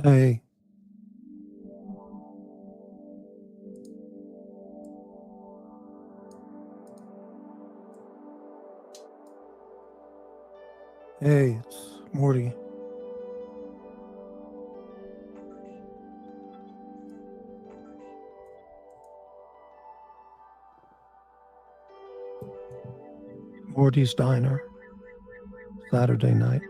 Hey, hey, it's Morty. Morty's Diner, Saturday night.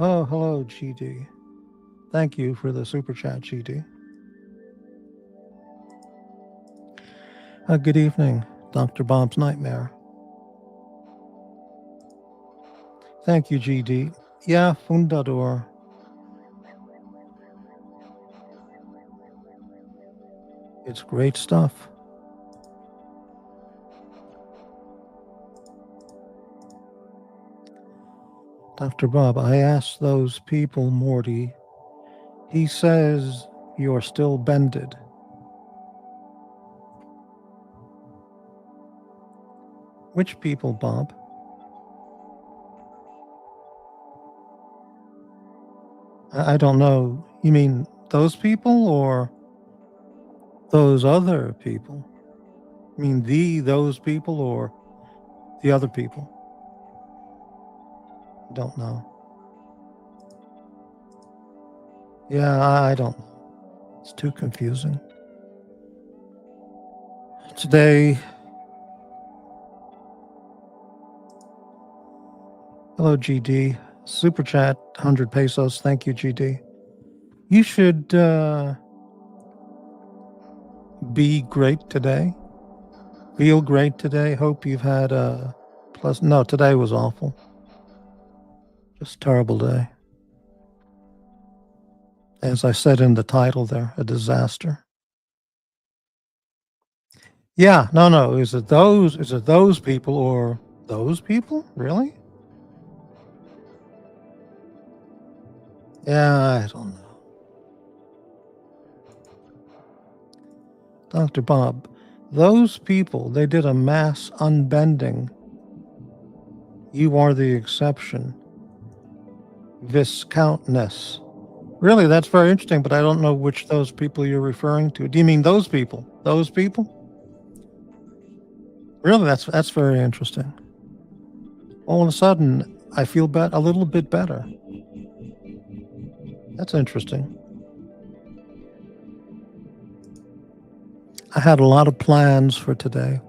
Oh, hello, GD. Thank you for the super chat, GD. Good evening, Dr. Bob's Nightmare. Thank you, GD. Yeah, fundador. It's great stuff. Dr. Bob, I asked those people, Morty. He says you're still bended. Which people, Bob? I don't know. You mean those people or those other people? I mean those people or the other people? Don't know. Yeah, I don't know. It's too confusing. Today, hello, GD. Super chat, 100 pesos. Thank you, GD. You should be great today. Feel great today. Hope you've had a pleasant. No, today was awful. Just a terrible day. As I said in the title there, a disaster. Yeah, no. Is it those people or those people? Really? Yeah, I don't know. Dr. Bob, those people, they did a mass unbending. You are the exception. Viscountness. Really, that's very interesting, but I don't know which those people you're referring to. Do you mean those people? Those people? Really, that's very interesting. All of a sudden, I feel a little bit better. That's interesting. I had a lot of plans for today.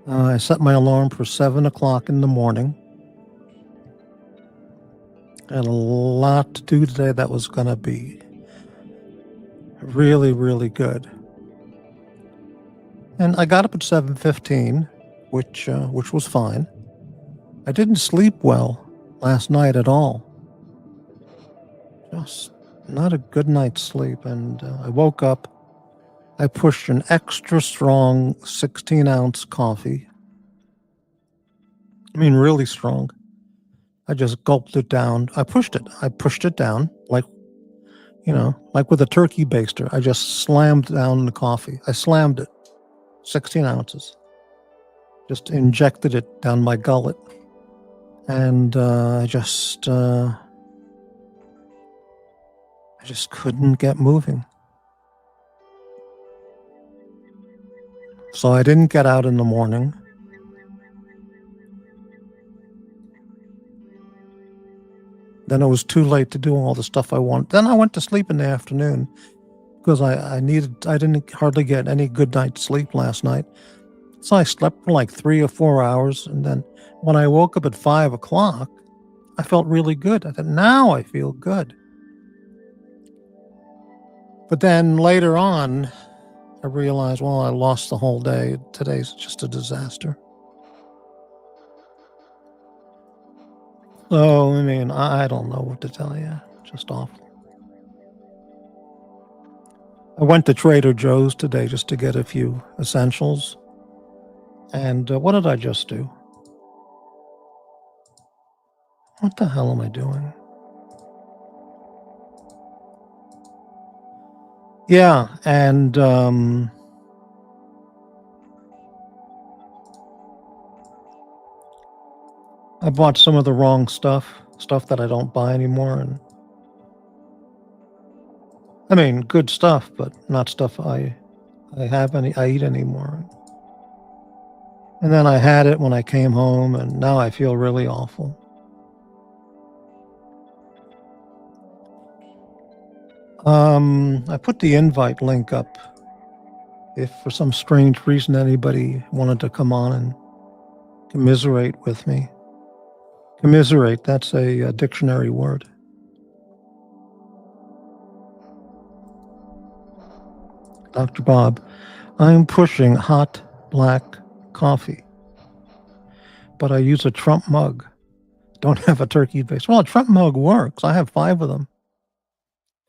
I set my alarm for 7 o'clock in the morning. I had a lot to do today that was going to be really, really good. And I got up at 7:15, which was fine. I didn't sleep well last night at all. Just not a good night's sleep. And I woke up. I pushed an extra strong 16-ounce coffee. I mean, really strong. I just gulped it down. I pushed it. I pushed it down like, like with a turkey baster. I just slammed down the coffee. I slammed it, 16 ounces. Just injected it down my gullet. And I just couldn't get moving. So I didn't get out in the morning. Then it was too late to do all the stuff I wanted. Then I went to sleep in the afternoon because I didn't hardly get any good night's sleep last night. So I slept for like 3 or 4 hours. And then when I woke up at 5 o'clock, I felt really good. I thought, now I feel good. But then later on, I realized, well, I lost the whole day. Today's just a disaster. So, I mean, I don't know what to tell you. Just awful. I went to Trader Joe's today just to get a few essentials. And what did I just do? What the hell am I doing? Yeah, and I bought some of the wrong stuff that I don't buy anymore. And I mean, good stuff, but not stuff I eat anymore. And then I had it when I came home, and now I feel really awful. I put the invite link up. If for some strange reason anybody wanted to come on and commiserate with me. Commiserate, that's a dictionary word. Dr. Bob, I'm pushing hot black coffee, but I use a Trump mug. Don't have a turkey base. Well, a Trump mug works. I have 5 of them.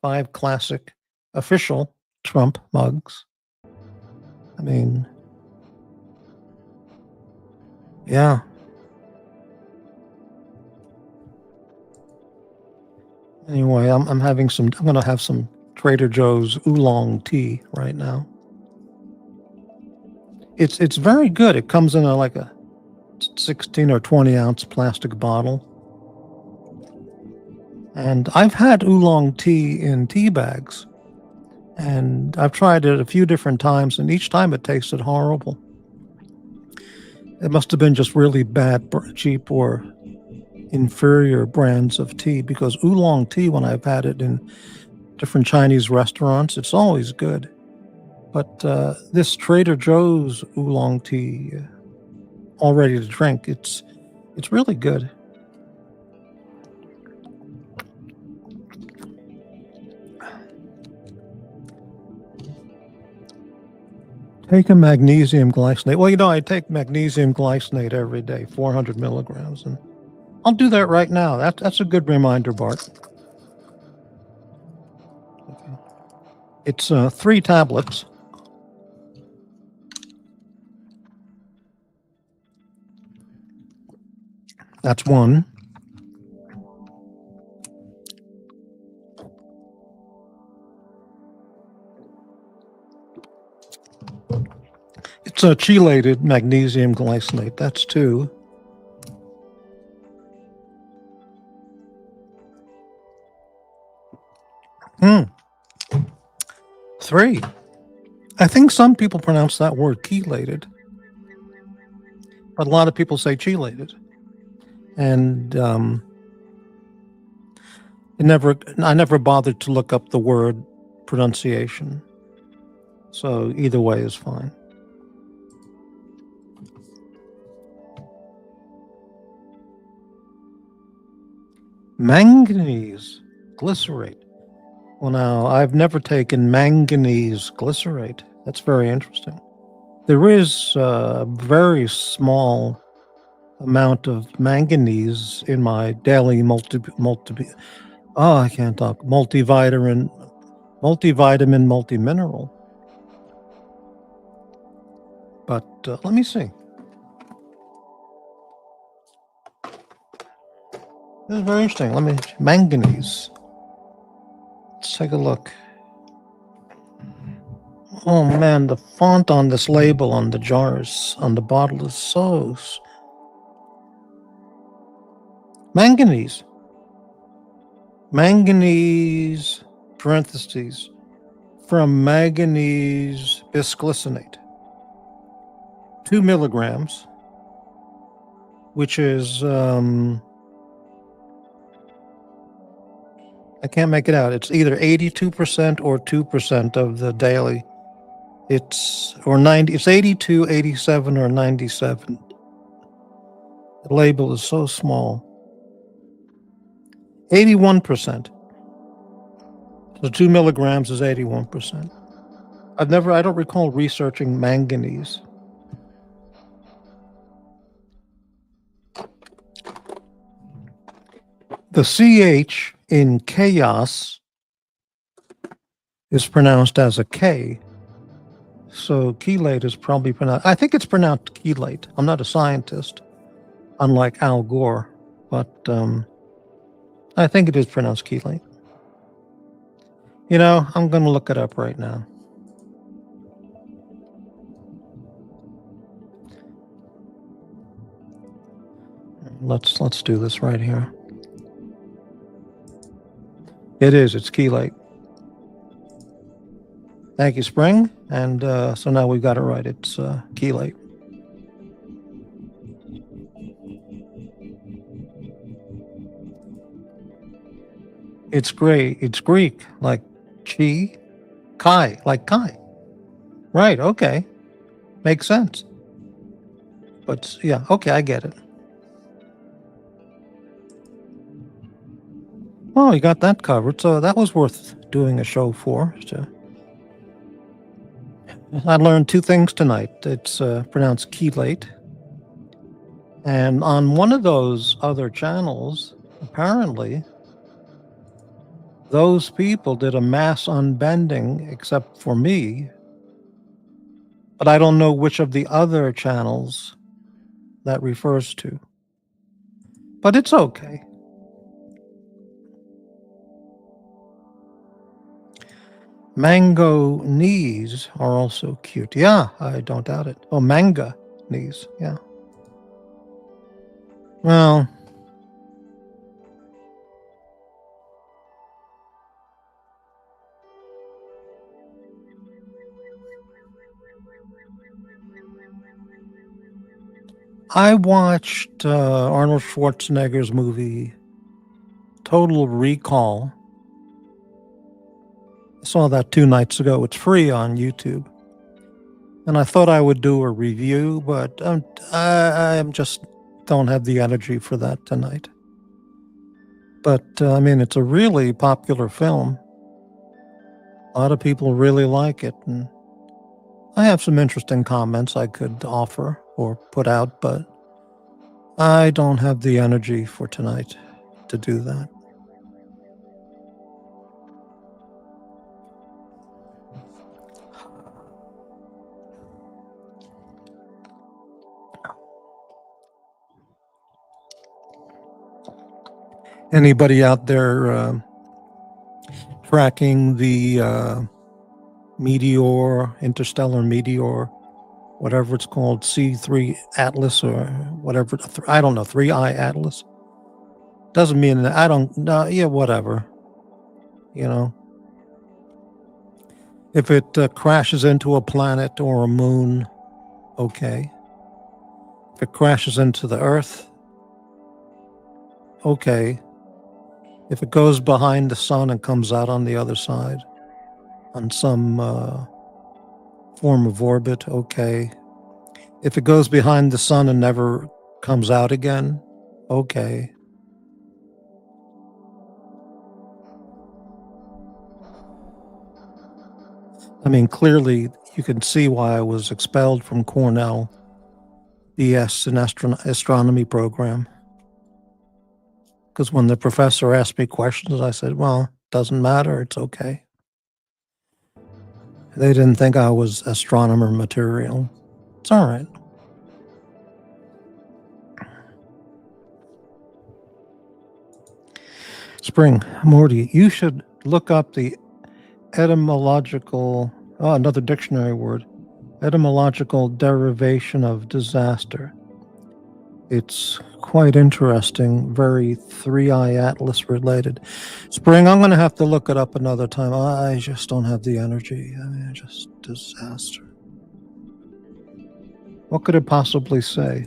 5 classic official Trump mugs. I mean, yeah. Anyway, I'm going to have some Trader Joe's oolong tea right now. It's very good. It comes in like a 16 or 20 ounce plastic bottle. And I've had oolong tea in tea bags. And I've tried it a few different times, and each time it tasted horrible. It must have been just really bad, cheap, or inferior brands of tea, because oolong tea, when I've had it in different Chinese restaurants, it's always good. But this Trader Joe's oolong tea, all ready to drink, it's really good. Take a magnesium glycinate. Well, I take magnesium glycinate every day, 400 milligrams, and I'll do that right now. That's a good reminder, Bart. Okay. It's 3 tablets. That's 1. It's a chelated magnesium glycinate. That's 2. Hmm. 3. I think some people pronounce that word chelated, but a lot of people say chelated. And I never bothered to look up the word pronunciation. So either way is fine. Manganese glycerate. Well, now, I've never taken manganese glycerate. That's very interesting. There is a very small amount of manganese in my daily multivitamin, multimineral. But let me see. This is very interesting. Let me manganese. Let's take a look. Oh man, the font on this label on the jars on the bottle is so manganese. Manganese parentheses from manganese bisglycinate. 2 milligrams, which is I can't make it out. It's either 82% or 2% of the daily. It's 82, 87, or 97. The label is so small. 81%. So 2 milligrams is 81%. I don't recall researching manganese. The CH in chaos is pronounced as a K. So chelate is probably pronounced, I think it's pronounced chelate. I'm not a scientist, unlike Al Gore, but I think it is pronounced chelate. You know, I'm going to look it up right now. Let's do this right here. It's chelate. Thank you, Spring. And so now we've got it right. It's chelate. It's great. It's Greek, like kai, like kai. Right, okay. Makes sense. But yeah, okay, I get it. Oh, you got that covered. So that was worth doing a show for. So I learned 2 things tonight. It's pronounced chelate. And on one of those other channels, apparently, those people did a mass unbending except for me. But I don't know which of the other channels that refers to. But it's okay. Mango knees are also cute. Yeah, I don't doubt it. Oh, manga knees. Yeah. Well, I watched Arnold Schwarzenegger's movie Total Recall. I saw that 2 nights ago. It's free on YouTube. And I thought I would do a review, but I just don't have the energy for that tonight. But I mean, it's a really popular film. A lot of people really like it. And I have some interesting comments I could offer or put out, but I don't have the energy for tonight to do that. Anybody out there tracking the interstellar meteor, whatever it's called, C3 Atlas or whatever, I don't know, 3I Atlas? Doesn't mean that I don't know, yeah, whatever. You know, if it crashes into a planet or a moon, okay. If it crashes into the Earth, okay. If it goes behind the sun and comes out on the other side on some form of orbit, okay. If it goes behind the sun and never comes out again, okay. I mean, clearly you can see why I was expelled from Cornell BS in astronomy program. Because when the professor asked me questions, I said, well, doesn't matter. It's okay. They didn't think I was astronomer material. It's all right. Spring, Morty, you should look up the etymological, another dictionary word, etymological derivation of disaster. It's quite interesting, very 3i Atlas related. Spring, I'm going to have to look it up another time. I just don't have the energy. I mean, just disaster. What could it possibly say?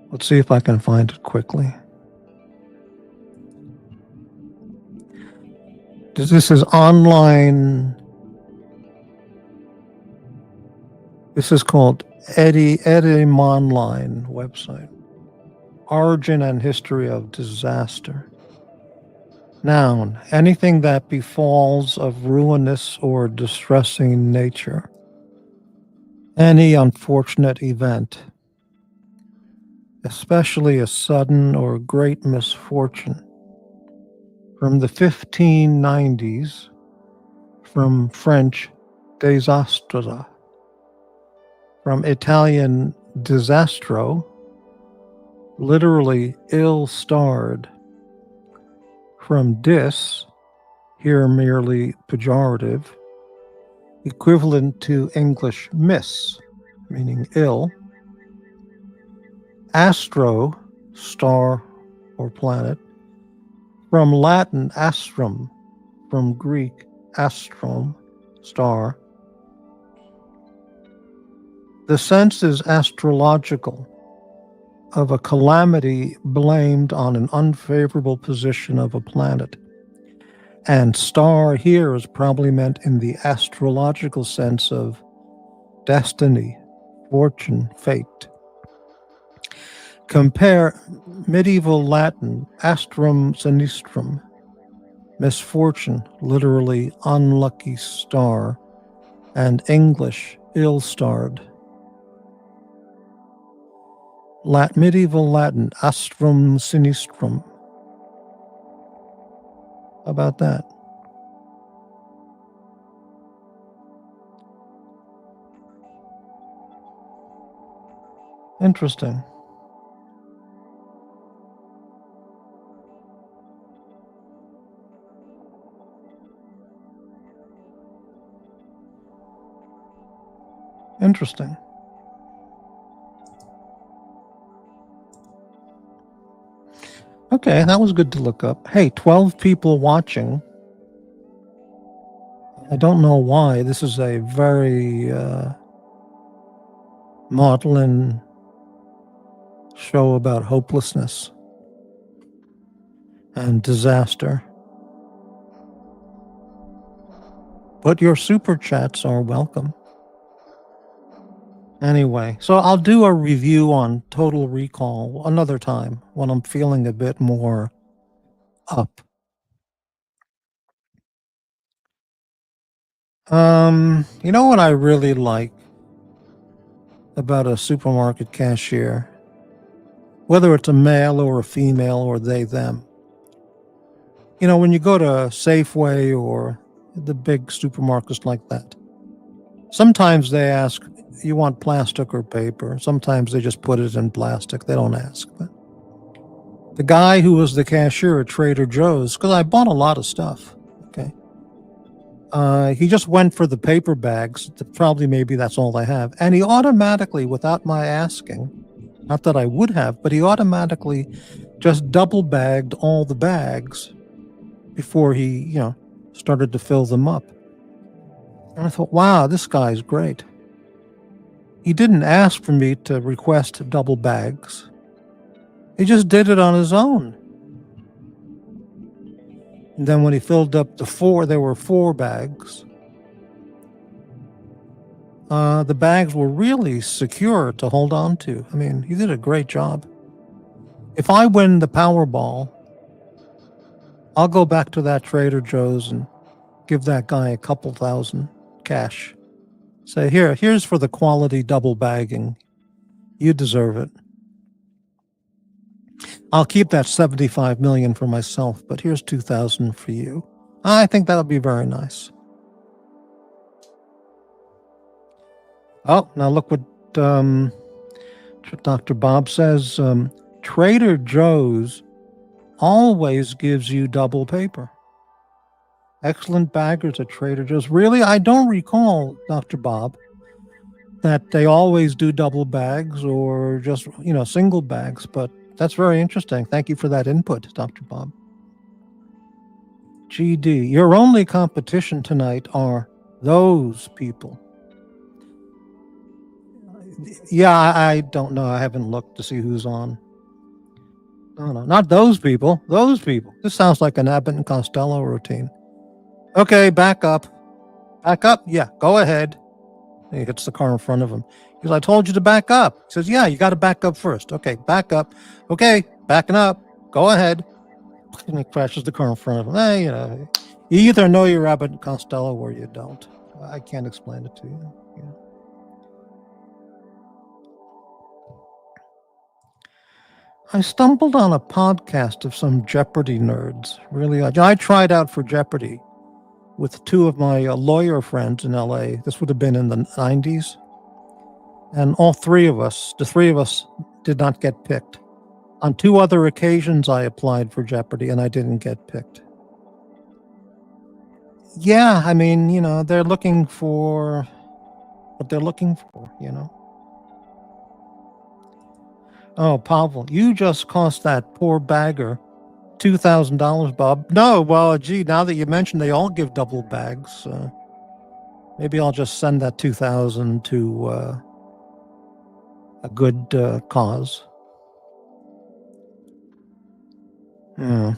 Let's see if I can find it quickly. This is online. This is called Etymonline website. Origin and history of disaster. Noun, anything that befalls of ruinous or distressing nature. Any unfortunate event, especially a sudden or great misfortune. From the 1590s, from French désastre, from Italian disastro, literally ill-starred, from dis, here merely pejorative, equivalent to English miss, meaning ill, astro, star or planet, from Latin astrum, from Greek astrom, star. The sense is astrological, of a calamity blamed on an unfavorable position of a planet. And star here is probably meant in the astrological sense of destiny, fortune, fate. Compare medieval Latin, astrum sinistrum, misfortune, literally unlucky star, and English, ill-starred. Medieval Latin, astrum sinistrum. How about that? Interesting. Interesting. Okay, that was good to look up. Hey, 12 people watching. I don't know why. This is a very maudlin show about hopelessness and disaster. But your super chats are welcome. Anyway, so I'll do a review on Total Recall another time when I'm feeling a bit more up. You know what I really like about a supermarket cashier? Whether it's a male or a female or they, them. You know, when you go to Safeway or the big supermarkets like that, sometimes they ask, you want plastic or paper? Sometimes they just put it in plastic. They don't ask. But the guy who was the cashier at Trader Joe's, because I bought a lot of stuff, okay, he just went for the paper bags. Probably maybe that's all they have. And he automatically, without my asking, not that I would have, but he automatically just double bagged all the bags before he, started to fill them up. And I thought, wow, this guy's great. He didn't ask for me to request double bags. He just did it on his own. And then when he filled up there were 4 bags. The bags were really secure to hold on to. I mean, he did a great job. If I win the Powerball, I'll go back to that Trader Joe's and give that guy a couple thousand cash. Say, here's for the quality double bagging. You deserve it. I'll keep that $75 million for myself, but here's $2,000 for you. I think that'll be very nice. Oh, now look what um, Dr. Bob says. Trader Joe's always gives you double paper. Excellent baggers at Trader Joe's. Really? I don't recall, Dr. Bob, that they always do double bags or just, single bags, but that's very interesting. Thank you for that input, Dr. Bob. GD, your only competition tonight are those people. Yeah, I don't know. I haven't looked to see who's on. No, not those people. Those people. This sounds like an Abbott and Costello routine. Okay, back up. Back up? Yeah, go ahead. He hits the car in front of him. He goes, I told you to back up. He says, yeah, you got to back up first. Okay, back up. Okay, backing up. Go ahead. And he crashes the car in front of him. You either know you're Abbott and Costello or you don't. I can't explain it to you. Yeah. I stumbled on a podcast of some Jeopardy nerds. Really, I tried out for Jeopardy with two of my lawyer friends in LA. This would have been in the 90s. And the three of us did not get picked. On two other occasions, I applied for Jeopardy and I didn't get picked. Yeah, I mean, they're looking for what they're looking for. Oh, Pavel, you just cost that poor bagger $2,000, Bob. No, well, gee, now that you mentioned they all give double bags, maybe I'll just send that 2,000 to a good cause. Yeah.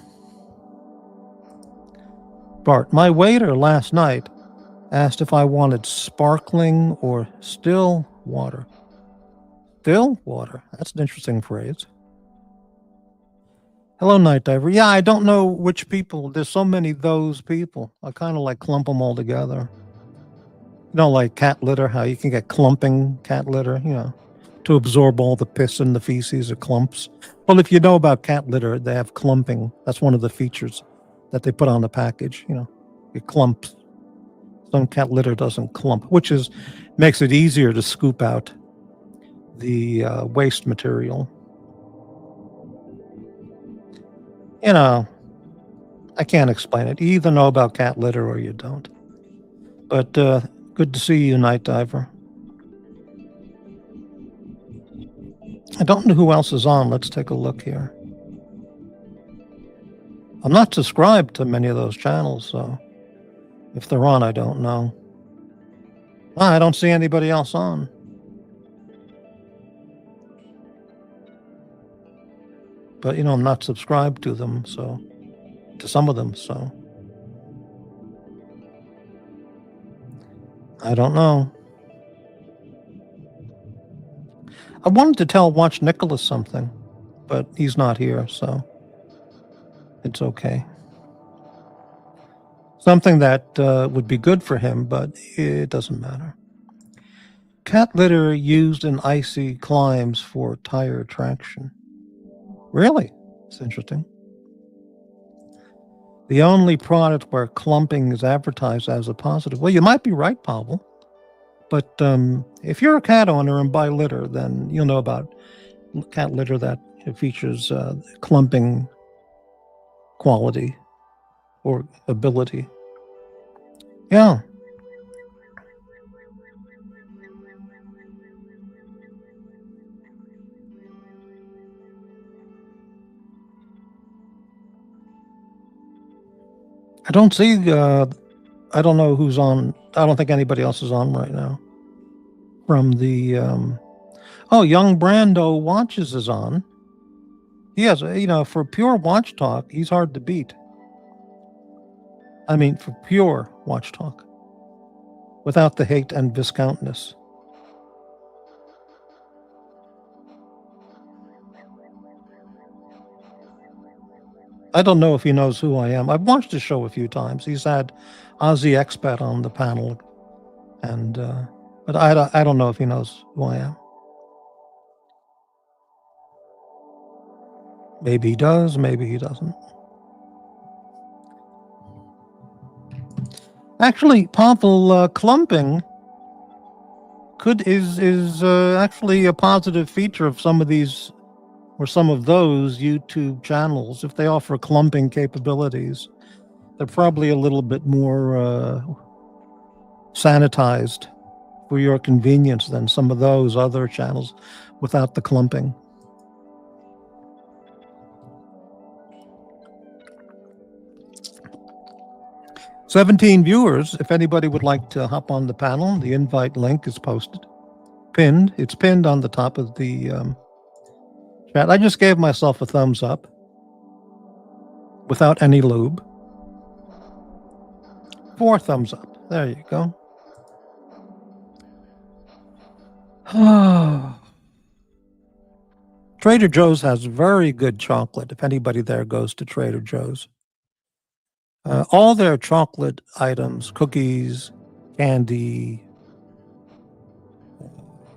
Bart, my waiter last night asked if I wanted sparkling or still water. Still water. That's an interesting phrase. Hello, Night Diver. Yeah, I don't know which people. There's so many those people. I kind of like clump them all together. Like cat litter, how you can get clumping cat litter, to absorb all the piss and the feces or clumps. Well, if you know about cat litter, they have clumping. That's one of the features that they put on the package. It clumps. Some cat litter doesn't clump, which makes it easier to scoop out the waste material. I can't explain it. You either know about cat litter or you don't. But good to see you, Night Diver. I don't know who else is on. Let's take a look here. I'm not subscribed to many of those channels, so if they're on, I don't know. I don't see anybody else on. But, I'm not subscribed to them, to some of them, so I don't know. I wanted to Watch Nicholas something, but he's not here, so it's okay. Something that would be good for him, but it doesn't matter. Cat litter used in icy climbs for tire traction. Really? It's interesting. The only product where clumping is advertised as a positive. Well, you might be right, Pavel. But if you're a cat owner and buy litter, then you'll know about cat litter that features clumping quality or ability. Yeah. I don't see, I don't know who's on. I don't think anybody else is on right now. From the, Young Brando Watches is on. He has, for pure watch talk, he's hard to beat. I mean, for pure watch talk. Without the hate and viscountness. I don't know if he knows who I am. I've watched his show a few times. He's had Ozzy Expat on the panel, and but I don't know if he knows who I am. Maybe he does, maybe he doesn't. Actually, Pavel, clumping is actually a positive feature of some of these or some of those YouTube channels. If they offer clumping capabilities, they're probably a little bit more sanitized for your convenience than some of those other channels without the clumping. "17 viewers. If anybody would like to hop on the panel, the invite link is posted. Pinned. It's pinned on the top of the chat. I just gave myself a thumbs up without any lube. 4 thumbs up. There you go. Trader Joe's has very good chocolate, if anybody there goes to Trader Joe's. All their chocolate items, cookies, candy,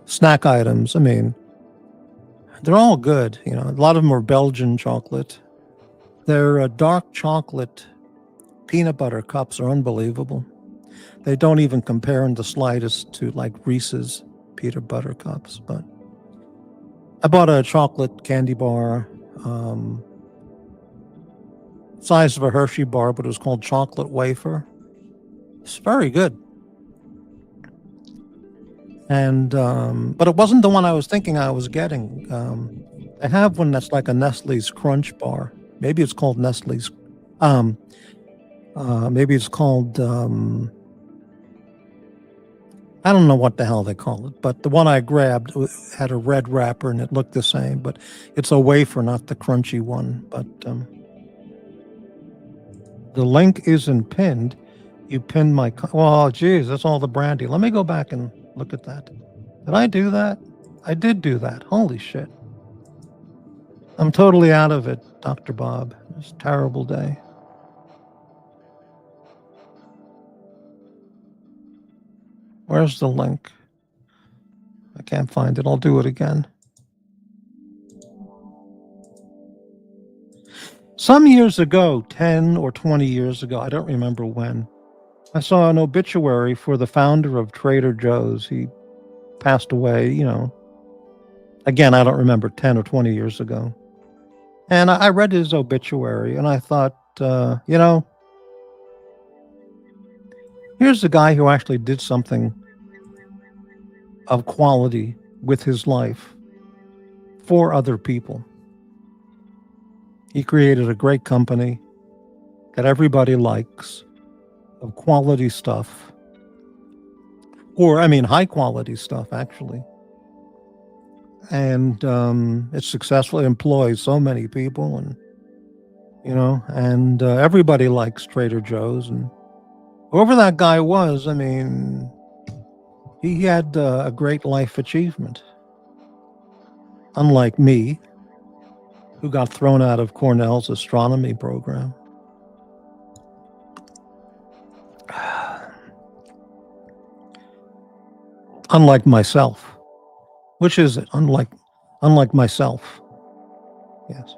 snack items, I mean, they're all good. You know, a lot of them are Belgian chocolate. Their dark chocolate peanut butter cups are unbelievable. They don't even compare in the slightest to like Reese's peanut butter cups. But I bought a chocolate candy bar, size of a Hershey bar, but it was called chocolate wafer. It's very good. And but it wasn't the one I was thinking I was getting. I have one that's like a Nestle's Crunch bar. Maybe it's called Nestle's. Maybe it's called. I don't know what the hell they call it, but the one I grabbed had a red wrapper and it looked the same. But it's a wafer, not the crunchy one. But the link isn't pinned. You pinned my. Oh, geez, that's all the brandy. Let me go back and look at that. Did I do that? I did do that. Holy shit. I'm totally out of it, Dr. Bob. It's a terrible day. Where's the link? I can't find it. I'll do it again. Some years ago, 10 or 20 years ago, I don't remember when, I saw an obituary for the founder of Trader Joe's. He passed away, you know, again, I don't remember, 10 or 20 years ago. And I read his obituary and I thought, you know, here's a guy who actually did something of quality with his life for other people. He created a great company that everybody likes, of quality stuff, or I mean high quality stuff actually. And it successfully employs so many people, and you know, and everybody likes Trader Joe's. And whoever that guy was, I mean, he had a great life achievement. Unlike me, who got thrown out of Cornell's astronomy program. Unlike myself. Which is it? Unlike myself. Yes.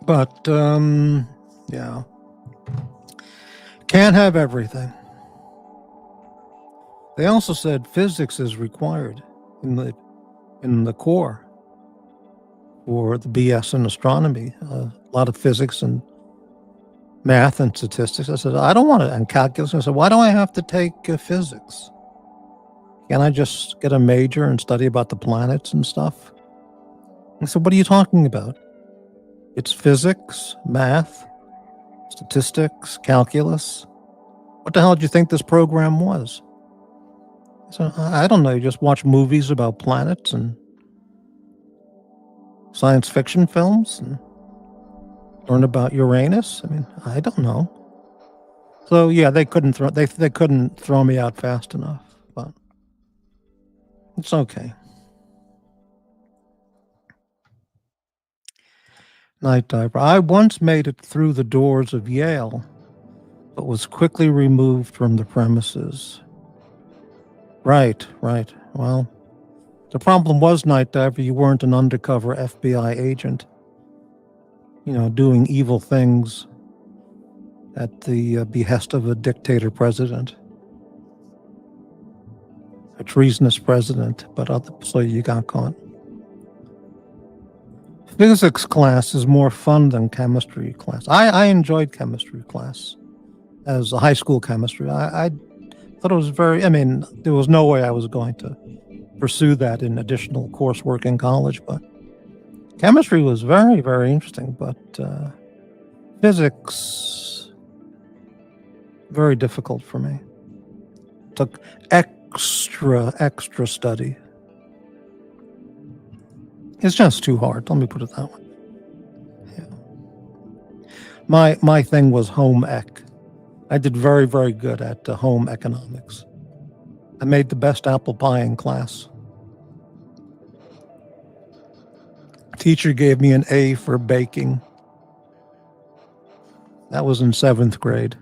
But, yeah. Can't have everything. They also said physics is required in the core for the BS in astronomy. A lot of physics and math and statistics. I said, I don't want it. And calculus. I said, why do I have to take physics? Can I just get a major and study about the planets and stuff? I said, what are you talking about? It's physics, math, statistics, calculus. What the hell did you think this program was? So I don't know. You just watch movies about planets and science fiction films and learn about Uranus. I mean, I don't know. So yeah, they couldn't throw me out fast enough, but it's okay. Night diver. I once made it through the doors of Yale, but was quickly removed from the premises. Right. Well, the problem was, night diver, you weren't an undercover FBI agent, you know, doing evil things at the behest of a dictator president, a treasonous president, so you got caught. Physics class is more fun than chemistry class. I enjoyed chemistry class as a high school chemistry. I thought it was there was no way I was going to pursue that in additional coursework in college, but chemistry was very, very interesting. But physics, very difficult for me. Took extra study. It's just too hard. Let me put it that way. Yeah. My thing was home ec. I did very, very good at home economics. I made the best apple pie in class. Teacher gave me an A for baking. That was in 7th grade.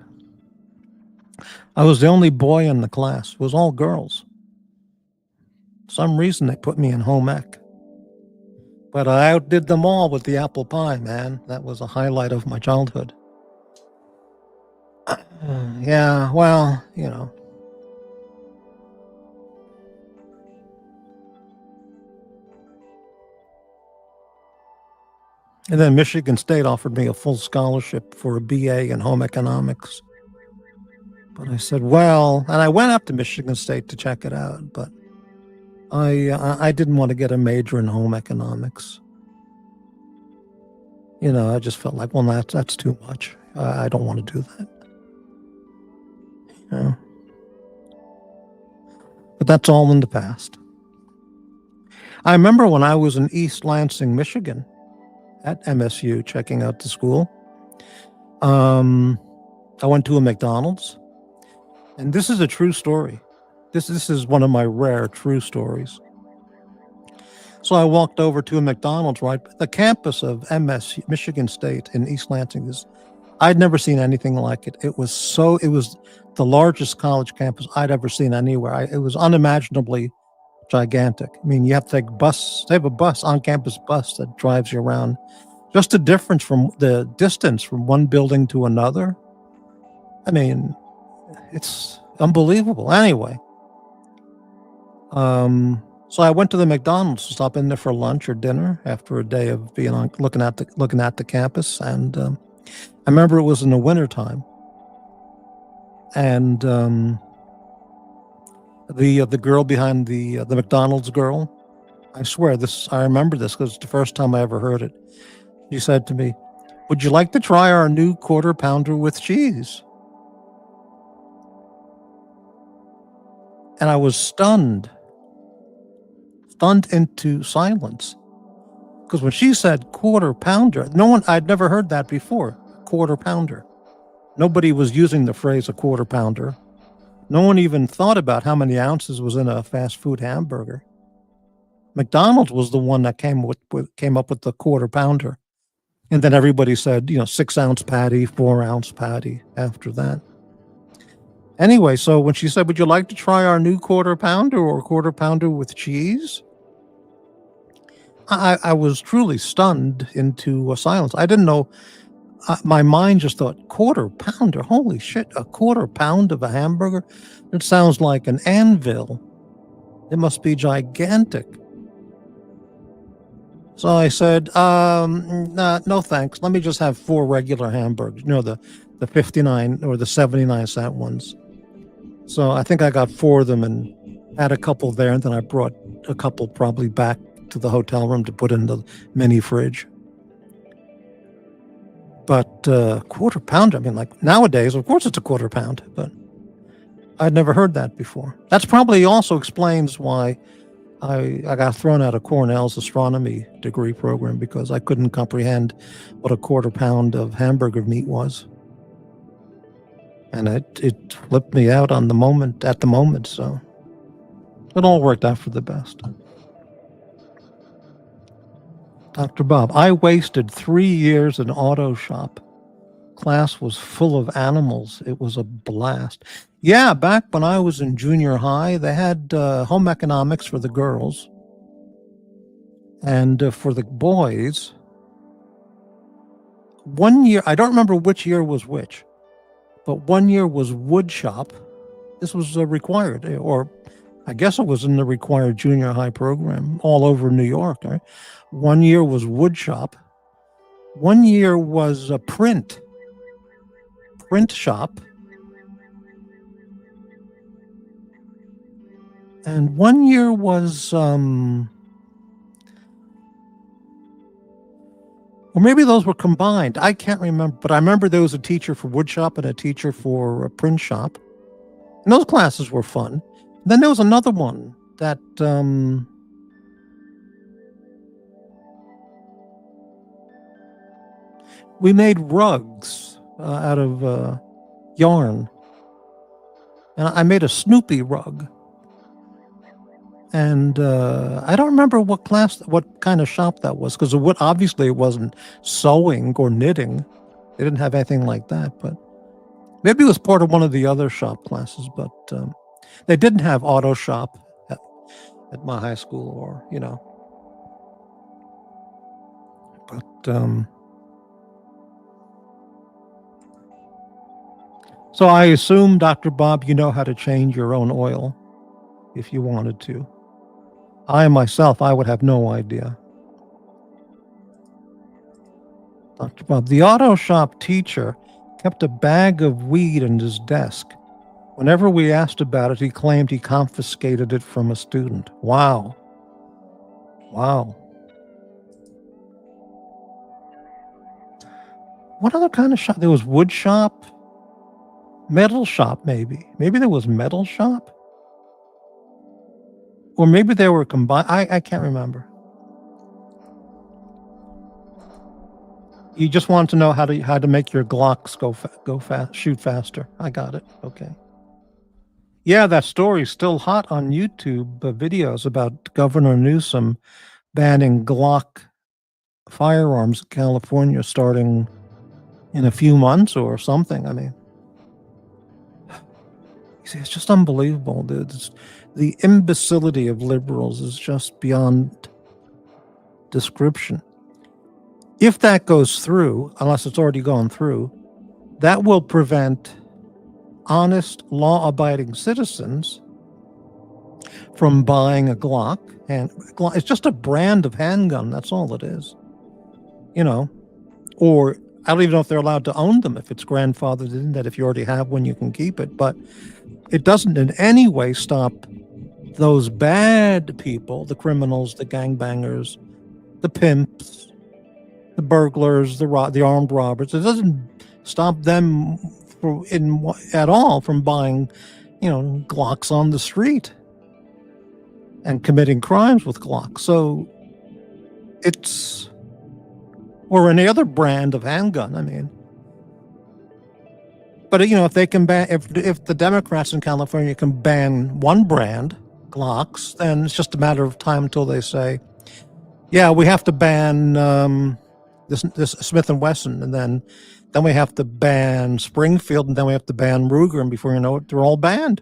I was the only boy in the class. It was all girls. For some reason they put me in home ec. But I outdid them all with the apple pie, man. That was a highlight of my childhood. Yeah, well, you know. And then Michigan State offered me a full scholarship for a BA in home economics. But I said, well, and I went up to Michigan State to check it out, but I didn't want to get a major in home economics. You know, I just felt like, well, that's too much. I don't want to do that. You know? But that's all in the past. I remember when I was in East Lansing, Michigan, at MSU, checking out the school. I went to a McDonald's, and this is a true story. This is one of my rare true stories. So I walked over to a McDonald's right at the campus of MSU, Michigan State in East Lansing. I'd never seen anything like it. It was the largest college campus I'd ever seen anywhere. It was unimaginably gigantic. I mean, you have to take a bus. They have a bus, on-campus bus that drives you around. Just the difference from the distance from one building to another. I mean, it's unbelievable. Anyway, so I went to the McDonald's to stop in there for lunch or dinner after a day of being looking at the campus, and I remember it was in the wintertime, and the girl behind the McDonald's girl, I swear I remember this because it's the first time I ever heard it. She said to me, "Would you like to try our new quarter pounder with cheese?" And I was stunned into silence. Because when she said quarter pounder, I'd never heard that before, quarter pounder. Nobody was using the phrase a quarter pounder. No one even thought about how many ounces was in a fast food hamburger. McDonald's was the one that came up with the quarter pounder. And then everybody said, 6-ounce patty, 4-ounce patty after that. Anyway, so when she said, "Would you like to try our new quarter pounder or quarter pounder with cheese?" I was truly stunned into silence. I didn't know. My mind just thought, quarter pounder? Holy shit, a quarter pound of a hamburger? It sounds like an anvil. It must be gigantic. So I said, no thanks. Let me just have 4 regular hamburgers. The 59 or the 79-cent ones. So I think I got 4 of them and had a couple there, and then I brought a couple probably back to the hotel room to put in the mini fridge. But quarter pounder, I mean, like nowadays, of course it's a quarter pound, but I'd never heard that before. That's probably also explains why I got thrown out of Cornell's astronomy degree program, because I couldn't comprehend what a quarter pound of hamburger meat was. And it flipped me out at the moment, so it all worked out for the best. Dr. Bob, I wasted 3 years in auto shop. Class was full of animals. It was a blast. Yeah, back when I was in junior high, they had home economics for the girls. And for the boys, one year, I don't remember which year was which, but 1 year was wood shop. This was required, or I guess it was in the required junior high program all over New York. Right? 1 year was wood shop. 1 year was a print shop. And 1 year was, or maybe those were combined. I can't remember, but I remember there was a teacher for wood shop and a teacher for a print shop. And those classes were fun. Then there was another one that, we made rugs out of yarn. And I made a Snoopy rug. And I don't remember what kind of shop that was, because obviously it wasn't sewing or knitting. They didn't have anything like that, but maybe it was part of one of the other shop classes. But they didn't have auto shop at my high school, or But so I assume, Dr. Bob, you know how to change your own oil if you wanted to. I myself, I would have no idea. Dr. Bob, the auto shop teacher kept a bag of weed in his desk. Whenever we asked about it, he claimed he confiscated it from a student. Wow. Wow. What other kind of shop? There was wood shop, metal shop, maybe. Maybe there was metal shop. Or maybe they were combined. I can't remember. You just want to know how to make your Glocks go fast, shoot faster. I got it. Okay. Yeah, that story's still hot on YouTube. Videos about Governor Newsom banning Glock firearms in California starting in a few months or something. I mean, you see, it's just unbelievable. The imbecility of liberals is just beyond description. If that goes through, unless it's already gone through, that will prevent honest, law-abiding citizens from buying a Glock. And it's just a brand of handgun. That's all it is. Or I don't even know if they're allowed to own them, if it's grandfathered in, that if you already have one, you can keep it. But it doesn't in any way stop those bad people, the criminals, the gangbangers, the pimps, the burglars, the armed robbers. It doesn't stop them at all from buying, Glocks on the street and committing crimes with Glocks. So it's, or any other brand of handgun. I mean, but if they can ban, if the Democrats in California can ban one brand, Glocks, then it's just a matter of time until they say, yeah, we have to ban this Smith and Wesson, and then we have to ban Springfield, and then we have to ban Ruger, and before you know it, they're all banned.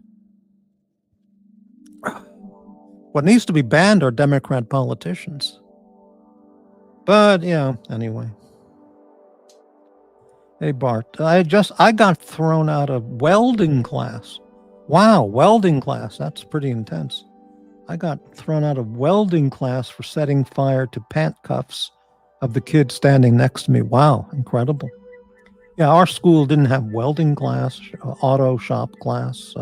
What needs to be banned are Democrat politicians. But anyway. Hey Bart, I got thrown out of welding class. Wow, welding class, that's pretty intense. I got thrown out of welding class for setting fire to pant cuffs of the kid standing next to me. Wow, incredible. Yeah, our school didn't have welding class, auto shop class.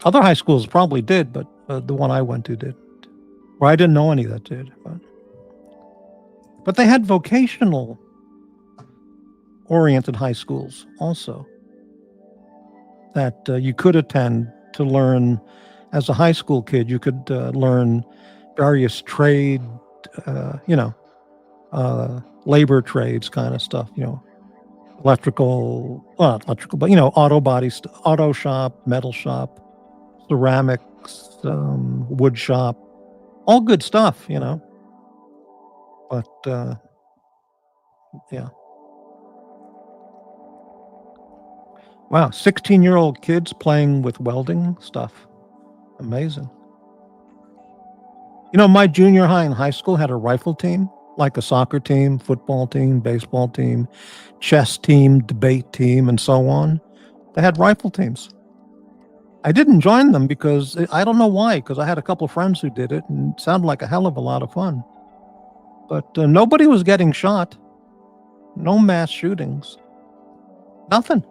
Other high schools probably did, but the one I went to did. Or I didn't know any that did. But they had vocational oriented high schools also that you could attend to learn. As a high school kid, you could learn various trade, labor trades kind of stuff, electrical, well, not electrical, but, auto body, auto shop, metal shop, ceramics, wood shop, all good stuff, but, yeah. Wow, 16-year-old kids playing with welding stuff. Amazing. My junior high and high school had a rifle team, like a soccer team, football team, baseball team, chess team, debate team, and so on. They had rifle teams. I didn't join them because I don't know why, because I had a couple of friends who did it and it sounded like a hell of a lot of fun. But nobody was getting shot, no mass shootings, nothing.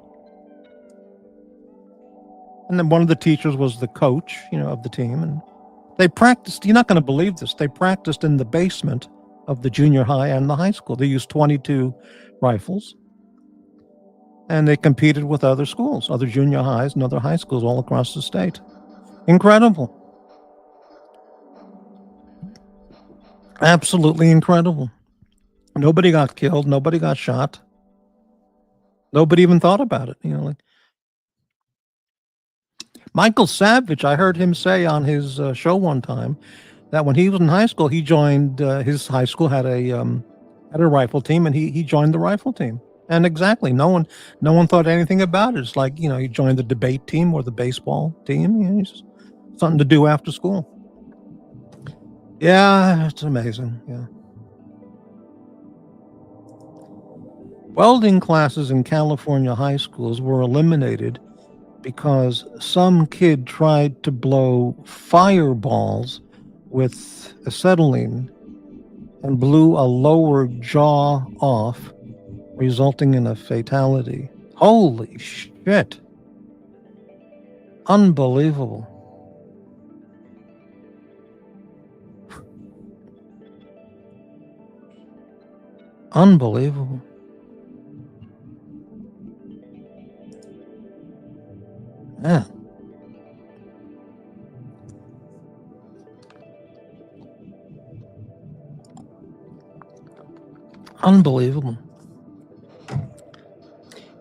And then one of the teachers was the coach, of the team. And they practiced, you're not going to believe this, they practiced in the basement of the junior high and the high school. They used 22 rifles and they competed with other schools, other junior highs and other high schools all across the state. Incredible. Absolutely incredible. Nobody got killed. Nobody got shot. Nobody even thought about it. Like Michael Savage, I heard him say on his show one time that when he was in high school, he joined his high school had a rifle team, and he joined the rifle team. And exactly, no one thought anything about it. It's like he joined the debate team or the baseball team. It's just something to do after school. Yeah, it's amazing. Yeah. Welding classes in California high schools were eliminated because some kid tried to blow fireballs with acetylene and blew a lower jaw off, resulting in a fatality. Holy shit. Unbelievable. Unbelievable. Yeah. Unbelievable.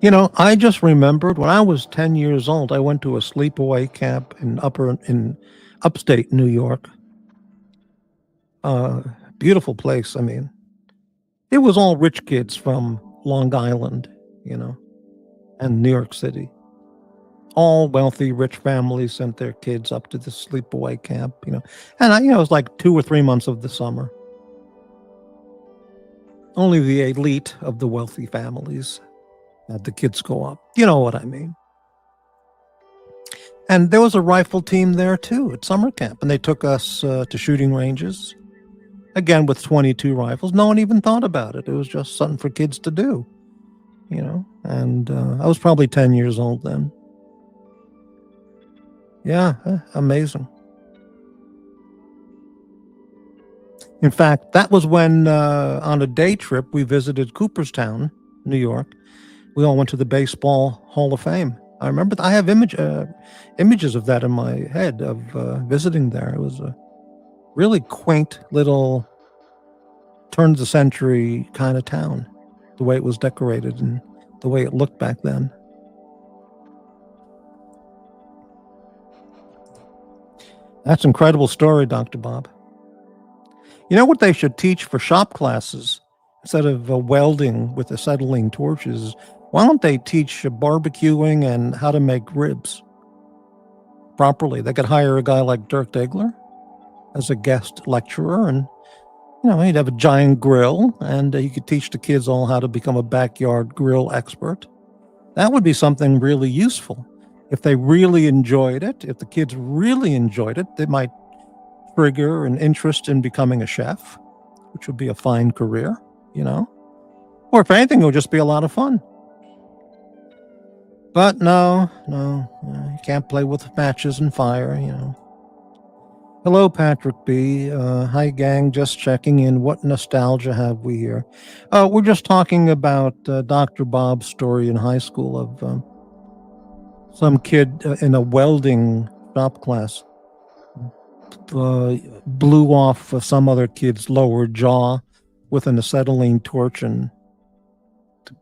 I just remembered when I was 10 years old, I went to a sleepaway camp in upstate New York. Uh, Beautiful place. I mean, it was all rich kids from Long Island, you know, and New York City. All wealthy, rich families sent their kids up to the sleepaway camp, and it was like 2 or 3 months of the summer. Only the elite of the wealthy families had the kids go up. You know what I mean? And there was a rifle team there too at summer camp, and they took us to shooting ranges, again with 22 rifles. No one even thought about it. It was just something for kids to do, and I was probably 10 years old then. Yeah, amazing. In fact, that was when on a day trip we visited Cooperstown, New York. We all went to the Baseball Hall of Fame. I remember I have images of that in my head of visiting there. It was a really quaint little turn of the century kind of town, the way it was decorated and the way it looked back then. That's an incredible story, Dr. Bob. You know what they should teach for shop classes instead of welding with acetylene torches? Why don't they teach barbecuing and how to make ribs properly? They could hire a guy like Dirk Diggler as a guest lecturer, and he'd have a giant grill, and he could teach the kids all how to become a backyard grill expert. That would be something really useful. If they really enjoyed it, if the kids really enjoyed it, they might trigger an interest in becoming a chef, which would be a fine career, Or if anything, it would just be a lot of fun. But no, you can't play with matches and fire, Hello, Patrick B. Hi, gang. Just checking in. What nostalgia have we here? We're just talking about Dr. Bob's story in high school of some kid in a welding shop class blew off some other kid's lower jaw with an acetylene torch, and the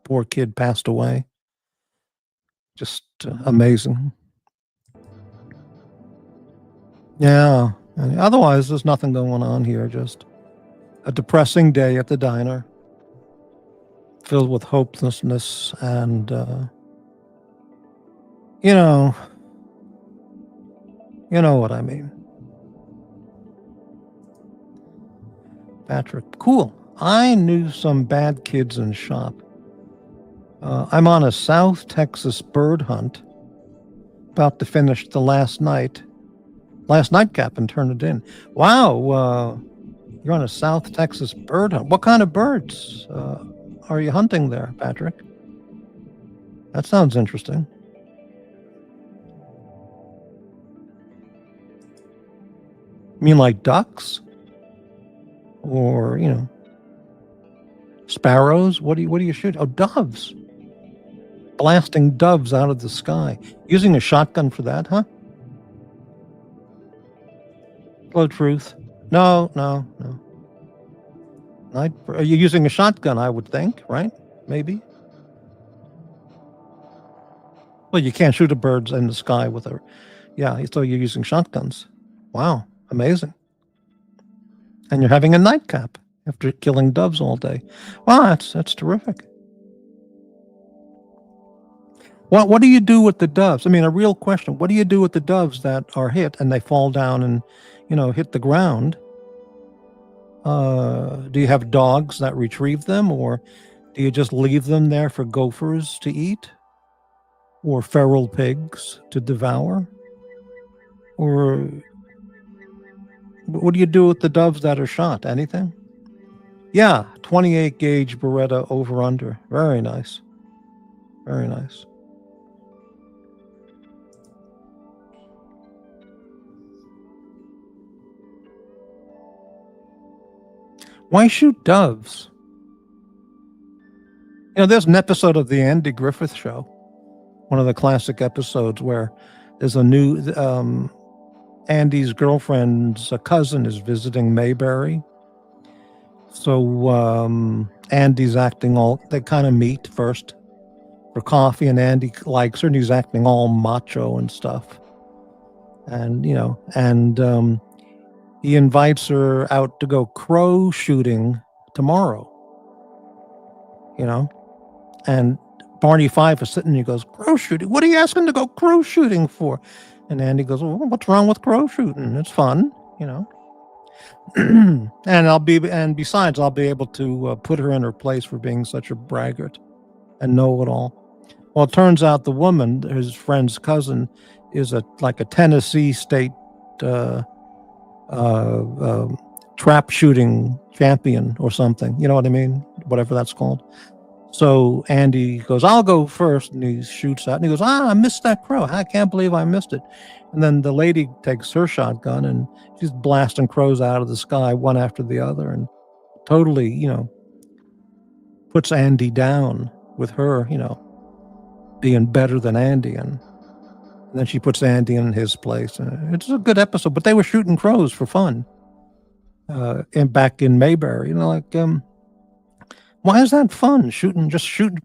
poor kid passed away. Just amazing. Yeah. Otherwise, there's nothing going on here. Just a depressing day at the diner, filled with hopelessness and, you know what I mean. Patrick. Cool. I knew some bad kids in shop. I'm on a South Texas bird hunt. About to finish the last nightcap and turn it in. Wow. You're on a South Texas bird hunt. What kind of birds are you hunting there, Patrick? That sounds interesting. You mean like ducks? Or, sparrows? What do you shoot? Oh, doves. Blasting doves out of the sky. Using a shotgun for that, huh? Hello, truth. No. You're using a shotgun, I would think, right? Maybe. Well, you can't shoot a bird in the sky with a... Yeah, so you're using shotguns. Wow, amazing. And you're having a nightcap after killing doves all day. Wow, that's terrific. What do you do with the doves? I mean, a real question. What do you do with the doves that are hit and they fall down and, hit the ground? Do you have dogs that retrieve them, or do you just leave them there for gophers to eat? Or feral pigs to devour? Or what do you do with the doves that are shot? Anything? Yeah, 28 gauge Beretta over under. Very nice. Very nice. Why shoot doves? There's an episode of the Andy Griffith Show, one of the classic episodes where there's a new Andy's girlfriend's cousin is visiting Mayberry. So Andy's acting they kind of meet first for coffee, and Andy likes her, and he's acting all macho and stuff. And, he invites her out to go crow shooting tomorrow, and Barney Fife is sitting there. He goes, crow shooting? What are you asking to go crow shooting for? And Andy goes, well, what's wrong with crow shooting? It's fun, and besides, I'll be able to put her in her place for being such a braggart and know-it-all. Well, it turns out the woman, his friend's cousin, is a Tennessee state trap shooting champion or something. You know what I mean? Whatever that's called. So Andy goes, I'll go first. And he shoots out. And he goes, I missed that crow. I can't believe I missed it. And then the lady takes her shotgun and she's blasting crows out of the sky, one after the other, and totally, puts Andy down with her, being better than Andy. And then she puts Andy in his place. It's a good episode, but they were shooting crows for fun. And back in Mayberry, why is that fun? Shooting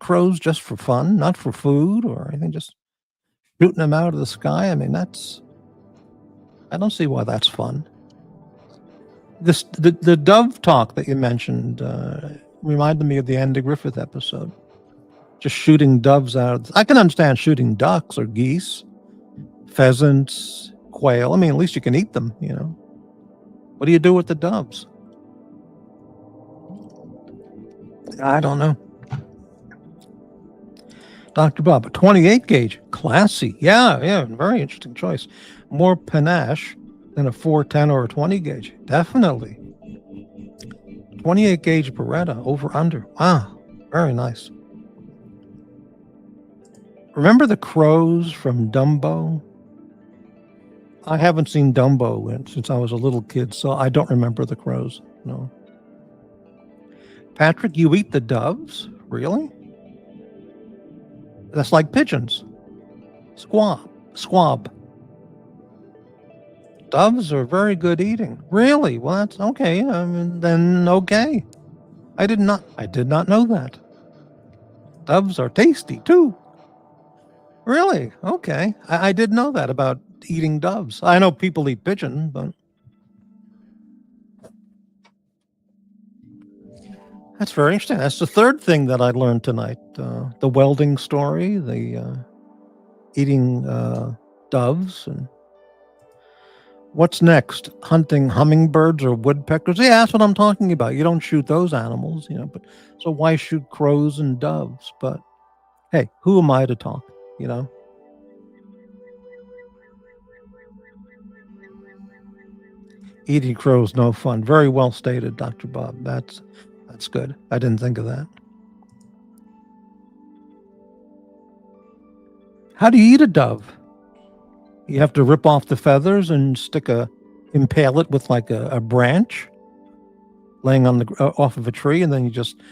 crows just for fun, not for food or anything, just shooting them out of the sky. I mean, I don't see why that's fun. The dove talk that you mentioned reminded me of the Andy Griffith episode. Just shooting doves out. I can understand shooting ducks or geese, pheasants, quail. I mean, at least you can eat them, What do you do with the doves? I don't know. Dr. Bob, a 28 gauge, classy. Yeah, very interesting choice. More panache than a 410 or a 20 gauge. Definitely. 28 gauge Beretta, over under. Wow, very nice. Remember the crows from Dumbo? I haven't seen Dumbo since I was a little kid, so I don't remember the crows. No. Patrick, you eat the doves? Really? That's like pigeons. Squab. Doves are very good eating. Really? Well, that's okay. Then okay. I did not know that. Doves are tasty too. Really? Okay. I didn't know that about eating doves. I know people eat pigeon, but that's very interesting. That's the third thing that I learned tonight. The welding story, the eating doves, and What's next? Hunting hummingbirds or woodpeckers? Yeah, that's what I'm talking about. You don't shoot those animals, but so why shoot crows and doves? But hey, who am I to talk, you know? Eating crows, no fun. Very well stated, Dr. Bob. That's good. I didn't think of that. How do you eat a dove? You have to rip off the feathers and impale it with like a branch laying on off of a tree, and then you just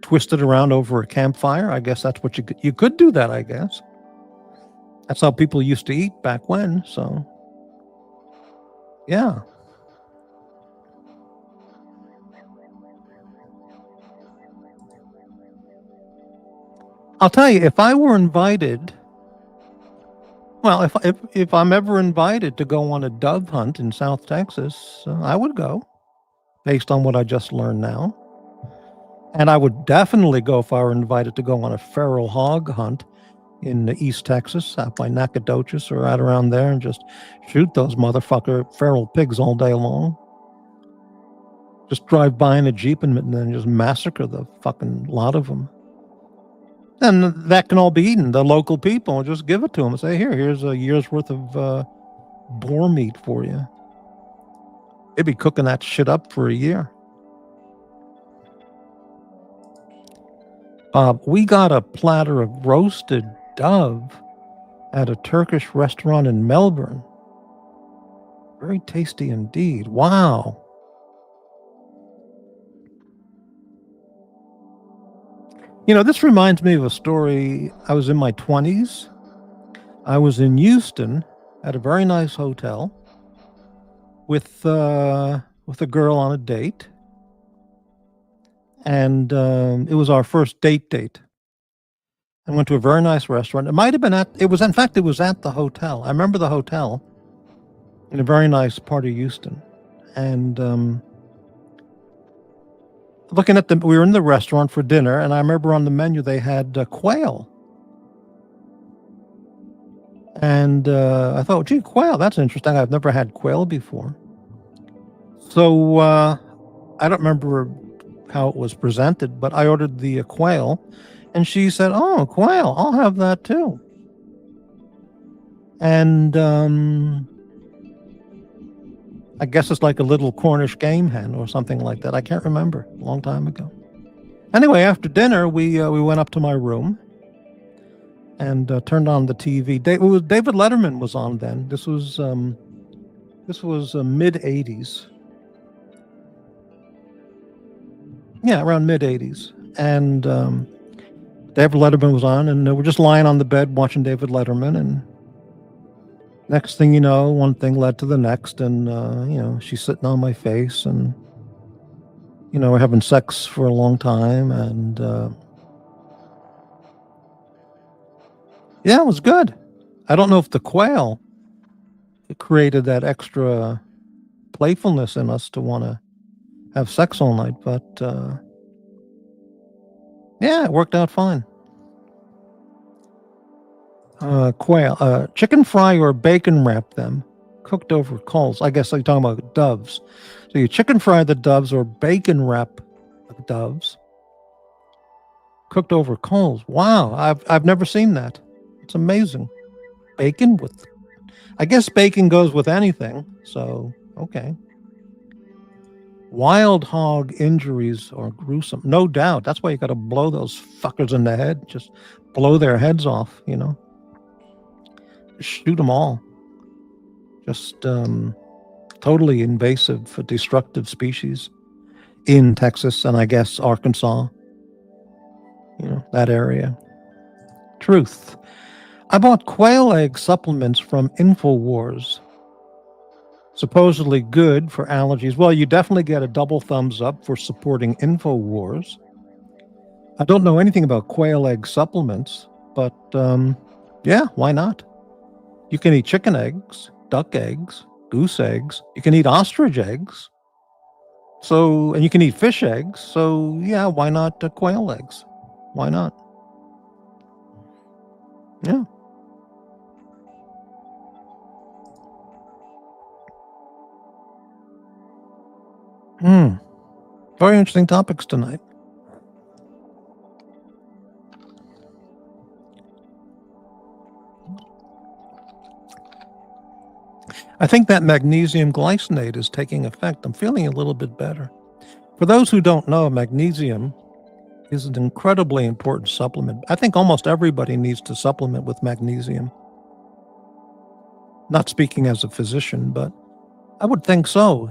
twist it around over a campfire. I guess that's what you could do that, I guess. That's how people used to eat back when, so yeah. I'll tell you, if I were invited, well, if I'm ever invited to go on a dove hunt in South Texas, I would go based on what I just learned now. And I would definitely go if I were invited to go on a feral hog hunt in East Texas, out by Nacogdoches or out around there, and just shoot those motherfucker feral pigs all day long. Just drive by in a Jeep and then just massacre the fucking lot of them. And that can all be eaten. The local people just give it to them and say, here's a year's worth of boar meat for you. They'd be cooking that shit up for a year. Bob, we got a platter of roasted dove at a Turkish restaurant in Melbourne. Very tasty indeed. Wow. This reminds me of a story. I was in my 20s. I was in Houston at a very nice hotel with a girl on a date. And it was our first date. I went to a very nice restaurant. It might have been at the hotel. I remember the hotel in a very nice part of Houston. And we were in the restaurant for dinner, and I remember on the menu they had quail. And I thought, gee, quail, that's interesting. I've never had quail before. So I don't remember how it was presented, but I ordered the quail, and she said, oh, quail, I'll have that too. And I guess it's like a little Cornish game hen or something like that. I can't remember. A long time ago. Anyway, after dinner, we went up to my room and turned on the TV. David Letterman was on then. This was mid '80s. Yeah, around mid '80s. And David Letterman was on, and we're just lying on the bed watching David Letterman, and next thing you know, one thing led to the next, and she's sitting on my face, and we're having sex for a long time, and yeah, it was good. I don't know if the quail created that extra playfulness in us to want to have sex all night, but yeah, it worked out fine. Quail, chicken fry or bacon wrap them, cooked over coals. I guess you're talking about doves. So you chicken fry the doves or bacon wrap the doves, cooked over coals. Wow, I've never seen that. It's amazing. Bacon I guess bacon goes with anything. So okay. Wild hog injuries are gruesome, no doubt. That's why you got to blow those fuckers in the head. Just blow their heads off. Shoot them all. Just totally invasive, destructive species in Texas and I guess Arkansas. That area. Truth. I bought quail egg supplements from InfoWars. Supposedly good for allergies. Well, you definitely get a double thumbs up for supporting InfoWars. I don't know anything about quail egg supplements, but yeah, why not? You can eat chicken eggs, duck eggs, goose eggs. You can eat ostrich eggs. And you can eat fish eggs. So yeah, why not quail eggs? Why not? Yeah. Hmm. Very interesting topics tonight. I think that magnesium glycinate is taking effect. I'm feeling a little bit better. For those who don't know, magnesium is an incredibly important supplement. I think almost everybody needs to supplement with magnesium. Not speaking as a physician, but I would think so,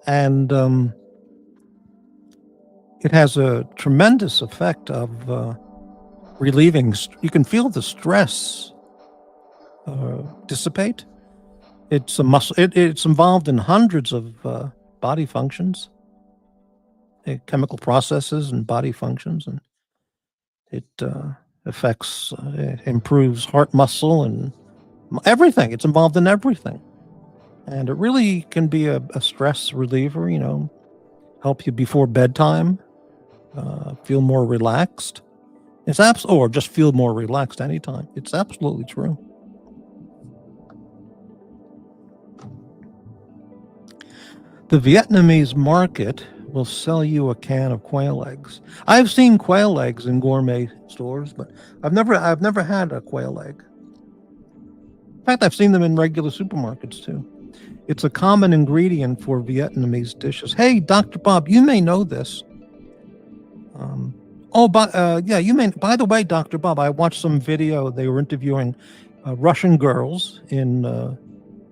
and it has a tremendous effect of relieving. You can feel the stress dissipate. It's a muscle. It's involved in hundreds of body functions, chemical processes, and body functions, and it affects, it improves heart muscle and everything. It's involved in everything, and it really can be a stress reliever. Help you before bedtime, feel more relaxed. Or just feel more relaxed anytime. It's absolutely true. The Vietnamese market will sell you a can of quail eggs. I've seen quail eggs in gourmet stores, but I've never had a quail egg. In fact, I've seen them in regular supermarkets too. It's a common ingredient for Vietnamese dishes. Hey, Dr. Bob, you may know this. Yeah, you may. By the way, Dr. Bob, I watched some video. They were interviewing Russian girls in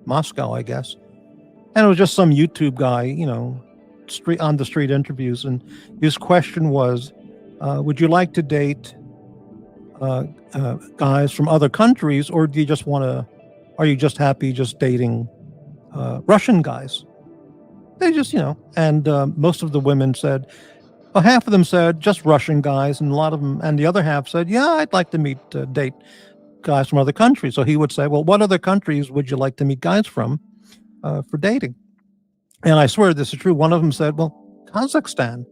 Moscow, I guess, and it was just some YouTube guy, street on the street interviews, and his question was, "Would you like to date guys from other countries, or do you just want to? Are you just happy just dating Russian guys?" They just, and most of the women said, well, half of them said just Russian guys, and a lot of them, and the other half said, "Yeah, I'd like to date guys from other countries." So he would say, "Well, what other countries would you like to meet guys from for dating?" And I swear this is true. One of them said, "Well, Kazakhstan."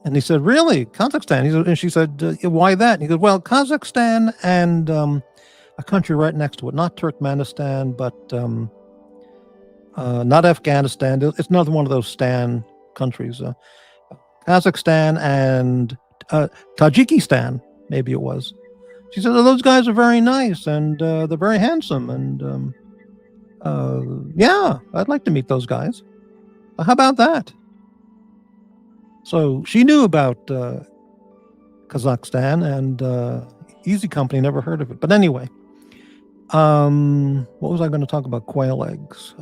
And he said, "Really, Kazakhstan?" And she said, "Why that?" And he goes, "Well, Kazakhstan and a country right next to it, not Turkmenistan, but not Afghanistan. It's another one of those Stan countries. Kazakhstan and Tajikistan, maybe it was." She said, "Oh, those guys are very nice and they're very handsome. And yeah, I'd like to meet those guys. How about that?" So she knew about Kazakhstan, and Easy Company, never heard of it. But anyway, what was I going to talk about? Quail eggs.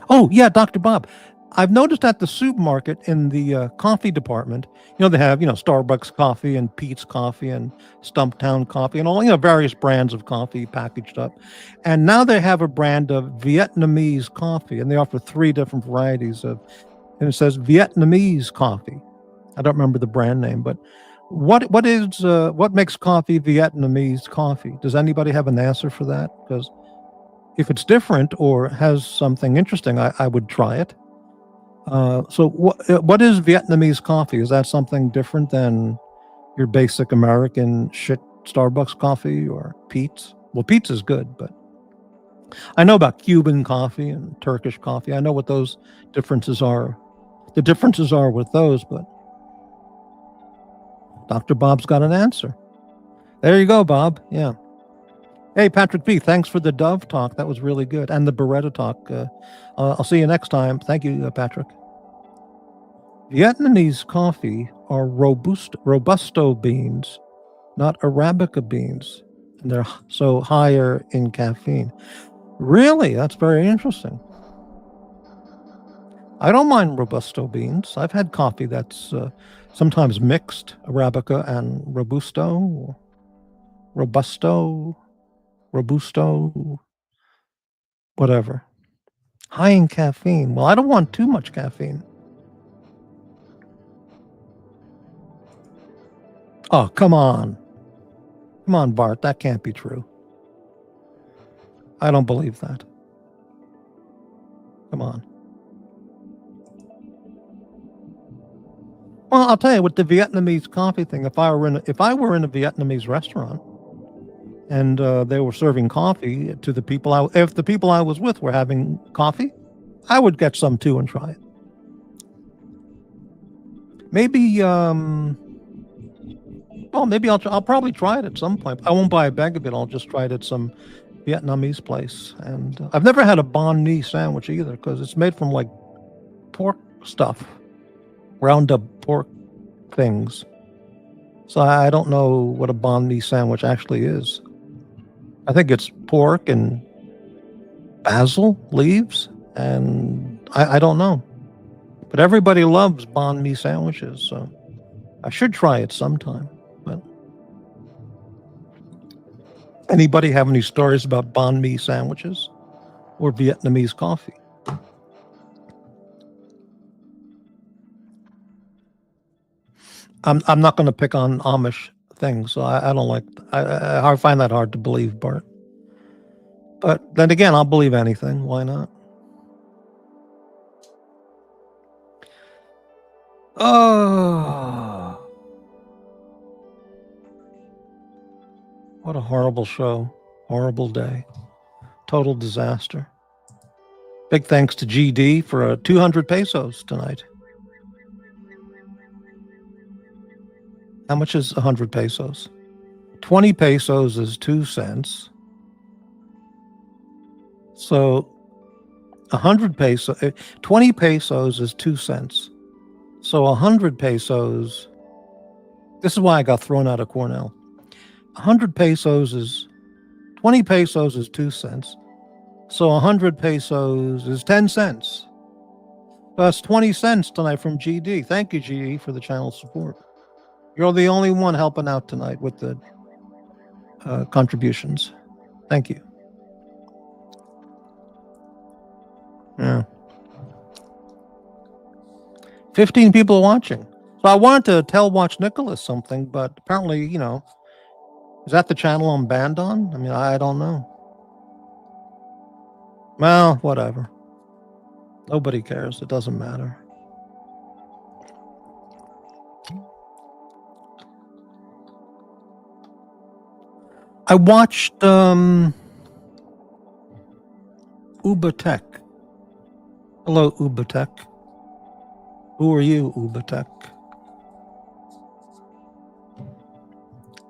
Oh, yeah, Dr. Bob. I've noticed at the supermarket in the coffee department, they have, Starbucks coffee and Pete's coffee and Stumptown coffee and all, various brands of coffee packaged up. And now they have a brand of Vietnamese coffee, and they offer three different varieties and it says Vietnamese coffee. I don't remember the brand name, but what makes coffee Vietnamese coffee? Does anybody have an answer for that? Because if it's different or has something interesting, I would try it. So what is Vietnamese coffee? Is that something different than your basic American shit Starbucks coffee or Pete's? Well, Pete's is good, but I know about Cuban coffee and Turkish coffee. I know what those differences are. The differences are with those, but Dr. Bob's got an answer. There you go, Bob. Yeah. Hey, Patrick B., thanks for the Dove talk. That was really good. And the Beretta talk. I'll see you next time. Thank you, Patrick. Vietnamese coffee are Robusto beans, not Arabica beans. And they're so higher in caffeine. Really? That's very interesting. I don't mind Robusto beans. I've had coffee that's sometimes mixed, Arabica and Robusto, Robusto, whatever. High in caffeine. Well, I don't want too much caffeine. Oh, come on. Come on, Bart. That can't be true. I don't believe that. Come on. Well, I'll tell you, with the Vietnamese coffee thing, if I were in a Vietnamese restaurant and they were serving coffee to the people. If the people I was with were having coffee, I would get some too and try it. Maybe, maybe I'll probably try it at some point. I won't buy a bag of it. I'll just try it at some Vietnamese place. And I've never had a banh mi sandwich either because it's made from like pork stuff, ground up pork things. So I don't know what a banh mi sandwich actually is. I think it's pork and basil leaves, and I don't know. But everybody loves banh mi sandwiches, so I should try it sometime. But anybody have any stories about banh mi sandwiches or Vietnamese coffee? I'm not going to pick on Amish things, so I don't like. I find that hard to believe, Bart. But then again, I'll believe anything. Why not? Oh, what a horrible show. Horrible day. Total disaster. Big thanks to GD for 200 pesos tonight. How much is 100 pesos? 20 pesos is 2 cents. So 100 pesos, 20 pesos is 2 cents. So 100 pesos, this is why I got thrown out of Cornell. 100 pesos is, 20 pesos is 2 cents. So 100 pesos is 10 cents. That's 20 cents tonight from GD. Thank you, GD, for the channel support. You're the only one helping out tonight with the contributions. Thank you. Yeah. 15 people watching. So I wanted to tell Watch Nicholas something, but apparently, is that the channel I'm banned on? I mean, I don't know. Well, whatever. Nobody cares. It doesn't matter. I watched Ubatek. Hello, Ubatek. Who are you, Ubatek?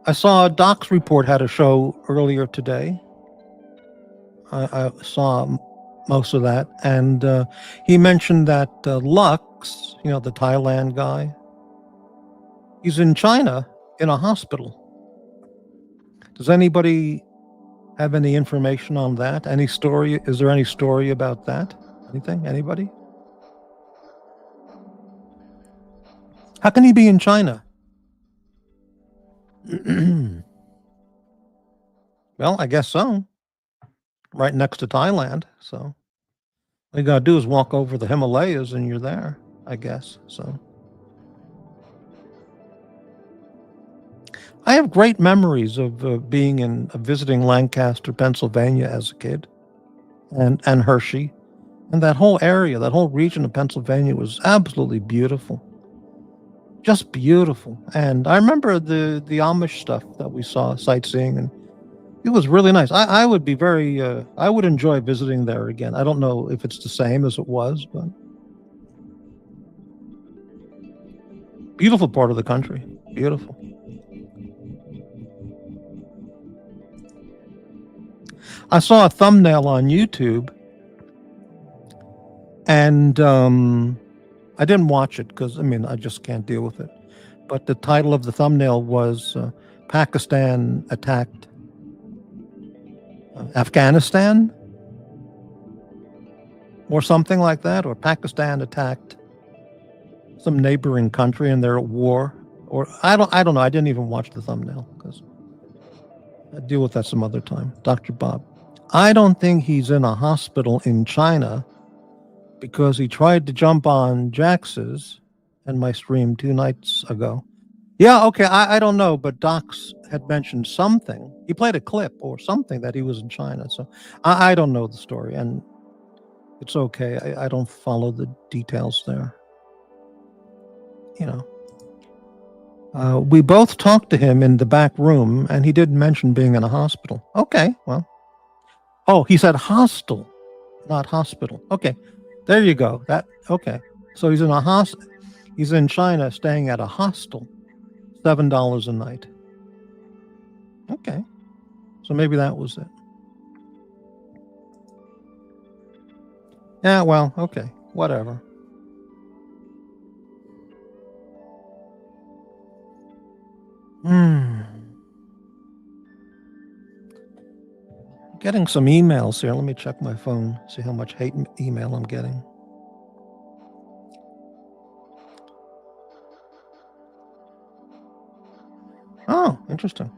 I saw Doc's Report had a show earlier today. I saw most of that, and he mentioned that Lux, the Thailand guy, he's in China in a hospital. Does anybody have any information on that? Any story? Is there any story about that? Anything? Anybody? How can he be in China? Well, I guess so. Right next to Thailand. So all you gotta do is walk over the Himalayas and you're there, I guess. So I have great memories of being visiting Lancaster, Pennsylvania as a kid, and Hershey, and that whole area, that whole region of Pennsylvania was absolutely beautiful, just beautiful. And I remember the Amish stuff that we saw sightseeing, and it was really nice. I would be very, I would enjoy visiting there again. I don't know if it's the same as it was, but beautiful part of the country, beautiful. I saw a thumbnail on YouTube, and I didn't watch it because, I just can't deal with it. But the title of the thumbnail was Pakistan attacked Afghanistan or something like that, or Pakistan attacked some neighboring country and they're at war, or I don't know. I didn't even watch the thumbnail because I'll deal with that some other time. Dr. Bob, I don't think he's in a hospital in China because he tried to jump on Jax's and my stream 2 nights ago. Yeah, okay, I don't know, but Docs had mentioned something. He played a clip or something that he was in China. So I don't know the story, and it's okay. I don't follow the details there. We both talked to him in the back room, and he didn't mention being in a hospital. Okay, well. Oh, he said hostel, not hospital. Okay, there you go. Okay. So he's in a He's in China, staying at a hostel, $7 a night. Okay, so maybe that was it. Yeah, well, okay, whatever. Hmm. Getting some emails here. Let me check my phone, see how much hate email I'm getting. Oh, interesting.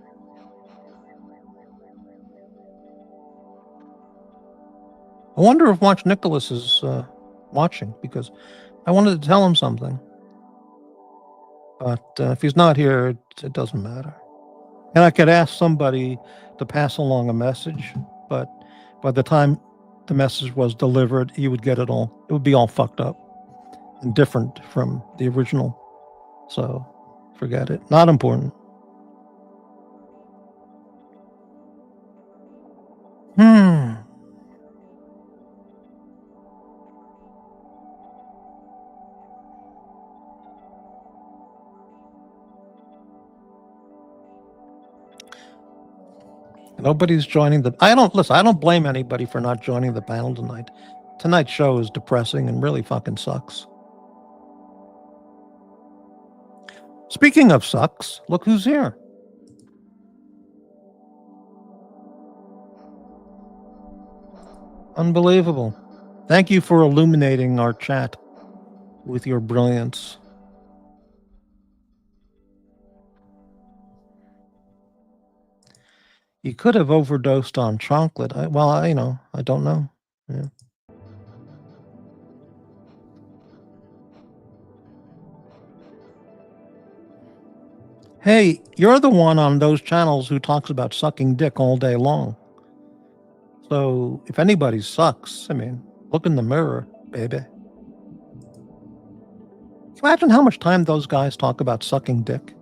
I wonder if Watch Nicholas is watching, because I wanted to tell him something. But if he's not here, it doesn't matter. And I could ask somebody to pass along a message, but by the time the message was delivered, he would get it all. It would be all fucked up and different from the original. So forget it. Not important. Hmm. Nobody's joining the. I don't listen. I don't blame anybody for not joining the panel tonight. Tonight's show is depressing and really fucking sucks. Speaking of sucks, look who's here. Unbelievable. Thank you for illuminating our chat with your brilliance. You could have overdosed on chocolate. I don't know. Yeah. Hey, you're the one on those channels who talks about sucking dick all day long. So if anybody sucks, I mean, look in the mirror, baby. Imagine how much time those guys talk about sucking dick.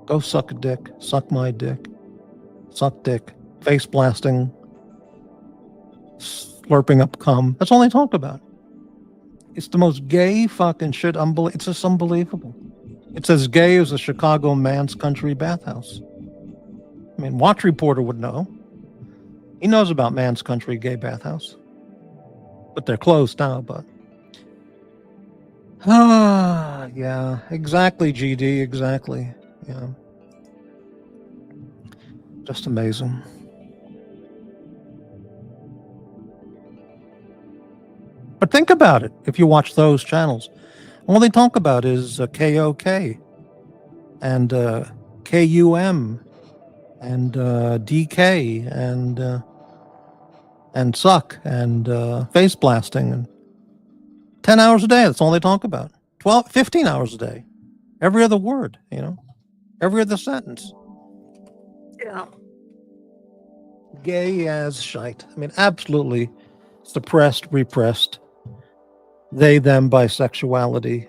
Go suck a dick, suck my dick, suck dick, face blasting, slurping up cum. That's all they talk about. It's the most gay fucking shit. It's just unbelievable. It's as gay as a Chicago man's country bathhouse. I mean, Watch Reporter would know. He knows about man's country gay bathhouse. But they're closed now, but. Ah, yeah, exactly, GD, exactly. Yeah. Just amazing. But think about it. If you watch those channels, all they talk about is KOK and KUM and DK and suck and face blasting, and 10 hours a day. That's all they talk about. 15 hours a day. Every other word, every other sentence. Yeah. Gay as shite. I mean, absolutely suppressed, repressed. They, them, bisexuality.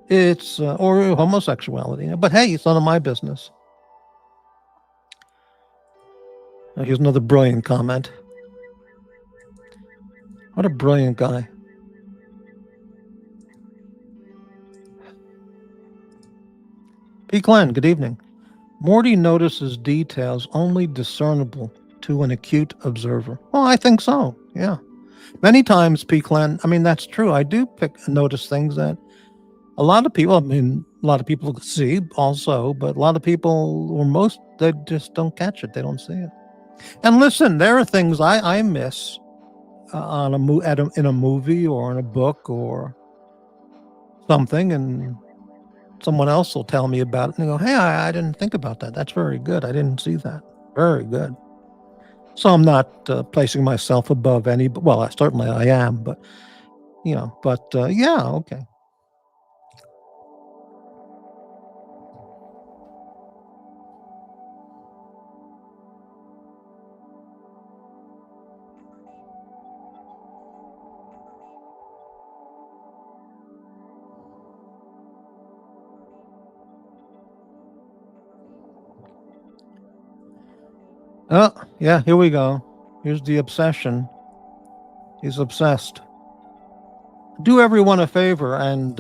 It's, or homosexuality. But hey, it's none of my business. Here's another brilliant comment. What a brilliant guy. P. Glenn, good evening. Morty notices details only discernible to an acute observer. Well, I think so. Yeah. Many times, P. Glenn, I mean, that's true. I do notice things that a lot of people see also, but a lot of people, or most, they just don't catch it. They don't see it. And listen, there are things I miss on in a movie or in a book or something, and someone else will tell me about it and go, hey, I didn't think about that. That's very good. I didn't see that. Very good. So I'm not placing myself above any, well, certainly I am, but, yeah, okay. Oh, yeah, here we go. Here's the obsession. He's obsessed. Do everyone a favor and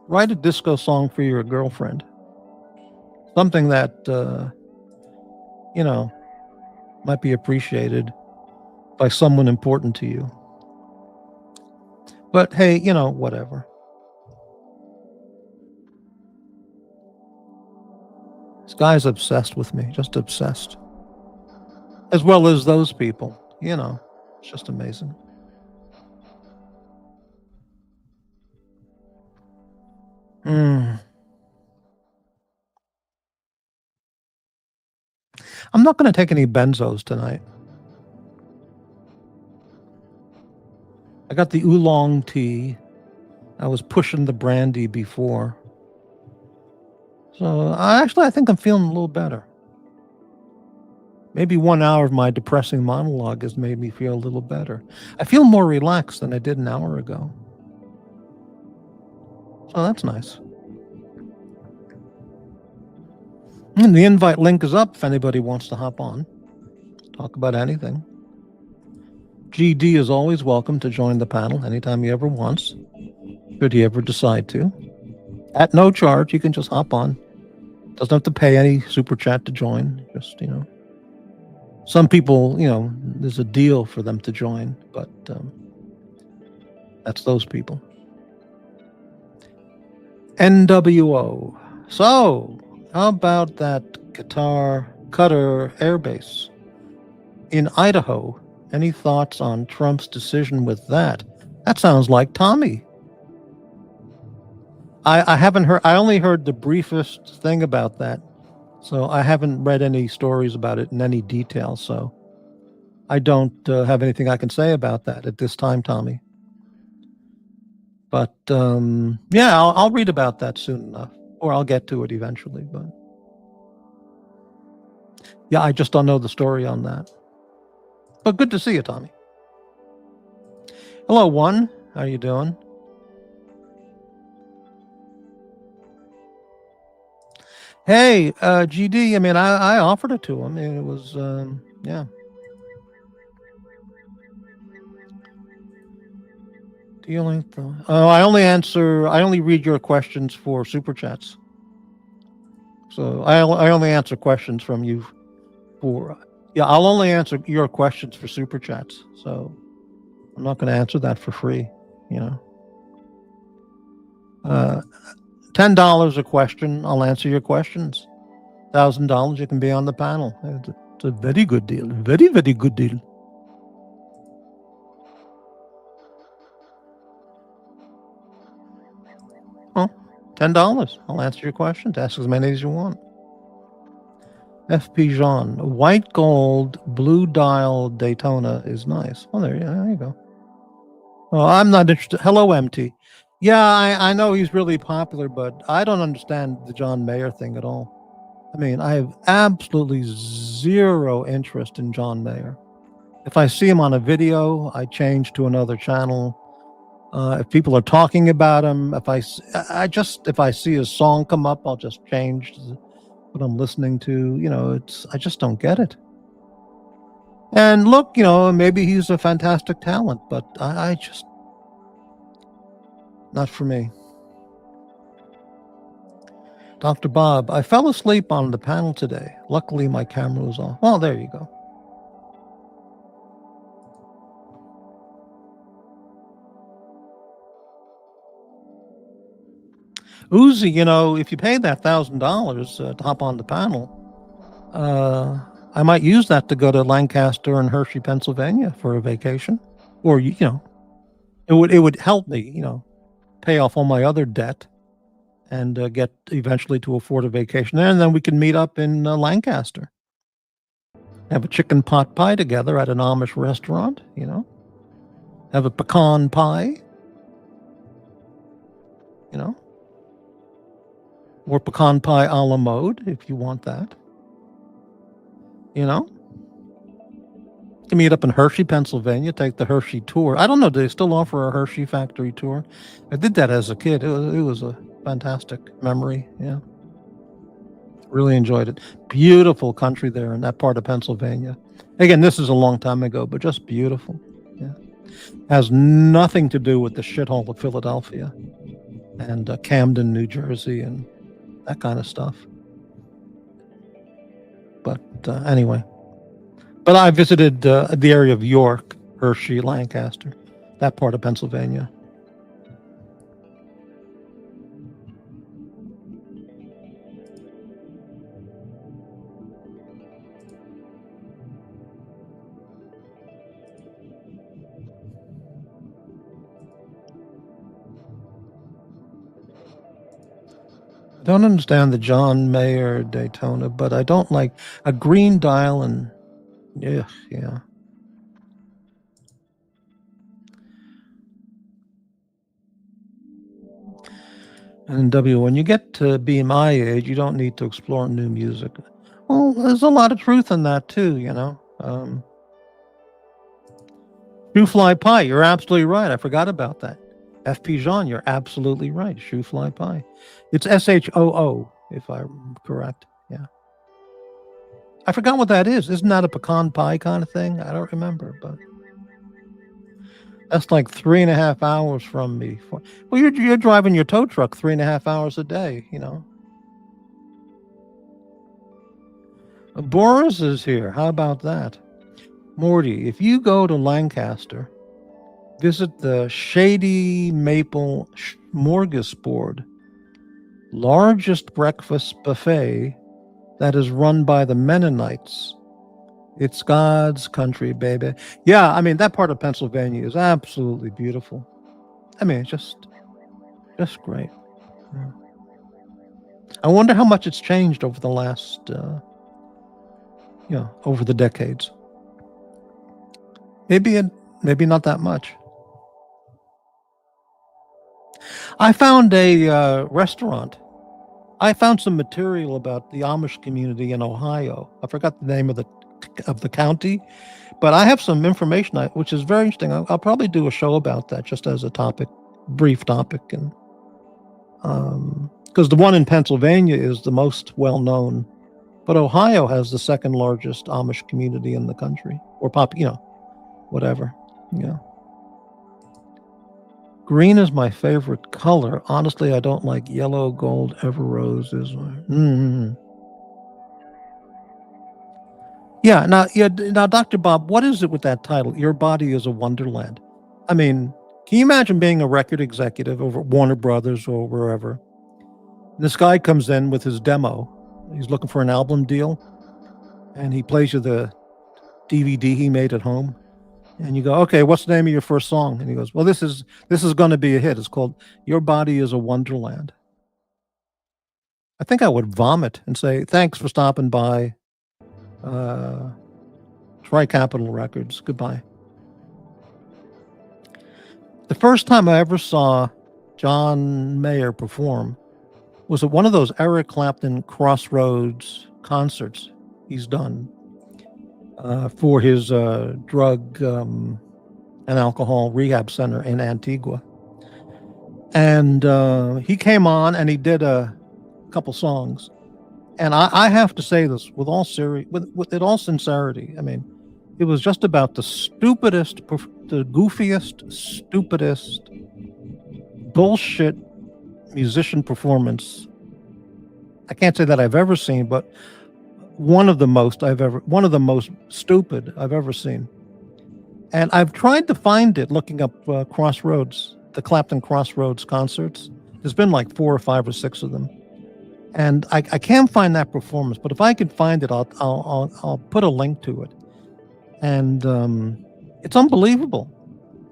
write a disco song for your girlfriend. Something that, you know, might be appreciated by someone important to you. But hey, whatever. This guy's obsessed with me, just obsessed. As well as those people, it's just amazing. Mm. I'm not going to take any benzos tonight. I got the oolong tea. I was pushing the brandy before. So I think I'm feeling a little better. Maybe 1 hour of my depressing monologue has made me feel a little better. I feel more relaxed than I did an hour ago. So that's nice. And the invite link is up if anybody wants to hop on, talk about anything. GD is always welcome to join the panel anytime he ever wants, should he ever decide to. At no charge, you can just hop on. Doesn't have to pay any super chat to join. Just, some people, there's a deal for them to join, but that's those people. NWO. So, how about that Qatar Air Base in Idaho? Any thoughts on Trump's decision with that? That sounds like Tommy. I haven't heard. I only heard the briefest thing about that, so I haven't read any stories about it in any detail. So I don't have anything I can say about that at this time, Tommy. But yeah, I'll read about that soon enough, or I'll get to it eventually. But yeah, I just don't know the story on that. But good to see you, Tommy. Hello, One. How you doing? Hey, GD. I mean, I offered it to him. And it was, yeah. Dealing. Oh, I only read your questions for super chats. So I only answer questions from you for. Yeah, I'll only answer your questions for super chats. So I'm not going to answer that for free. $10 a question. I'll answer your questions. $1,000, you can be on the panel. It's a very good deal. Very, very good deal. Oh, $10. I'll answer your questions. Ask as many as you want. FP Jean, white gold, blue dial Daytona is nice. Oh, there you go. Oh, I'm not interested. Hello, MT. Yeah, I know he's really popular, but I don't understand the John Mayer thing at all. I mean, I have absolutely zero interest in John Mayer. If I see him on a video, I change to another channel. If people are talking about him, if I see a song come up, I'll just change what I'm listening to. I just don't get it. And look, maybe he's a fantastic talent, but I just, not for me. Dr. Bob, I fell asleep on the panel today. Luckily, my camera was off. Well, there you go. Uzi, if you pay that $1,000 to hop on the panel, I might use that to go to Lancaster and Hershey, Pennsylvania for a vacation, or it would help me, pay off all my other debt, and get eventually to afford a vacation there, and then we can meet up in Lancaster, have a chicken pot pie together at an Amish restaurant, have a pecan pie, or pecan pie a la mode if you want that. You can meet up in Hershey, Pennsylvania, take the Hershey tour. I don't know, do they still offer a Hershey factory tour? I did that as a kid. It was a fantastic memory, yeah. Really enjoyed it. Beautiful country there in that part of Pennsylvania. Again, this is a long time ago, but just beautiful. Yeah. Has nothing to do with the shithole of Philadelphia and Camden, New Jersey, and that kind of stuff. But anyway, but I visited the area of York, Hershey, Lancaster, that part of Pennsylvania. I don't understand the John Mayer Daytona, but I don't like a green dial and yeah. And W, when you get to be my age, you don't need to explore new music. Well, there's a lot of truth in that too, you know. Shoe Fly Pie, you're absolutely right. I forgot about that. FP Jean, you're absolutely right. Shoe Fly Pie. It's SHOO, if I'm correct. Yeah. I forgot what that is. Isn't that a pecan pie kind of thing? I don't remember, but that's like 3.5 hours from me. Well, you're driving your tow truck 3.5 hours a day, you know. Boris is here. How about that? Morty, if you go to Lancaster, visit the Shady Maple Smorgasbord, largest breakfast buffet that is run by the Mennonites. It's God's country, baby. Yeah, I mean, that part of Pennsylvania is absolutely beautiful. I mean, just great. Yeah. I wonder how much it's changed over the last, over the decades. Maybe not that much. I found a restaurant. I found some material about the Amish community in Ohio. I forgot the name of the county, but I have some information which is very interesting. I'll probably do a show about that just as a topic, brief topic, and because the one in Pennsylvania is the most well known, but Ohio has the second largest Amish community in the country, or whatever. Yeah. Green is my favorite color. Honestly, I don't like yellow, gold, ever rose is. Now, Dr. Bob, what is it with that title? Your Body is a Wonderland. I mean, can you imagine being a record executive over Warner Brothers or wherever? This guy comes in with his demo. He's looking for an album deal, and he plays you the DVD he made at home. And you go, okay, what's the name of your first song? And he goes, well, this is going to be a hit. It's called Your Body is a Wonderland. I think I would vomit and say, thanks for stopping by. Try Capitol Records. Goodbye. The first time I ever saw John Mayer perform was at one of those Eric Clapton Crossroads concerts he's done for his drug and alcohol rehab center in Antigua. And he came on and he did a couple songs. And I have to say this with all sincerity. I mean, it was just about the goofiest, stupidest, bullshit musician performance. I can't say that I've ever seen, but one of the most stupid I've ever seen. And I've tried to find it looking up Crossroads, the Clapton Crossroads concerts. There's been like 4 or 5 or 6 of them. And I can't find that performance, but if I can find it, I'll put a link to it. And it's unbelievable.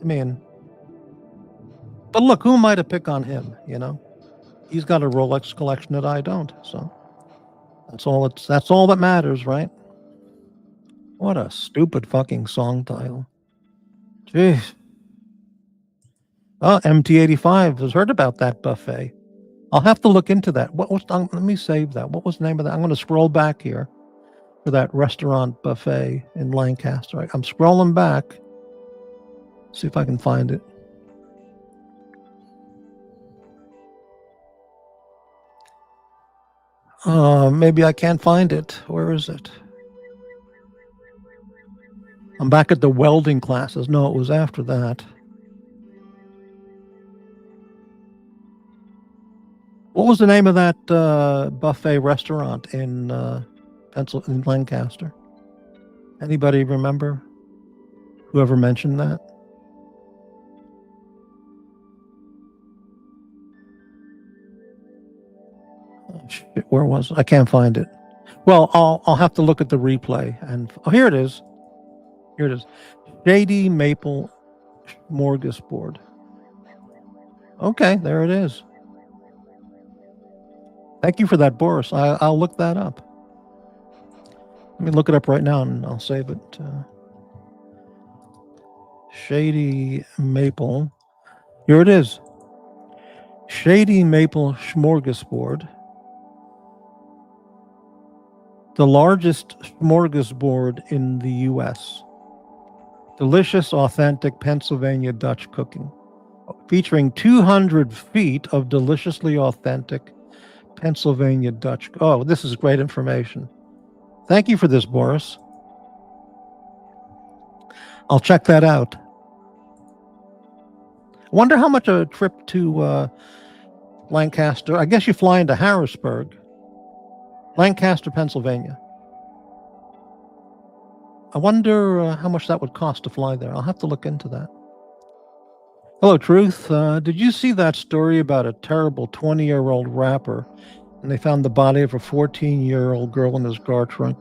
I mean, but look, who am I to pick on him? You know, he's got a Rolex collection that I don't. So that's all that matters, right? What a stupid fucking song title. Jeez. Oh, MT85 has heard about that buffet. I'll have to look into that. Let me save that. What was the name of that? I'm going to scroll back here for that restaurant buffet in Lancaster. I'm scrolling back. See if I can find it. Maybe I can't find it. Where is it? I'm back at the welding classes. No, it was after that. What was the name of that buffet restaurant in in Lancaster? Anybody remember? Whoever mentioned that? Oh, shit, where was it? I can't find it. Well, I'll have to look at the replay. And oh, here it is. Here it is. Shady Maple Smorgasbord. Okay, there it is. Thank you for that, Boris. I'll look that up. Let me look it up right now, and I'll save it. Shady Maple. Here it is. Shady Maple Smorgasbord. The largest smorgasbord in the U.S. Delicious, authentic Pennsylvania Dutch cooking. Featuring 200 feet of deliciously authentic Pennsylvania Dutch. Oh, this is great information. Thank you for this, Boris. I'll check that out. I wonder how much a trip to Lancaster. I guess you fly into Harrisburg, Lancaster, Pennsylvania. I wonder how much that would cost to fly there. I'll have to look into that. Hello, Truth. Did you see that story about a terrible 20-year-old rapper? And they found the body of a 14-year-old girl in his car trunk.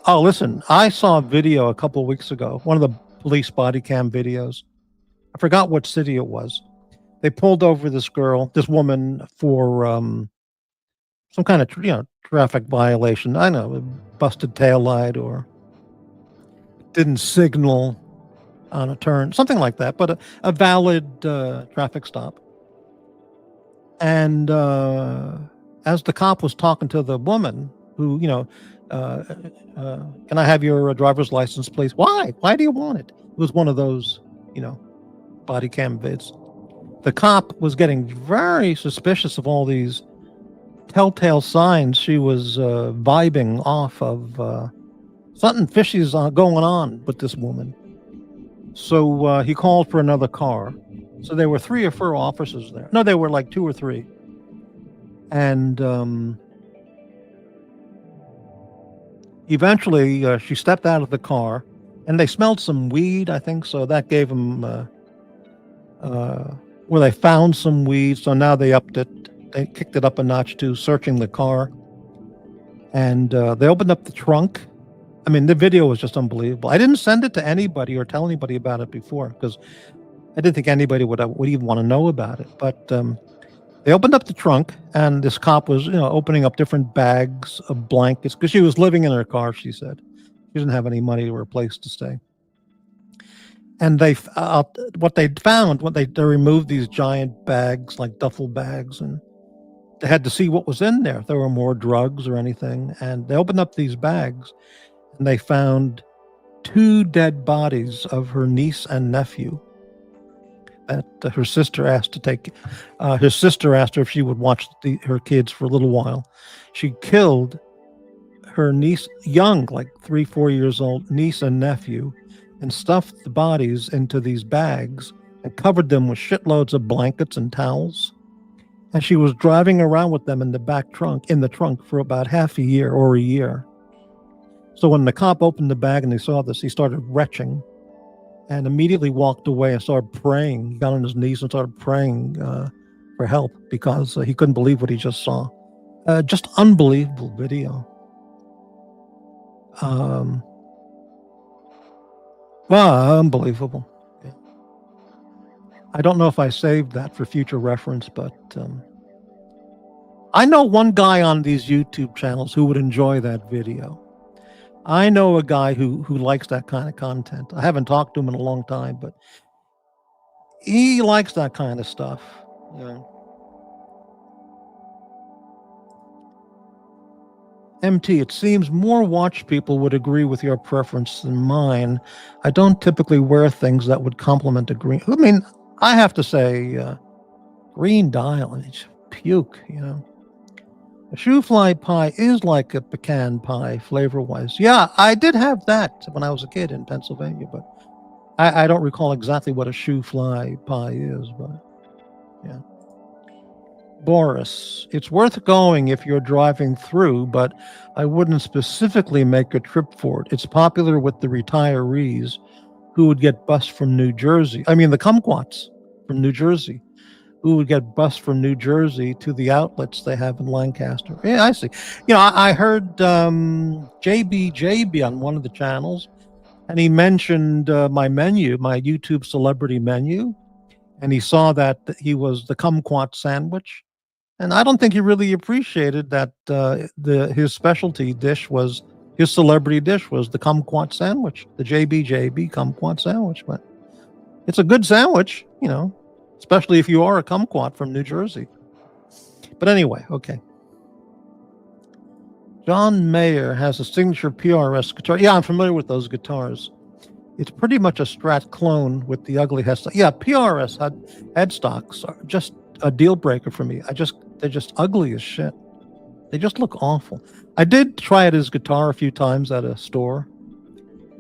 Oh, listen, I saw a video a couple of weeks ago, one of the police body cam videos. I forgot what city it was. They pulled over this girl, this woman, for some kind of traffic violation. I know, busted taillight or didn't signal on a turn, something like that, but a valid traffic stop. And as the cop was talking to the woman, who, can I have your driver's license, please? Why? Why do you want it? It was one of those, body cam vids. The cop was getting very suspicious of all these telltale signs she was vibing off of. Something fishy is going on with this woman. So he called for another car. So there were 3 or 4 officers there. No, there were like 2 or 3. And eventually she stepped out of the car, and they smelled some weed, I think. So that gave them, where they found some weed. So now they upped it. They kicked it up a notch to searching the car. And they opened up the trunk. I mean, the video was just unbelievable. I didn't send it to anybody or tell anybody about it before because I didn't think anybody would even want to know about it. But they opened up the trunk, and this cop was, opening up different bags of blankets because she was living in her car, she said. She didn't have any money or a place to stay. And what they found, they removed these giant bags, like duffel bags, and they had to see what was in there, if there were more drugs or anything. And they opened up these bags, and they found 2 dead bodies of her niece and nephew that her sister asked to take. Her sister asked her if she would watch her kids for a little while. She killed her niece, young, like 3-4 years old, niece and nephew, and stuffed the bodies into these bags and covered them with shitloads of blankets and towels. And she was driving around with them in the trunk for about half a year or a year. So when the cop opened the bag and they saw this, he started retching and immediately walked away and started praying. He got on his knees and started praying for help because he couldn't believe what he just saw. Just unbelievable video. Unbelievable. Yeah. I don't know if I saved that for future reference, but I know one guy on these YouTube channels who would enjoy that video. I know a guy who likes that kind of content. I haven't talked to him in a long time, but he likes that kind of stuff. Yeah. MT, it seems more watch people would agree with your preference than mine. I don't typically wear things that would complement a green. I mean, I have to say, green dial, and it's puke, A shoe fly pie is like a pecan pie flavor-wise. Yeah, I did have that when I was a kid in Pennsylvania, but I don't recall exactly what a shoe fly pie is, but yeah. Boris, it's worth going if you're driving through, but I wouldn't specifically make a trip for it. It's popular with the retirees who would get bused from New Jersey. I mean, the kumquats from New Jersey who would get bused from New Jersey to the outlets they have in Lancaster. Yeah, I see. You know, I heard JBJB on one of the channels, and he mentioned my menu, my YouTube celebrity menu, and he saw that he was the kumquat sandwich. And I don't think he really appreciated that his specialty dish was his celebrity dish was the kumquat sandwich, the JBJB kumquat sandwich. But it's a good sandwich, you know, especially if you are a kumquat from New Jersey. But anyway, okay. John Mayer has a signature PRS guitar. Yeah, I'm familiar with those guitars. It's pretty much a Strat clone with the ugly headstock. Yeah, PRS headstocks are just a deal breaker for me. They're just ugly as shit. They just look awful. I did try it as guitar a few times at a store,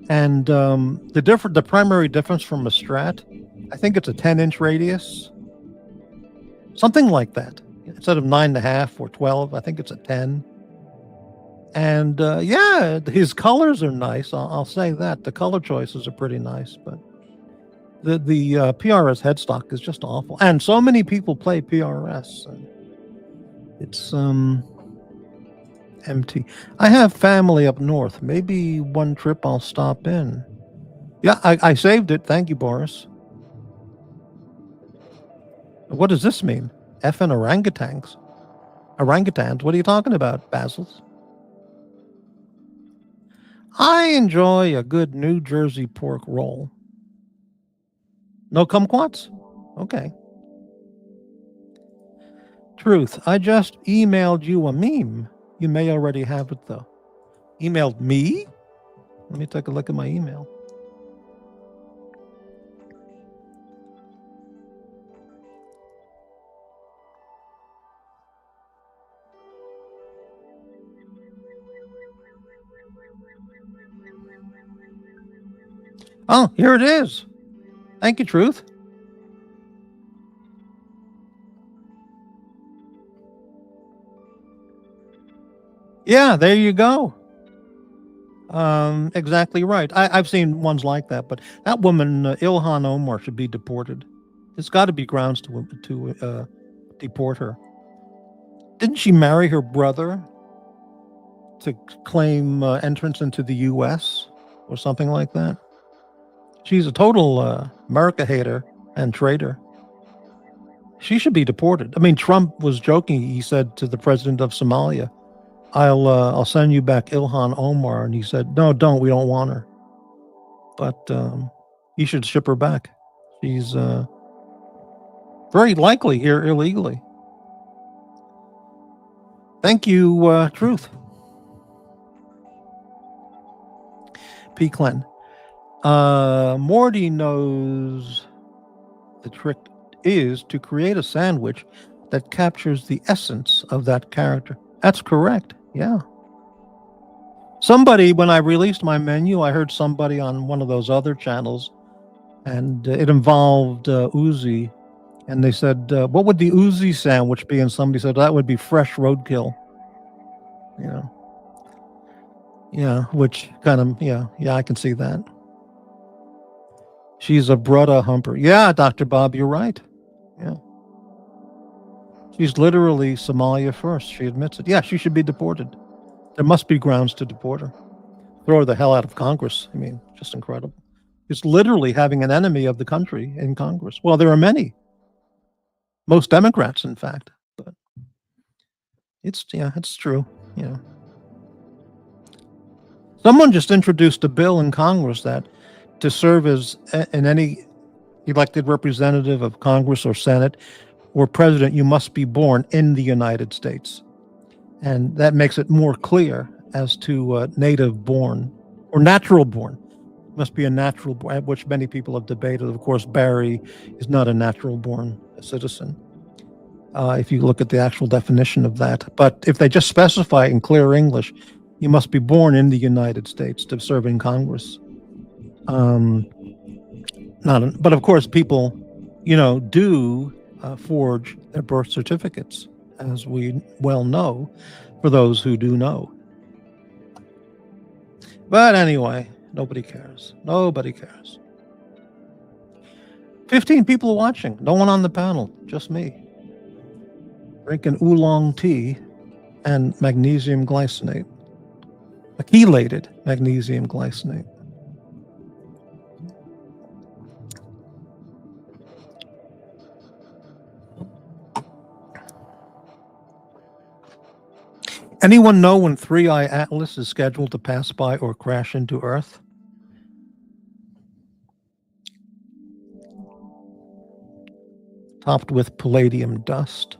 and the primary difference from a Strat, I think it's a 10-inch radius, something like that. Instead of 9.5 or 12, I think it's a 10. And yeah, his colors are nice. I'll say that the color choices are pretty nice, but the PRS headstock is just awful. And so many people play PRS. And it's empty. I have family up north. Maybe one trip I'll stop in. Yeah, I saved it. Thank you, Boris. What does this mean? Effing orangutans. Orangutans? What are you talking about, Basils? I enjoy a good New Jersey pork roll. No kumquats? Okay. Truth, I just emailed you a meme. You may already have it, though. Emailed me? Let me take a look at my email. Oh, here it is. Thank you, Truth. Yeah, there you go. Exactly right. I've seen ones like that, but that woman, Ilhan Omar, should be deported. There's got to be grounds to deport her. Didn't she marry her brother to claim entrance into the U.S. or something like that? She's a total America hater and traitor. She should be deported. I mean, Trump was joking. He said to the president of Somalia, I'll send you back Ilhan Omar. And he said, no, don't. We don't want her. But he should ship her back. She's very likely here illegally. Thank you, Truth. P. Clinton. Morty knows the trick is to create a sandwich that captures the essence of that character. That's correct. Yeah. Somebody, when I released my menu, I heard somebody on one of those other channels, and it involved Uzi, and they said, "What would the Uzi sandwich be?" And somebody said that would be fresh roadkill. You know. Yeah, which kind of yeah, I can see that. She's a brudda humper. Yeah, Dr. Bob, you're right. Yeah. She's literally Somalia first. She admits it. Yeah, she should be deported. There must be grounds to deport her. Throw her the hell out of Congress. I mean, just incredible. It's literally having an enemy of the country in Congress. Well, there are many. Most Democrats, in fact. But it's true. Yeah. Someone just introduced a bill in Congress that to serve as in any elected representative of Congress or Senate or president, you must be born in the United States. And that makes it more clear as to native born or natural born. It must be a natural born, which many people have debated. Of course, Barry is not a natural born citizen. if you look at the actual definition of that. But if they just specify in clear English, you must be born in the United States to serve in Congress. But of course, people, do forge their birth certificates, as we well know, for those who do know. But anyway, nobody cares. Nobody cares. 15 people watching. No one on the panel. Just me. Drinking oolong tea and magnesium glycinate. A chelated magnesium glycinate. Anyone know when 3i Atlas is scheduled to pass by or crash into Earth? Topped with palladium dust.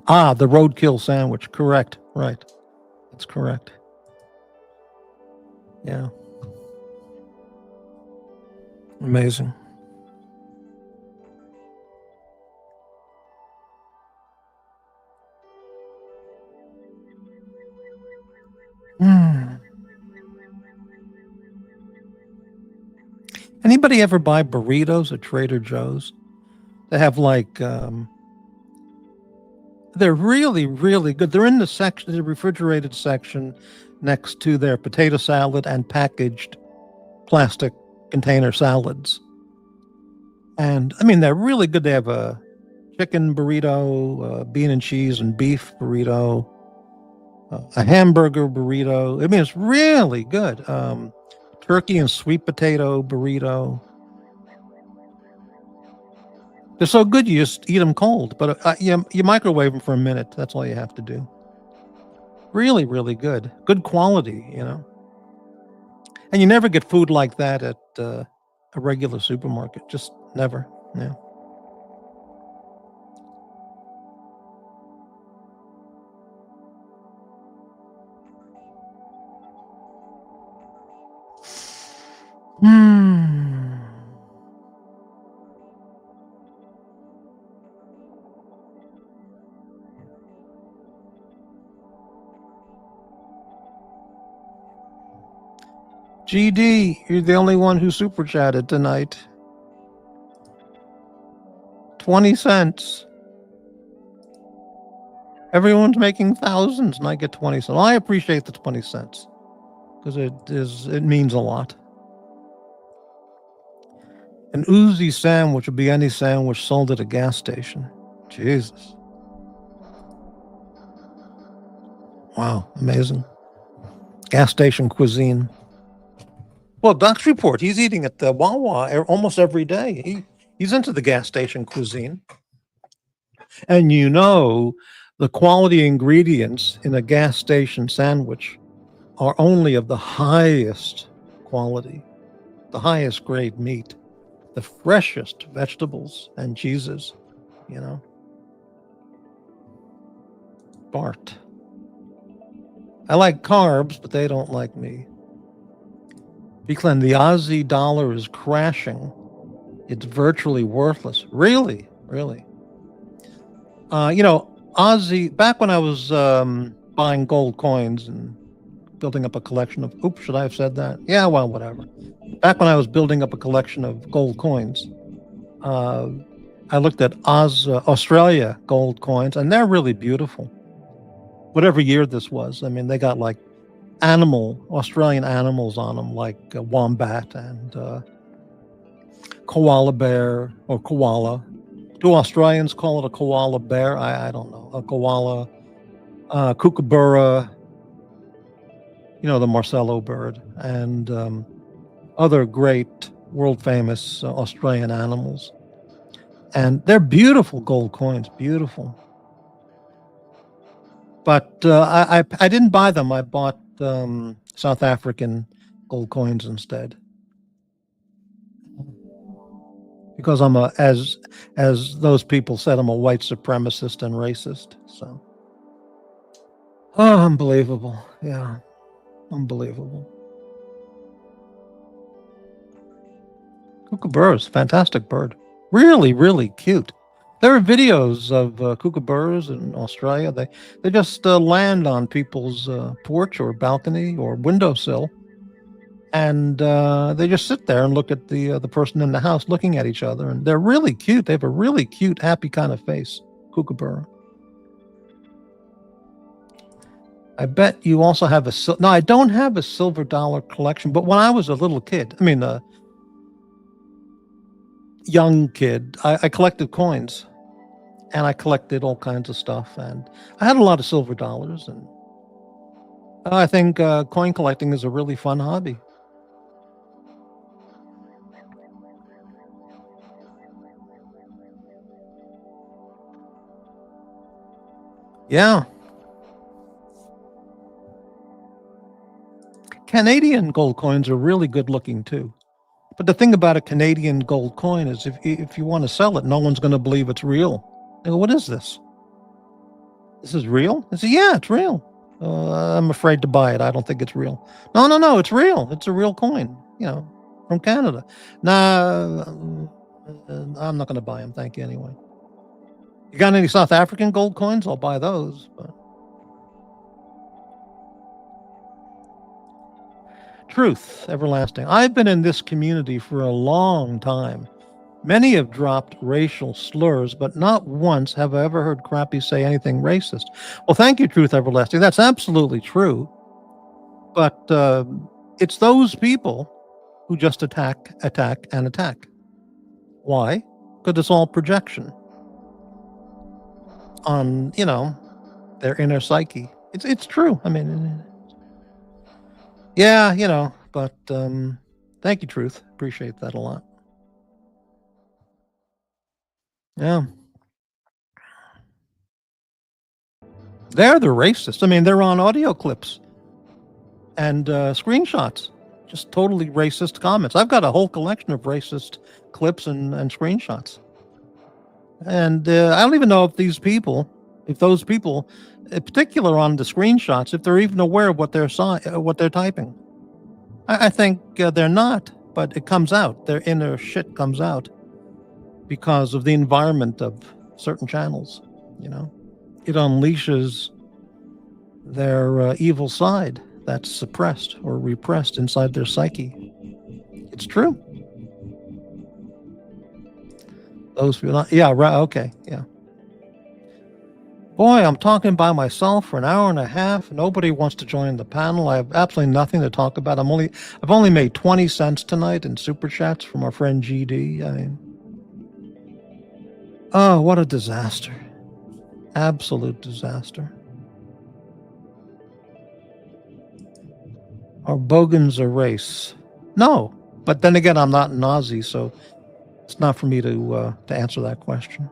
The roadkill sandwich. Correct. Right. That's correct. Yeah. Amazing. Anybody ever buy burritos at Trader Joe's? They have they're really, really good. They're in the refrigerated section next to their potato salad and packaged plastic container salads. And I mean, they're really good. They have a chicken burrito, bean and cheese and beef burrito, a hamburger burrito. I mean, it's really good. Turkey and sweet potato burrito. They're so good you just eat them cold, but you microwave them for a minute. That's all you have to do. Really, really good. Good quality, And you never get food like that at a regular supermarket. Just never. Yeah. GD, you're the only one who super chatted tonight. 20 cents. Everyone's making thousands, and I get 20 cents. Well, I appreciate the 20 cents because it means a lot. An Uzi sandwich would be any sandwich sold at a gas station. Jesus. Wow, amazing. Gas station cuisine. Well, Doc's report, he's eating at the Wawa almost every day. He's into the gas station cuisine. And the quality ingredients in a gas station sandwich are only of the highest quality, the highest grade meat, the freshest vegetables and cheeses, Bart. I like carbs, but they don't like me. Because the Aussie dollar is crashing. It's virtually worthless. Really, really. Aussie, back when I was buying gold coins and building up a collection of, should I have said that? Yeah, well, whatever. Back when I was building up a collection of gold coins, I looked at Australia gold coins, and they're really beautiful. Whatever year this was, I mean, they got like Australian animals on them, like a wombat and koala bear or koala. Do Australians call it a koala bear? I don't know. A koala, kookaburra, the Marcelo bird, and other great world famous Australian animals. And they're beautiful gold coins, beautiful. But I didn't buy them. I bought South African gold coins instead. Because I'm as those people said, I'm a white supremacist and racist. So, unbelievable. Yeah, unbelievable. Kookaburra is a fantastic bird. Really, really cute. There are videos of kookaburras in Australia. They just land on people's porch or balcony or windowsill, and they just sit there and look at the person in the house looking at each other, and they're really cute. They have a really cute, happy kind of face, kookaburra. I bet you also have no, I don't have a silver dollar collection, but when I was a little kid, I mean a young kid, I collected coins and I collected all kinds of stuff, and I had a lot of silver dollars, and I think coin collecting is a really fun hobby. Yeah. Canadian gold coins are really good looking too. But the thing about a Canadian gold coin is if you want to sell it, no one's going to believe it's real. They go, what is this? This is real? I say, yeah, it's real. I'm afraid to buy it. I don't think it's real. No, no, no, it's real. It's a real coin, from Canada. Nah, I'm not going to buy them. Thank you anyway. You got any South African gold coins? I'll buy those. But truth, everlasting. I've been in this community for a long time. Many have dropped racial slurs, but not once have I ever heard Crappy say anything racist. Well, thank you, Truth Everlasting. That's absolutely true. But it's those people who just attack, and attack. Why? Because it's all projection on, their inner psyche. It's true. I mean, yeah, but thank you, Truth. Appreciate that a lot. Yeah. They're the racists. I mean, they're on audio clips and screenshots. Just totally racist comments. I've got a whole collection of racist clips and screenshots. And I don't even know if those people, in particular on the screenshots, if they're even aware of what they're typing. I think they're not, but it comes out. Their inner shit comes out because of the environment of certain channels. It unleashes their evil side that's suppressed or repressed inside their psyche. It's true. Those people, yeah, right, okay, yeah. Boy, I'm talking by myself for an hour and a half. Nobody wants to join the panel. I have absolutely nothing to talk about. I've only made 20 cents tonight in super chats from our friend GD. I mean, oh, what a disaster. Absolute disaster. Are bogans a race? No, but then again, I'm not a Nazi, so it's not for me to answer that question.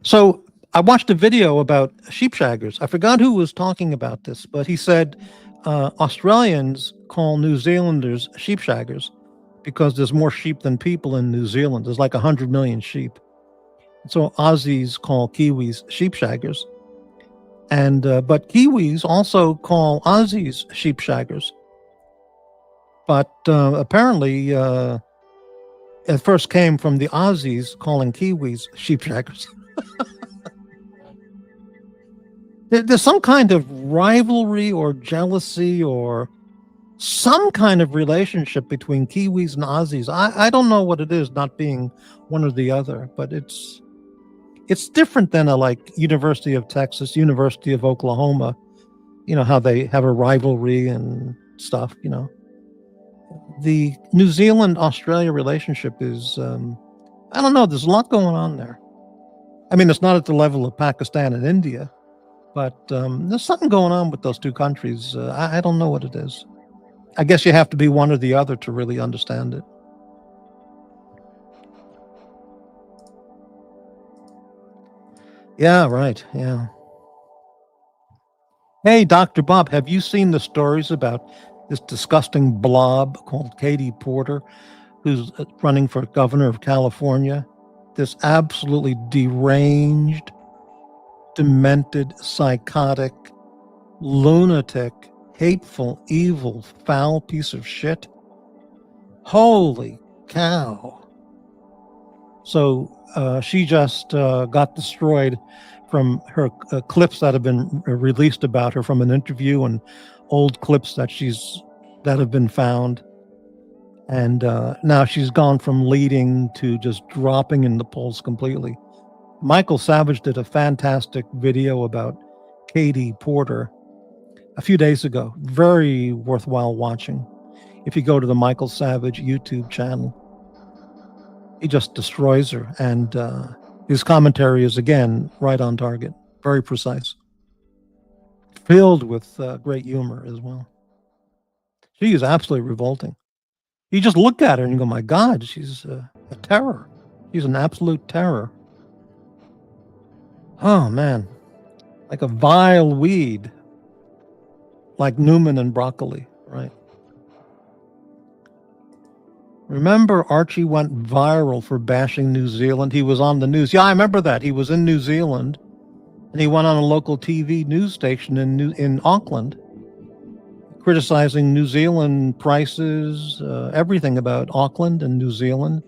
So I watched a video about sheepshaggers. I forgot who was talking about this, but he said Australians call New Zealanders sheepshaggers because there's more sheep than people in New Zealand. There's like 100 million sheep. So Aussies call Kiwis sheepshaggers. And but Kiwis also call Aussies sheepshaggers. But apparently it first came from the Aussies calling Kiwis sheepshaggers. There's some kind of rivalry or jealousy or some kind of relationship between Kiwis and Aussies. I don't know what it is, not being one or the other, but it's different than a University of Texas, University of Oklahoma, how they have a rivalry and stuff, The New Zealand-Australia relationship is, I don't know, there's a lot going on there. I mean, it's not at the level of Pakistan and India, but there's something going on with those two countries. I don't know what it is. I guess you have to be one or the other to really understand it. Yeah, right. Yeah. Hey, Dr. Bob, have you seen the stories about this disgusting blob called Katie Porter, who's running for governor of California? This absolutely deranged, demented, psychotic, lunatic, hateful, evil, foul piece of shit. Holy cow. So she just got destroyed from her clips that have been released about her from an interview and old clips that have been found. And now she's gone from leading to just dropping in the polls completely. Michael Savage did a fantastic video about Katie Porter a few days ago. Very worthwhile watching. If you go to the Michael Savage YouTube channel, he just destroys her. And his commentary is, again, right on target, very precise, filled with great humor as well. She is absolutely revolting. You just look at her and you go, my God, she's a terror. She's an absolute terror. Oh, man. Like a vile weed. Like Newman and broccoli, right? Remember Archie went viral for bashing New Zealand? He was on the news. Yeah, I remember that. He was in New Zealand, and he went on a local TV news station in Auckland, criticizing New Zealand prices, everything about Auckland and New Zealand.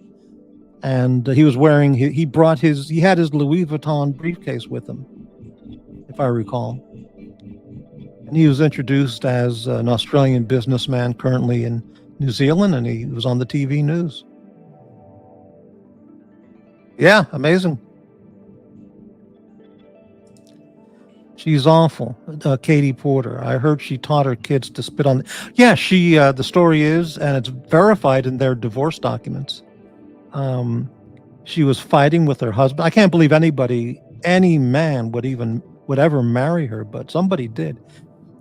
And he was wearing, he had his Louis Vuitton briefcase with him, if I recall. And he was introduced as an Australian businessman currently in New Zealand, and he was on the TV news. Yeah, amazing. She's awful, Katie Porter. I heard she taught her kids to spit on. Yeah, she. The story is, and it's verified in their divorce documents. She was fighting with her husband. I can't believe any man would ever marry her, but somebody did.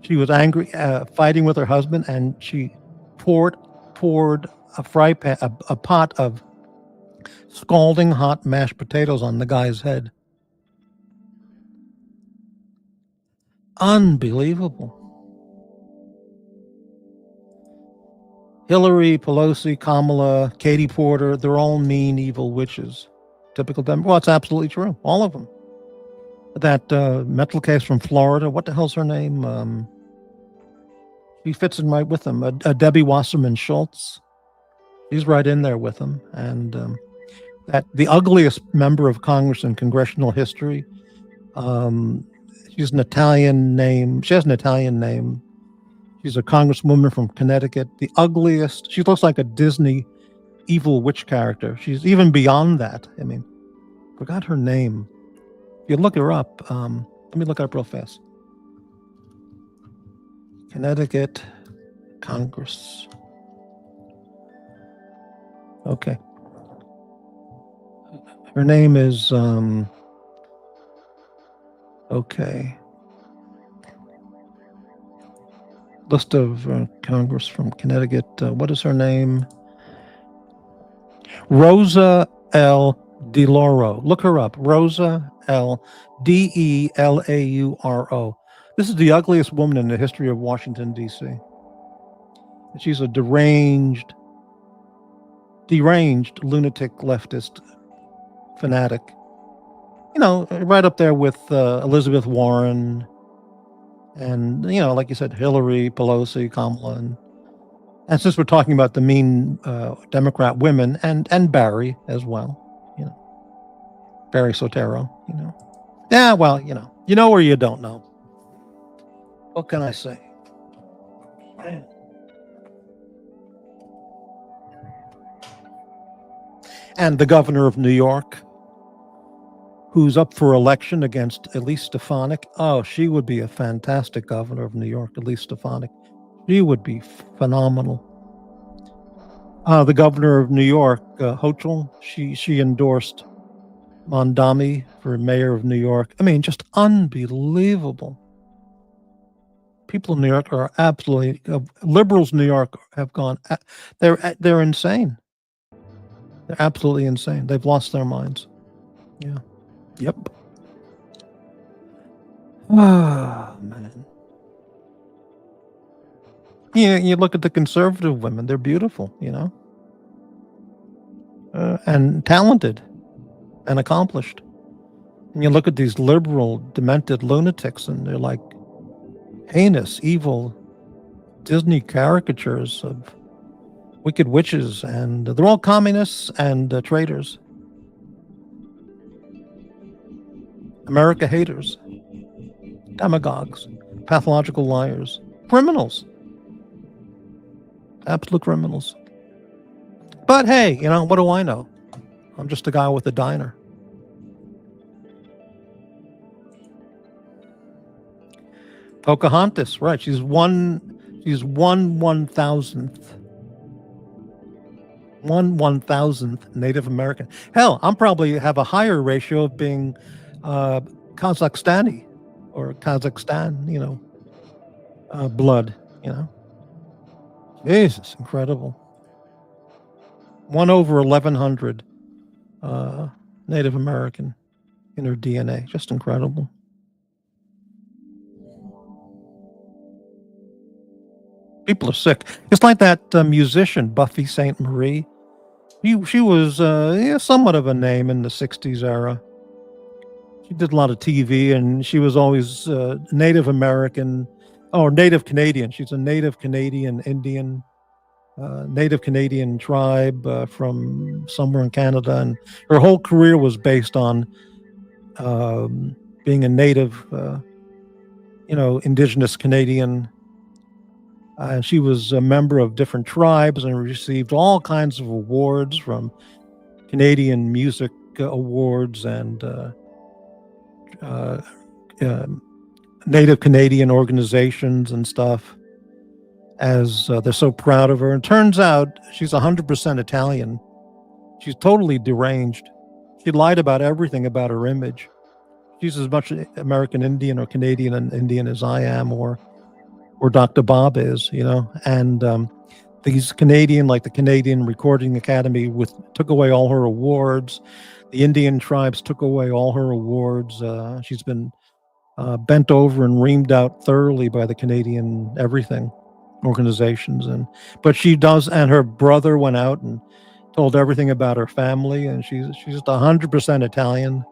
She was angry, fighting with her husband, and she poured a fry pan, a pot of scalding hot mashed potatoes on the guy's head. Unbelievable. Hillary, Pelosi, Kamala, Katie Porter, they're all mean, evil witches. Typical them. Well, it's absolutely true. All of them. That mental case from Florida, what the hell's her name? She fits in right with them. Debbie Wasserman Schultz. She's right in there with them. And that the ugliest member of Congress in congressional history. She's an Italian name. She has an Italian name. She's a congresswoman from Connecticut. The ugliest. She looks like a Disney evil witch character. She's even beyond that. I mean, forgot her name. If you look her up, let me look her up real fast. Connecticut Congress. Okay. Her name is, okay. List of Congress from Connecticut. What is her name? Rosa L. DeLauro. Look her up. Rosa L. DeLauro. This is the ugliest woman in the history of Washington, D.C. She's a deranged lunatic leftist fanatic. You know, right up there with Elizabeth Warren and, you know, like you said, Hillary, Pelosi, Kamala. And since we're talking about the mean Democrat women and Barry as well, you know, Barry Soetoro, you know. Yeah, well, you know where you don't know. What can I say? And the governor of New York, who's up for election against Elise Stefanik. Oh, she would be a fantastic governor of New York, Elise Stefanik. She would be phenomenal. The governor of New York, Hochul, she endorsed Mondami for mayor of New York. I mean, just unbelievable. People in New York are absolutely liberals. In New York have gone. They're insane. They're absolutely insane. They've lost their minds. Yeah. Yep. Ah, man. Yeah, you look at the conservative women; they're beautiful, you know, and talented, and accomplished. And you look at these liberal, demented lunatics, and they're like heinous, evil Disney caricatures of wicked witches, and they're all communists and traitors. America haters, demagogues, pathological liars, criminals, absolute criminals. But hey, what do I know? I'm just a guy with a diner. Pocahontas, right? She's one 1,000th. 1,000th Native American. Hell, I'm probably have a higher ratio of being Kazakhstani or Kazakhstan, blood, Jesus, incredible. 1/1100 Native American in her DNA. Just incredible. People are sick. It's like that musician, Buffy St. Marie. She was somewhat of a name in the 60s era. She did a lot of TV, and she was always Native American or Native Canadian. She's a Native Canadian Indian, Native Canadian tribe from somewhere in Canada, and her whole career was based on being a Native, Indigenous Canadian. She was a member of different tribes and received all kinds of awards from Canadian Music Awards and Native Canadian organizations and stuff, as they're so proud of her. And turns out she's 100% Italian. She's totally deranged. She lied about everything about her image. She's as much American Indian or Canadian and Indian as I am, or Dr. Bob is, and these Canadian, like the Canadian Recording Academy, took away all her awards. The Indian tribes took away all her awards. She's been bent over and reamed out thoroughly by the Canadian everything organizations, but she does. And her brother went out and told everything about her family, and she's just 100% Italian.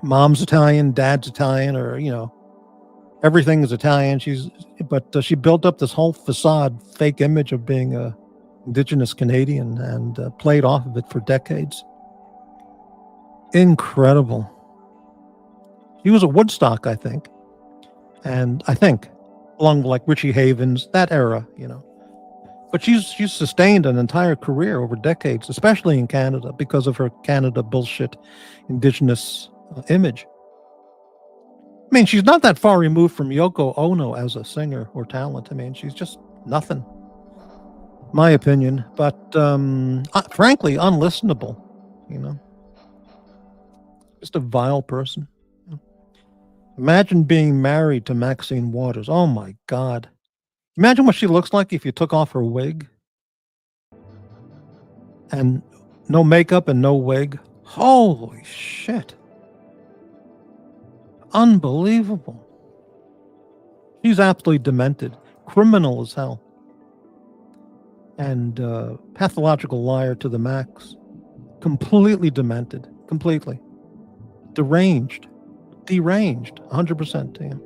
Mom's Italian, dad's Italian, or everything is Italian. But she built up this whole facade, fake image of being a Indigenous Canadian, and played off of it for decades. Incredible. She was a Woodstock, I think, along with like Richie Havens, that era, But she's sustained an entire career over decades, especially in Canada, because of her Canada bullshit Indigenous image. I mean, she's not that far removed from Yoko Ono as a singer or talent. I mean, she's just nothing, my opinion. But frankly, unlistenable. Just a vile person. Imagine being married to Maxine Waters. Oh my God! Imagine what she looks like if you took off her wig and no makeup and no wig. Holy shit! Unbelievable. She's absolutely demented, criminal as hell, and pathological liar to the max. Completely demented, completely deranged, 100%.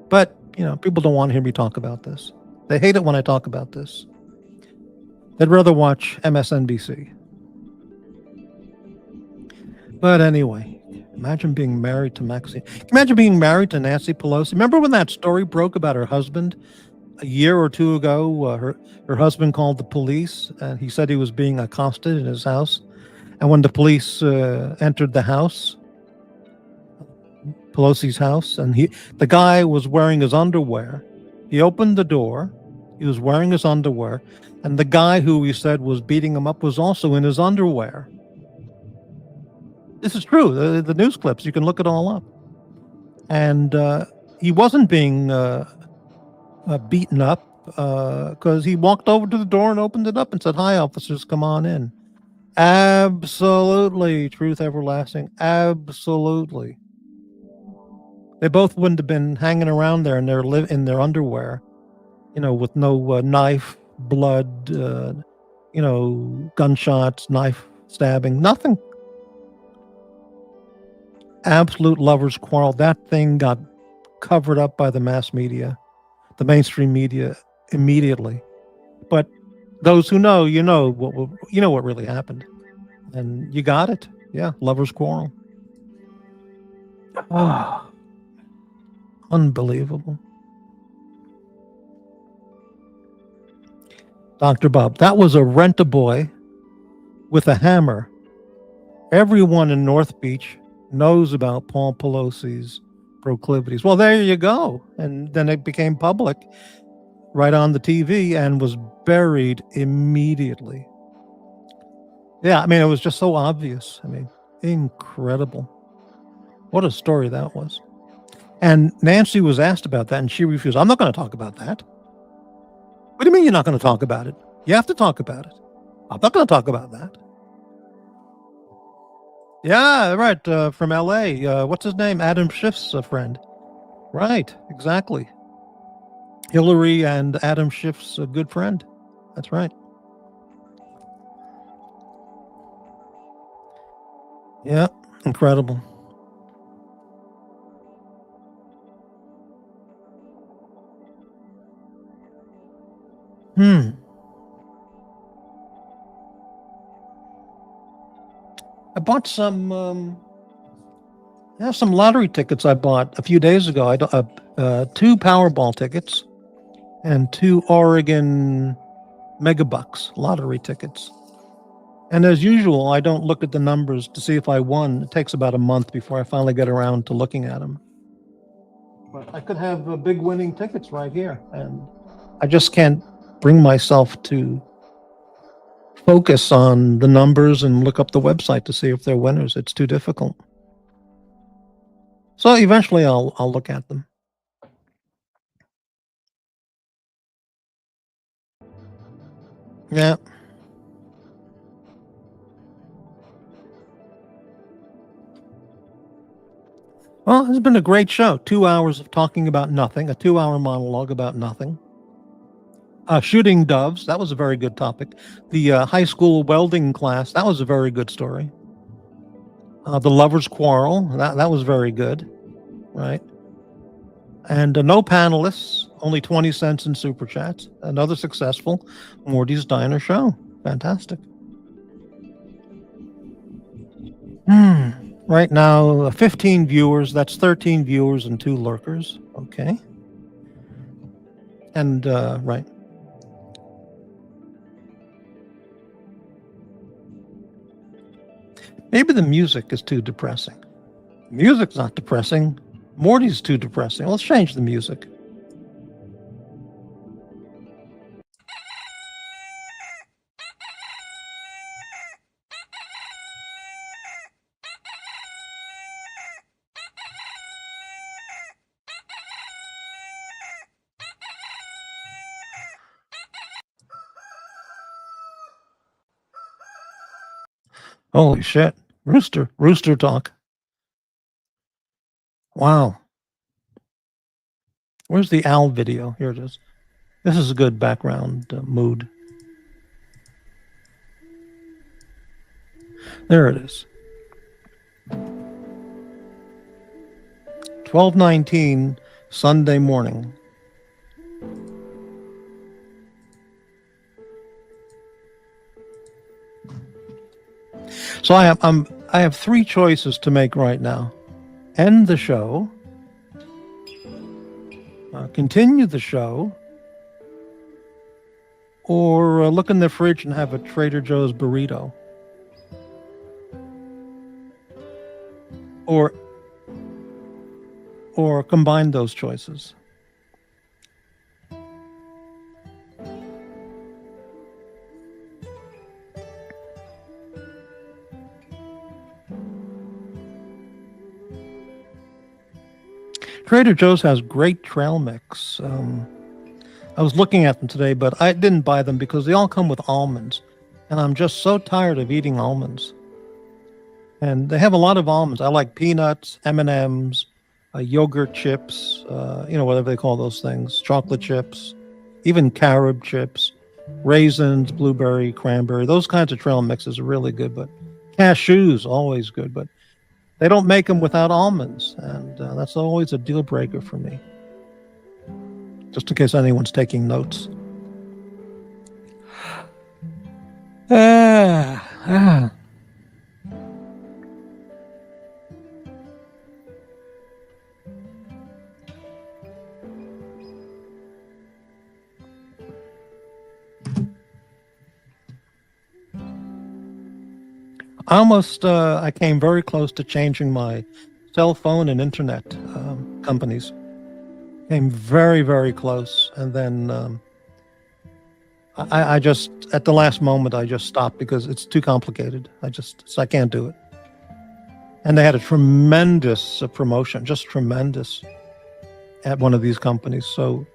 But people don't want to hear me talk about this. They hate it when I talk about this. They'd rather watch MSNBC. But anyway. Imagine being married to Maxine. Imagine being married to Nancy Pelosi. Remember when that story broke about her husband a year or two ago? Her husband called the police, and he said he was being accosted in his house. And when the police entered the house, Pelosi's house, and the guy was wearing his underwear. He opened the door. He was wearing his underwear, and the guy who he said was beating him up was also in his underwear. This is true. The news clips, you can look it all up. And he wasn't being beaten up because he walked over to the door and opened it up and said, "Hi, officers, come on in." Absolutely. Truth everlasting. Absolutely. They both wouldn't have been hanging around there in their underwear, with no knife, blood, gunshots, knife stabbing, nothing. Absolute lovers' quarrel. That thing got covered up by the mass media, the mainstream media, immediately. But those who know, you know what really happened, and you got it. Yeah, lovers quarrel. Ah, unbelievable. Dr. Bob, that was a rent-a-boy with a hammer. Everyone in North Beach knows about Paul Pelosi's proclivities. Well, there you go. And then it became public right on the TV and was buried immediately. Yeah, I mean, it was just so obvious. I mean, incredible. What a story that was. And Nancy was asked about that, and she refused. I'm not going to talk about that. What do you mean you're not going to talk about it? You have to talk about it. I'm not going to talk about that. Yeah, right. From L.A. What's his name? Adam Schiff's friend. Right, exactly. Hillary and Adam Schiff's a good friend. That's right. Yeah, incredible. Hmm. I bought I have some lottery tickets I bought a few days ago. Two Powerball tickets and two Oregon Megabucks lottery tickets. And as usual, I don't look at the numbers to see if I won. It takes about a month before I finally get around to looking at them. But I could have big winning tickets right here. And I just can't bring myself to focus on the numbers and look up the website to see if they're winners. It's too difficult. So eventually I'll look at them. Yeah. Well, it's been a great show. 2 hours of talking about nothing, a 2 hour monologue about nothing. Shooting doves, that was a very good topic. The high school welding class, that was a very good story. The lovers quarrel, that was very good, right? And no panelists, only 20 cents in super chats. Another successful Morty's Diner show. Fantastic. Right now, 15 viewers. That's 13 viewers and 2 lurkers. Okay. And, right. Maybe the music is too depressing. Music's not depressing. Morty's too depressing. Let's change the music. Holy shit. Rooster talk. Wow. Where's the owl video? Here it is. This is a good background mood. There it is. 12:19 Sunday morning. So I have 3 choices to make right now. End the show, continue the show, or look in the fridge and have a Trader Joe's burrito. Or combine those choices. Trader Joe's has great trail mix. I was looking at them today, but I didn't buy them because they all come with almonds. And I'm just so tired of eating almonds. And they have a lot of almonds. I like peanuts, M&Ms, yogurt chips, whatever they call those things, chocolate chips, even carob chips, raisins, blueberry, cranberry. Those kinds of trail mixes are really good, but cashews, always good. But they don't make them without almonds, and that's always a deal breaker for me. Just in case anyone's taking notes. Ah, ah. I came very close to changing my cell phone and internet companies. Came very, very close. And then I just, at the last moment, I just stopped because it's too complicated. So I can't do it. And they had a tremendous promotion, just tremendous at one of these companies. So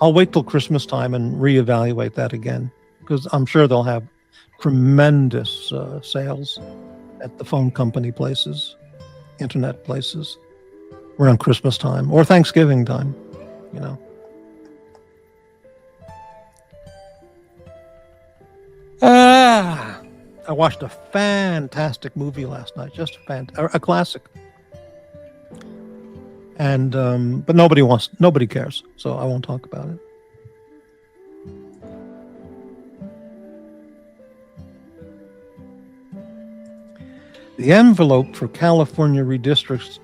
I'll wait till Christmas time and reevaluate that again because I'm sure they'll have tremendous sales at the phone company places, internet places around Christmas time or Thanksgiving time, you know. I watched a fantastic movie last night, just a classic. And but nobody cares, so I won't talk about it. The envelope for California redistricting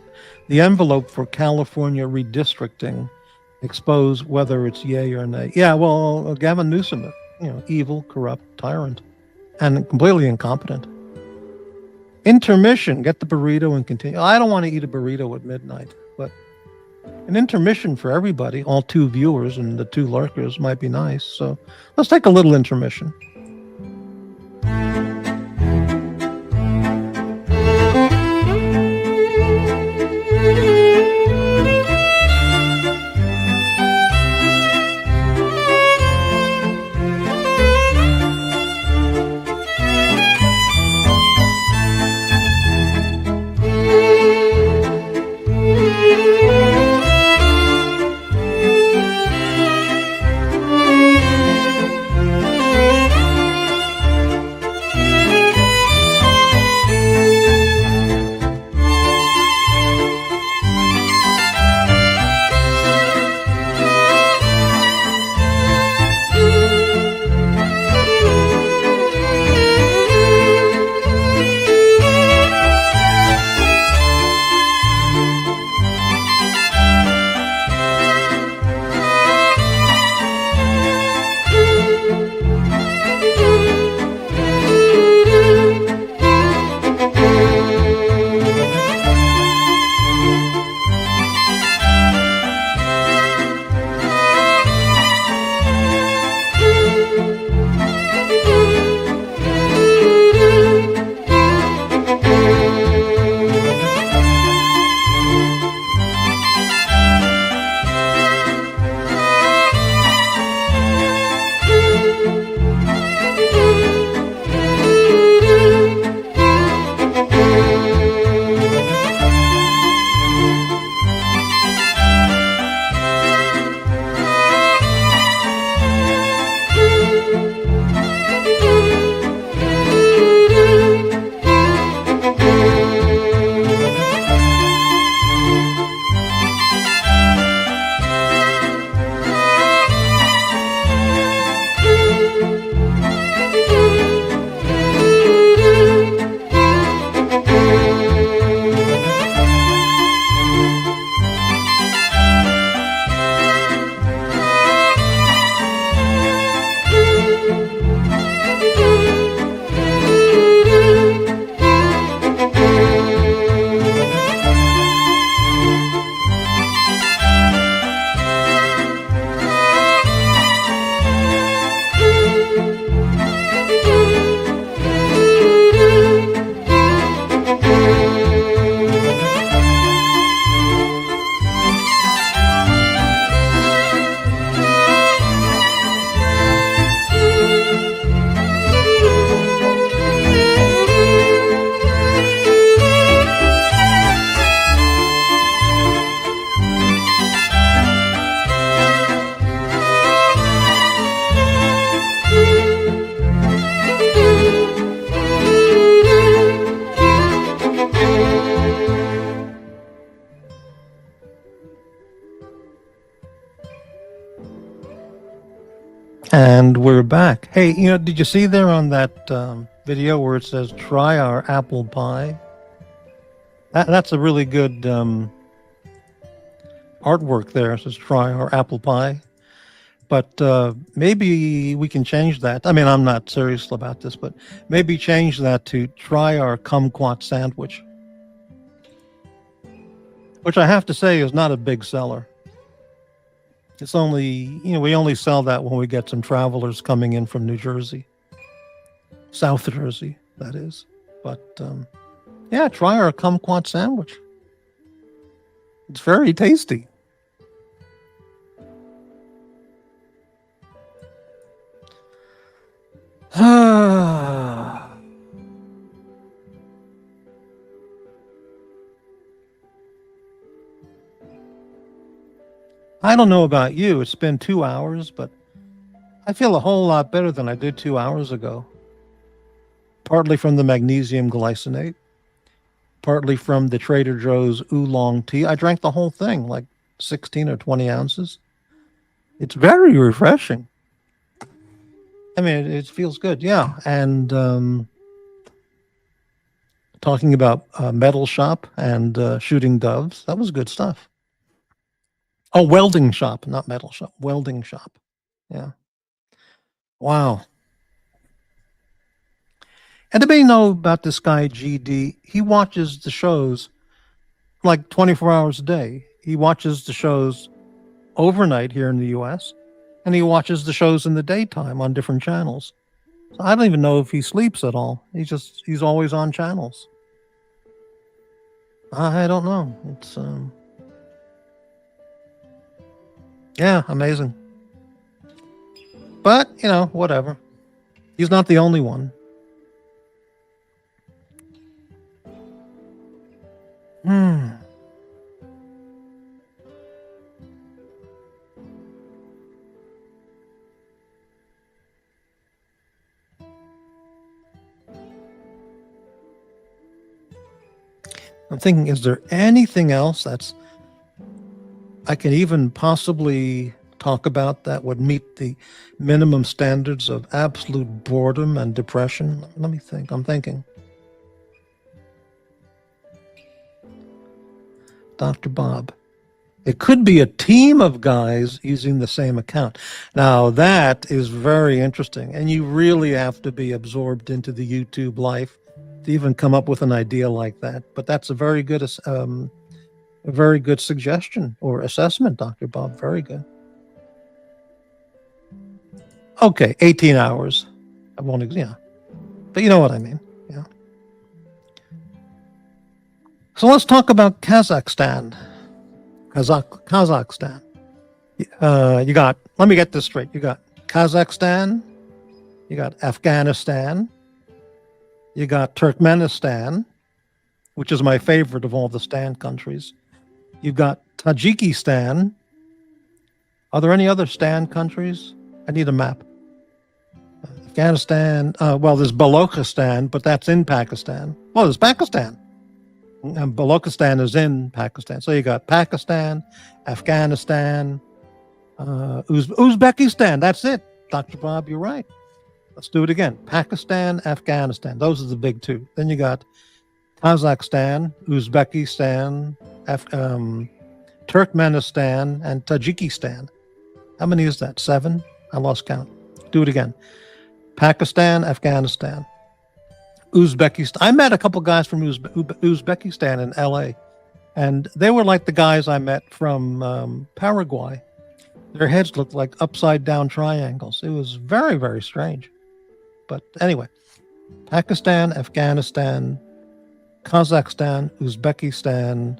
expose whether it's yay or nay. Yeah, well, Gavin Newsom, evil, corrupt, tyrant, and completely incompetent. Intermission, get the burrito and continue. I don't want to eat a burrito at midnight, but an intermission for everybody, all two viewers and the two lurkers might be nice. So let's take a little intermission. And we're back. Hey, did you see there on that video where it says "Try our apple pie"? That's a really good artwork there. It says "Try our apple pie," but maybe we can change that. I mean, I'm not serious about this, but maybe change that to "Try our kumquat sandwich," which I have to say is not a big seller. It's only, we only sell that when we get some travelers coming in from New Jersey, South Jersey, that is. But yeah, try our kumquat sandwich. It's very tasty. I don't know about you. It's been 2 hours, but I feel a whole lot better than I did 2 hours ago. Partly from the magnesium glycinate, partly from the Trader Joe's oolong tea. I drank the whole thing, like 16 or 20 ounces. It's very refreshing. I mean, it feels good, yeah. And talking about Metal Shop and Shooting Doves, that was good stuff. Oh, Welding Shop, not Metal Shop. Welding Shop. Yeah. Wow. And anybody know about this guy, GD? He watches the shows like 24 hours a day. He watches the shows overnight here in the US, and he watches the shows in the daytime on different channels. So I don't even know if he sleeps at all. He's always on channels. I don't know. It's yeah, amazing. But, whatever. He's not the only one. I'm thinking, is there anything else that's I can even possibly talk about that would meet the minimum standards of absolute boredom and depression? Let me think. I'm thinking. Dr. Bob. It could be a team of guys using the same account. Now, that is very interesting. And you really have to be absorbed into the YouTube life to even come up with an idea like that. But that's a very good suggestion or assessment, Dr. Bob. Very good. Okay, 18 hours. I won't, yeah. But you know what I mean. Yeah. So let's talk about Kazakhstan. Kazakhstan. You got, let me get this straight. You got Kazakhstan, you got Afghanistan, you got Turkmenistan, which is my favorite of all the Stan countries. You've got Tajikistan. Are there any other Stan countries? I need a map. Afghanistan. Well, there's Balochistan, but that's in Pakistan. Well, there's Pakistan. And Balochistan is in Pakistan. So you got Pakistan, Afghanistan, Uzbekistan. That's it. Dr. Bob, you're right. Let's do it again. Pakistan, Afghanistan. Those are the big two. Then you got Kazakhstan, Uzbekistan, Turkmenistan, and Tajikistan. How many is that? 7? I lost count. Do it again. Pakistan, Afghanistan, Uzbekistan. I met a couple guys from Uzbekistan in LA, and they were like the guys I met from Paraguay. Their heads looked like upside down triangles. It was very, very strange. But anyway, Pakistan, Afghanistan, Kazakhstan, Uzbekistan,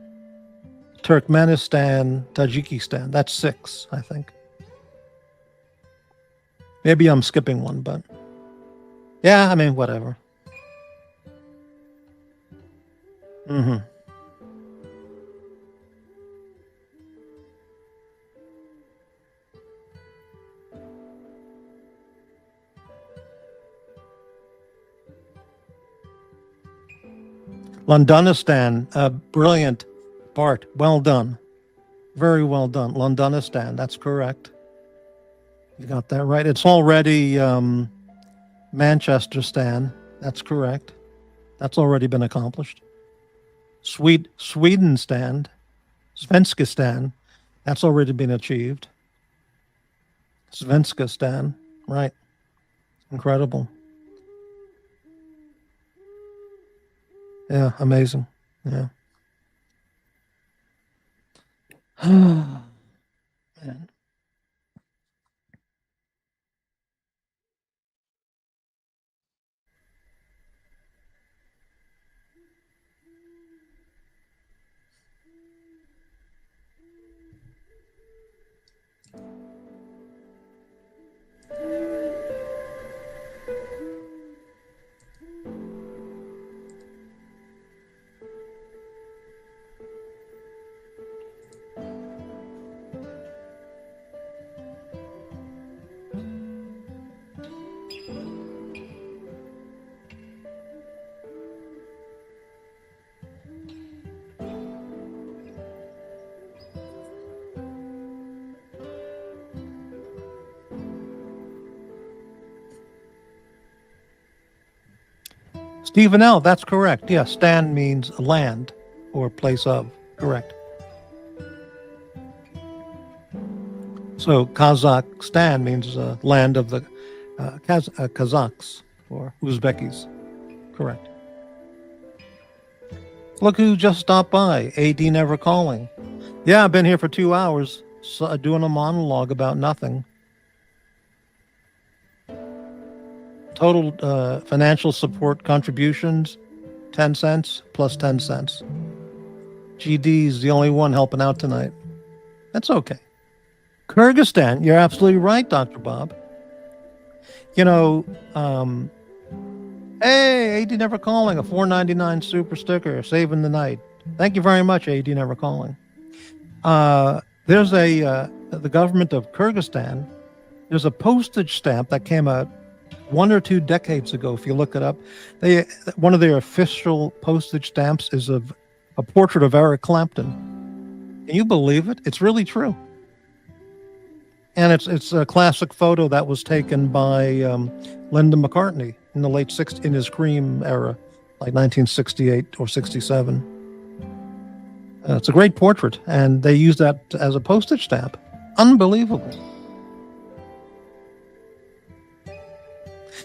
Turkmenistan, Tajikistan. That's 6, I think. Maybe I'm skipping one, but yeah, I mean, whatever. Londonistan, brilliant, Bart. Well done. Very well done. Londonistan, that's correct. You got that right. It's already Manchester Stan. That's correct. That's already been accomplished. Sweden Stan, Svenska Stan. That's already been achieved. Svenska Stan. Right. Incredible. Yeah, amazing. Yeah. Man. Stephen L., that's correct. Yes, Stan means land or place of. Correct. So Kazakhstan means land of the Kazakhs or Uzbekis. Correct. Look who just stopped by. AD Never Calling. Yeah, I've been here for 2 hours doing a monologue about nothing. Total financial support contributions, 10 cents plus 10 cents. GD's the only one helping out tonight. That's okay. Kyrgyzstan, you're absolutely right, Dr. Bob. You know, hey, AD Never Calling, a $4.99 super sticker, saving the night. Thank you very much, AD Never Calling. There's the government of Kyrgyzstan, there's a postage stamp that came out 1 or 2 decades ago. If you look it up, one of their official postage stamps is of a portrait of Eric Clapton. Can you believe it? It's really true. And it's a classic photo that was taken by Linda McCartney in the late 60s, in his Cream era, like 1968 or 67. It's a great portrait, and they use that as a postage stamp. Unbelievable.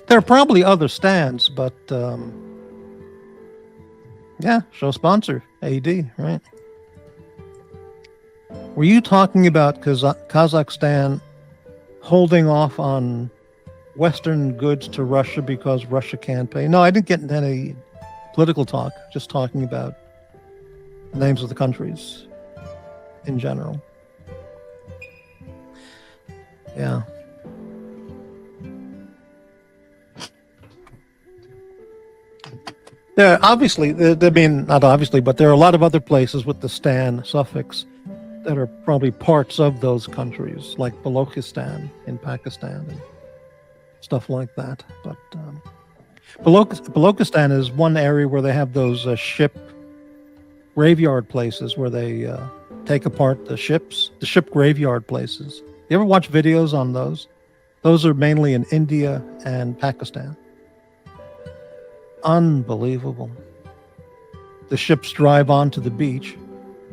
There are probably other stands, but yeah, show sponsor, AD, right? Were you talking about Kazakhstan holding off on Western goods to Russia because Russia can't pay? No, I didn't get into any political talk, just talking about the names of the countries in general. Yeah. There obviously, not obviously, but there are a lot of other places with the Stan suffix that are probably parts of those countries, like Balochistan in Pakistan and stuff like that. But Balochistan is one area where they have those ship graveyard places where they take apart the ship graveyard places. You ever watch videos on those? Those are mainly in India and Pakistan. Unbelievable. The ships drive onto the beach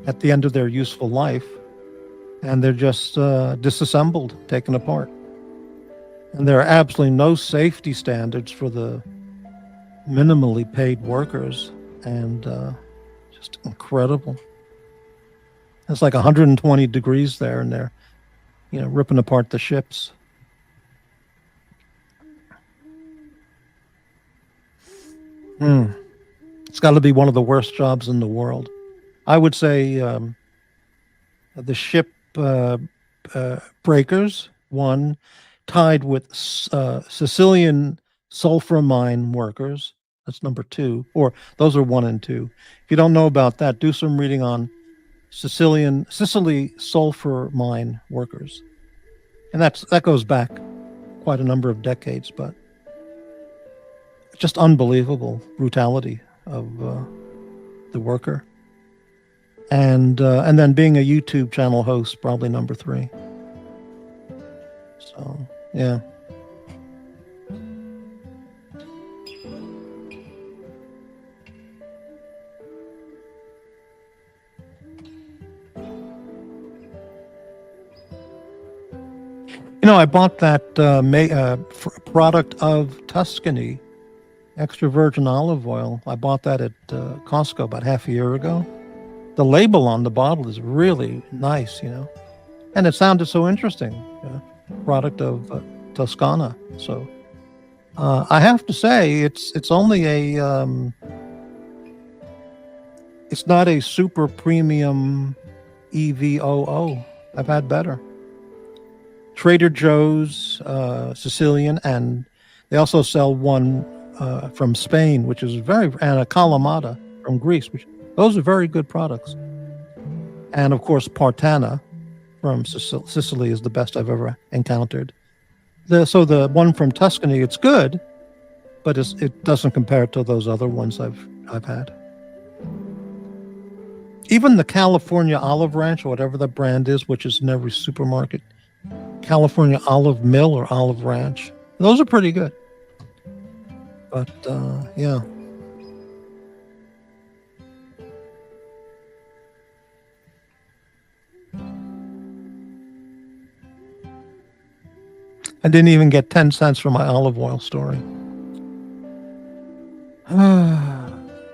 at the end of their useful life, and they're just disassembled, taken apart. And there are absolutely no safety standards for the minimally paid workers, and just incredible. It's like 120 degrees there, and they're, ripping apart the ships. It's got to be one of the worst jobs in the world. I would say the ship breakers, one, tied with Sicilian sulfur mine workers. That's number 2, or those are 1 and 2. If you don't know about that, do some reading on Sicily sulfur mine workers, and that goes back quite a number of decades, but just unbelievable brutality of the worker. And then being a YouTube channel host, probably number 3. So, yeah. I bought that product of Tuscany, extra virgin olive oil. I bought that at Costco about half a year ago. The label on the bottle is really nice, and it sounded so interesting. Product of Toscana. So I have to say, it's only it's not a super premium EVOO. I've had better. Trader Joe's Sicilian, and they also sell one from Spain, which is and a Kalamata from Greece, which those are very good products. And of course, Partana from Sicily is the best I've ever encountered. So the one from Tuscany, it's good, but it doesn't compare to those other ones I've had. Even the California Olive Ranch, or whatever the brand is, which is in every supermarket, California Olive Mill or Olive Ranch, those are pretty good. But yeah. I didn't even get 10 cents for my olive oil story.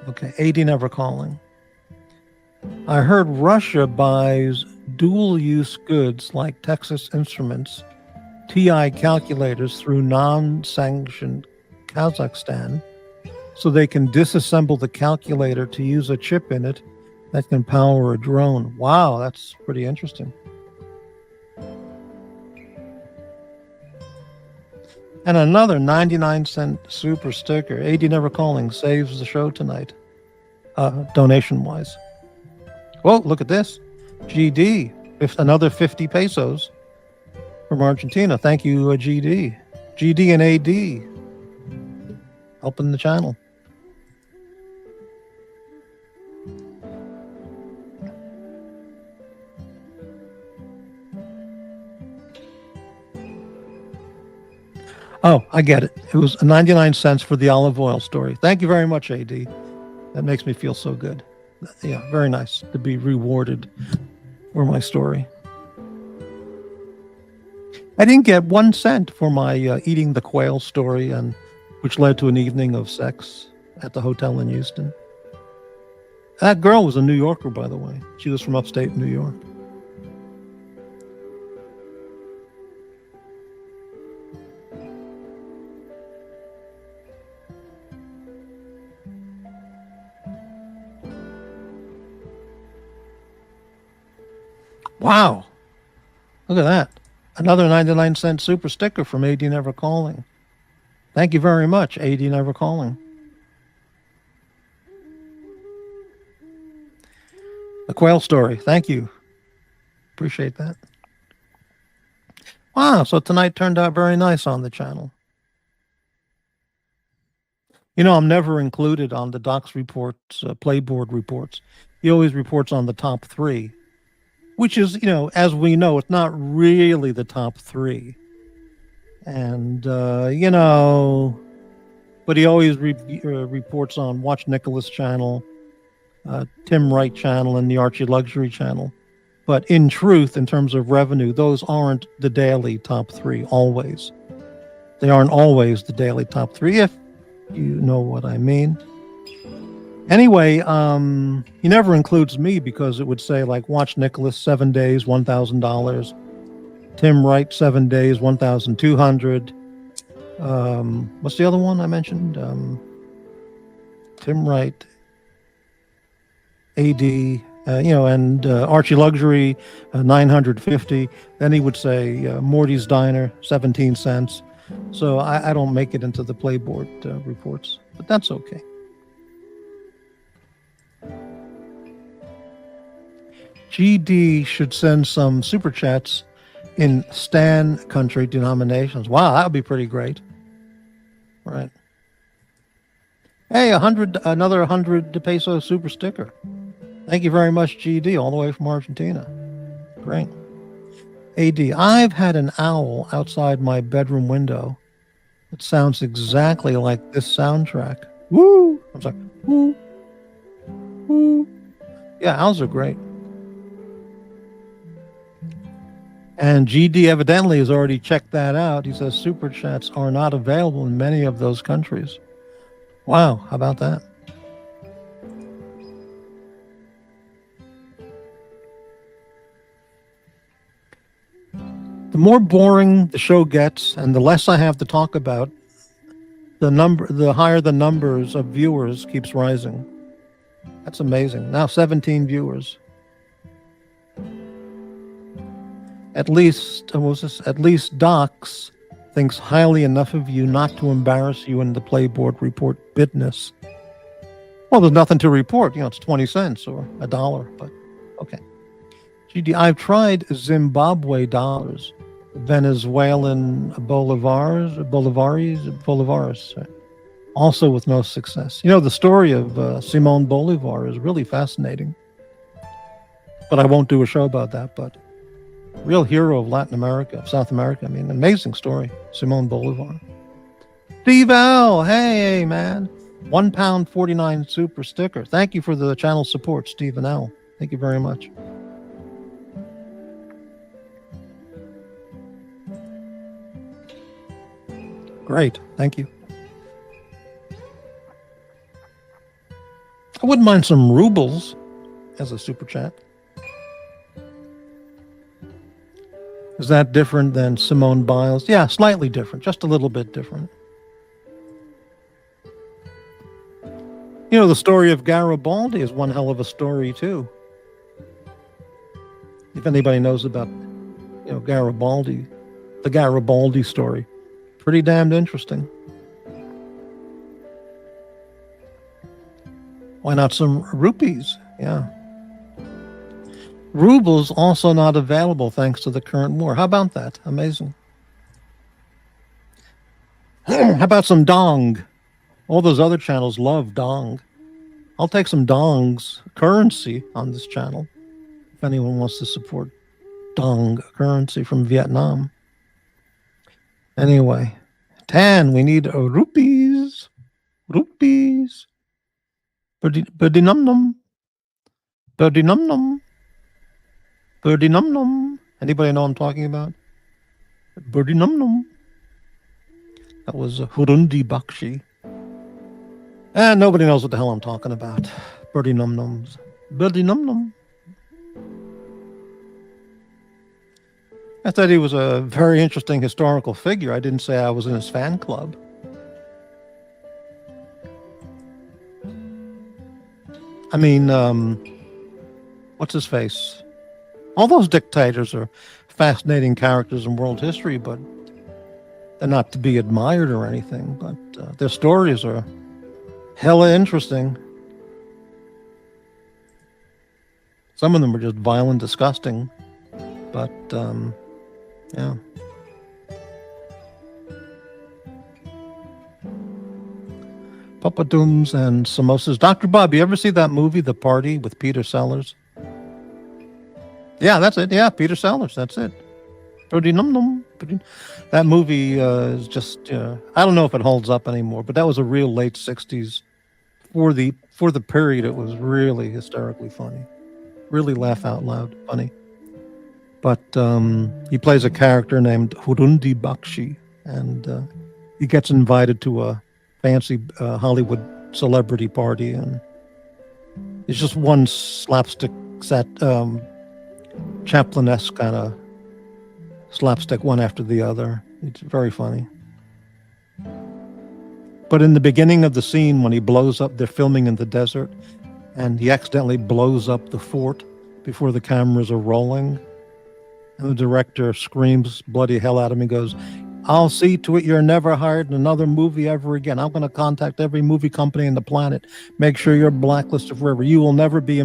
Okay, 80 never calling. I heard Russia buys dual-use goods like Texas Instruments, TI calculators through non-sanctioned Kazakhstan, so they can disassemble the calculator to use a chip in it that can power a drone. Wow, that's pretty interesting. And another 99-cent super sticker. 80 never calling saves the show tonight, donation-wise. Whoa, look at this. GD, another 50 pesos from Argentina. Thank you, GD. GD and AD helping the channel. Oh, I get it. It was 99 cents for the olive oil story. Thank you very much, AD. That makes me feel so good. Yeah, very nice to be rewarded for my story. I didn't get 1 cent for my eating the quail story, and which led to an evening of sex at the hotel in Houston. That girl was a New Yorker, by the way. She was from upstate New York. Wow. Look at that. Another 99-cent super sticker from AD Never Calling. Thank you very much, AD Never Calling. The quail story. Thank you. Appreciate that. Wow, so tonight turned out very nice on the channel. I'm never included on the Docs reports, Playboard reports. He always reports on the top 3. Which is, as we know, it's not really the top 3. And, but he always reports on Watch Nicholas channel, Tim Wright channel, and the Archie Luxury channel. But in truth, in terms of revenue, those aren't the daily top 3 always. They aren't always the daily top 3, if you know what I mean. Anyway, he never includes me because it would say like Watch Nicholas 7 days, $1,000. Tim Wright 7 days, $1,200. What's the other one I mentioned? Tim Wright, AD, and Archie Luxury, 950. Then he would say Morty's Diner, 17 cents. So I don't make it into the Playboard reports, but that's okay. GD should send some super chats in Stan country denominations. Wow, that would be pretty great. Right. Hey, another 100 peso super sticker. Thank you very much, GD, all the way from Argentina. Great. AD, I've had an owl outside my bedroom window. It sounds exactly like this soundtrack. Woo! I'm sorry. Woo, woo. Yeah, owls are great. And GD evidently has already checked that out. He says super chats are not available in many of those countries. Wow, how about that? The more boring the show gets and the less I have to talk about, the higher the numbers of viewers keeps rising. That's amazing. Now 17 viewers. At least Docs thinks highly enough of you not to embarrass you in the Playboard report business. Well, there's nothing to report. It's 20 cents or $1, but okay. GD, I've tried Zimbabwe dollars, Venezuelan bolivars, also with no success. The story of Simon Bolivar is really fascinating, but I won't do a show about that. But real hero of Latin America, South America. I mean, amazing story, Simon Bolivar. Steve L, hey man, £1.49 super sticker. Thank you for the channel support, Stephen L. Thank you very much. Great, thank you. I wouldn't mind some rubles as a super chat. Is that different than Simone Biles? Yeah, slightly different, just a little bit different. The story of Garibaldi is one hell of a story too. If anybody knows about, Garibaldi, the Garibaldi story, pretty damned interesting. Why not some rupees? Yeah. Rubles also not available thanks to the current war. How about that? Amazing. How about some dong? All those other channels love dong. I'll take some dong's currency on this channel if anyone wants to support dong currency from Vietnam. Anyway, Tan, we need rupees. Rupees. Birdie num num. Birdie num num. Birdie num num. Anybody know what I'm talking about? Birdie num num. That was Hurundi Bakshi. And nobody knows what the hell I'm talking about. Birdie num nums. Birdie num num. I thought he was a very interesting historical figure. I didn't say I was in his fan club. I mean, what's his face? All those dictators are fascinating characters in world history, but they're not to be admired or anything. But their stories are hella interesting. Some of them are just violent, disgusting. But, yeah. Papadums and samosas. Dr. Bob, you ever see that movie, The Party, with Peter Sellers? Yeah, that's it. Yeah, Peter Sellers. That's it. That movie is just, I don't know if it holds up anymore, but that was a real late 60s. For the period, it was really hysterically funny. Really laugh out loud funny. But he plays a character named Hurundi Bakshi, and he gets invited to a fancy Hollywood celebrity party, and it's just one slapstick Chaplin-esque kind of slapstick one after the other. It's very funny. But in the beginning of the scene, when he blows up, they're filming in the desert, and he accidentally blows up the fort before the cameras are rolling. And the director screams bloody hell at him and goes, "I'll see to it you're never hired in another movie ever again. I'm going to contact every movie company on the planet. Make sure you're blacklisted forever. You'll never be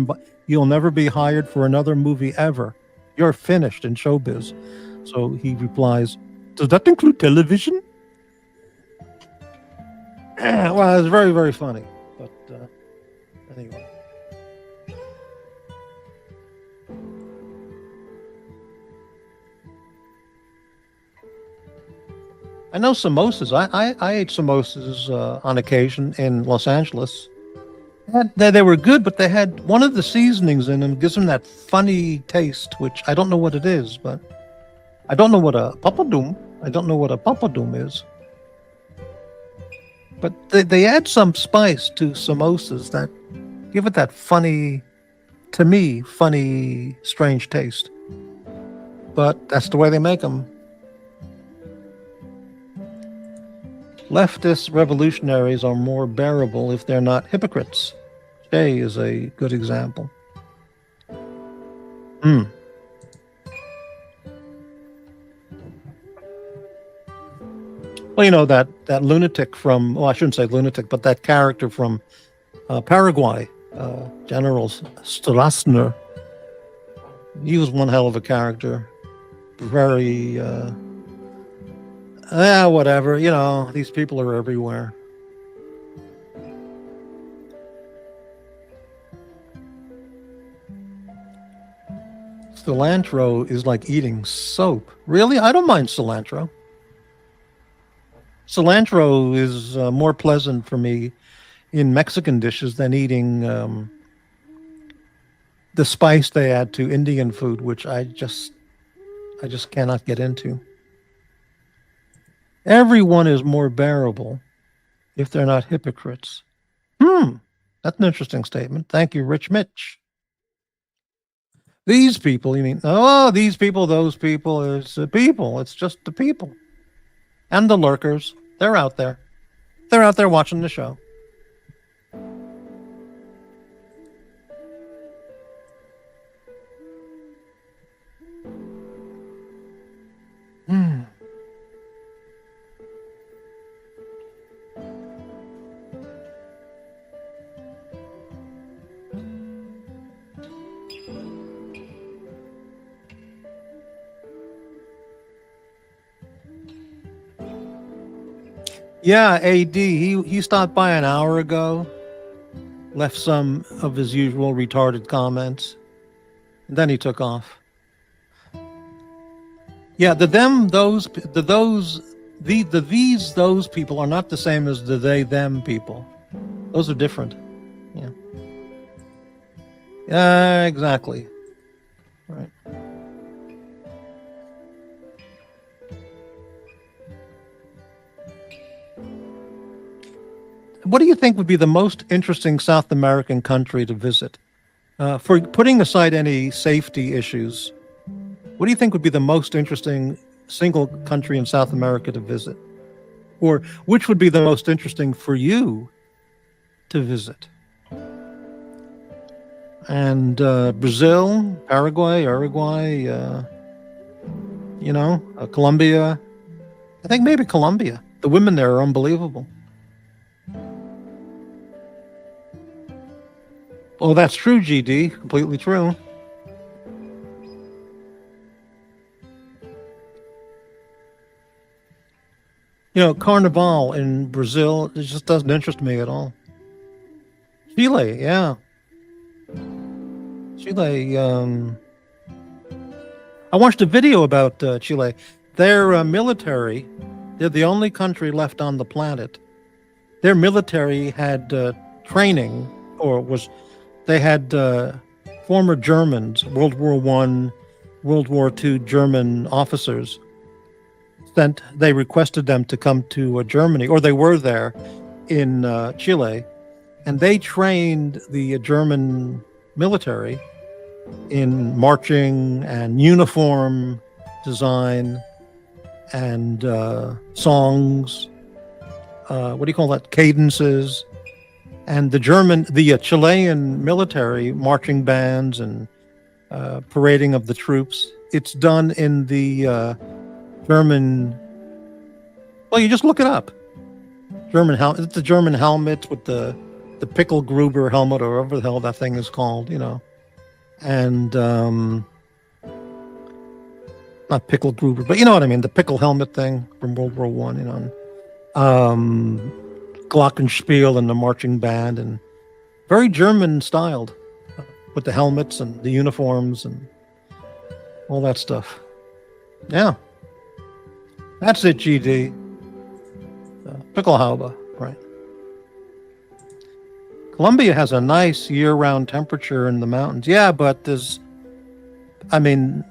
hired for another movie ever. You're finished in showbiz." So he replies, "Does that include television?" Well, it's very, very funny. But anyway. I know samosas. I ate samosas on occasion in Los Angeles. They were good, but they had one of the seasonings in them gives them that funny taste, which I don't know what it is, but I don't know what a papadum. I don't know what a papadum is. But they add some spice to samosas that give it that funny, to me, funny, strange taste. But that's the way they make them. Leftist revolutionaries are more bearable if they're not hypocrites. Jay is a good example. Hmm. Well, you know that lunatic from, well, I shouldn't say lunatic, but that character from Paraguay, General Stroessner. He was one hell of a character. Very, whatever. You know, these people are everywhere. Cilantro is like eating soap. Really? I don't mind cilantro. Cilantro is more pleasant for me in Mexican dishes than eating the spice they add to Indian food, which I just cannot get into. Everyone is more bearable if they're not hypocrites. That's an interesting statement. Thank you, Rich Mitch. These people, you mean? Oh, these people, those people, is people. It's just the people. And the lurkers. They're out there. They're out there watching the show. Yeah, AD. He stopped by an hour ago, left some of his usual retarded comments, and then he took off. Yeah, the them, those, the those, the these, those people are not the same as the they, them people. Those are different. Yeah. Yeah, exactly. Right. What do you think would be the most interesting South American country to visit? For putting aside any safety issues, what do you think would be the most interesting single country in South America to visit? Or which would be the most interesting for you to visit? And Brazil, Paraguay, Uruguay, Colombia. I think maybe Colombia. The women there are unbelievable. Oh, that's true, GD. Completely true. You know, Carnival in Brazil, it just doesn't interest me at all. Chile, yeah. Chile, I watched a video about Chile. Their military, they're the only country left on the planet. Their military had training, they had former Germans, World War I, World War II German officers they requested them to come to Germany, or they were there in Chile, and they trained the German military in marching and uniform design and songs. What do you call that? Cadences. And the Chilean military marching bands and parading of the troops. It's done in the German. Well, you just look it up. It's the German helmet with the Pickelgruber helmet, or whatever the hell that thing is called, and not Pickelgruber, but you know what I mean, the pickle helmet thing from World War I, glockenspiel and the marching band, and very German styled, with the helmets and the uniforms and all that stuff. Yeah. That's it, GD. Picklehauba, right. Colombia has a nice year-round temperature in the mountains. Yeah, but I mean,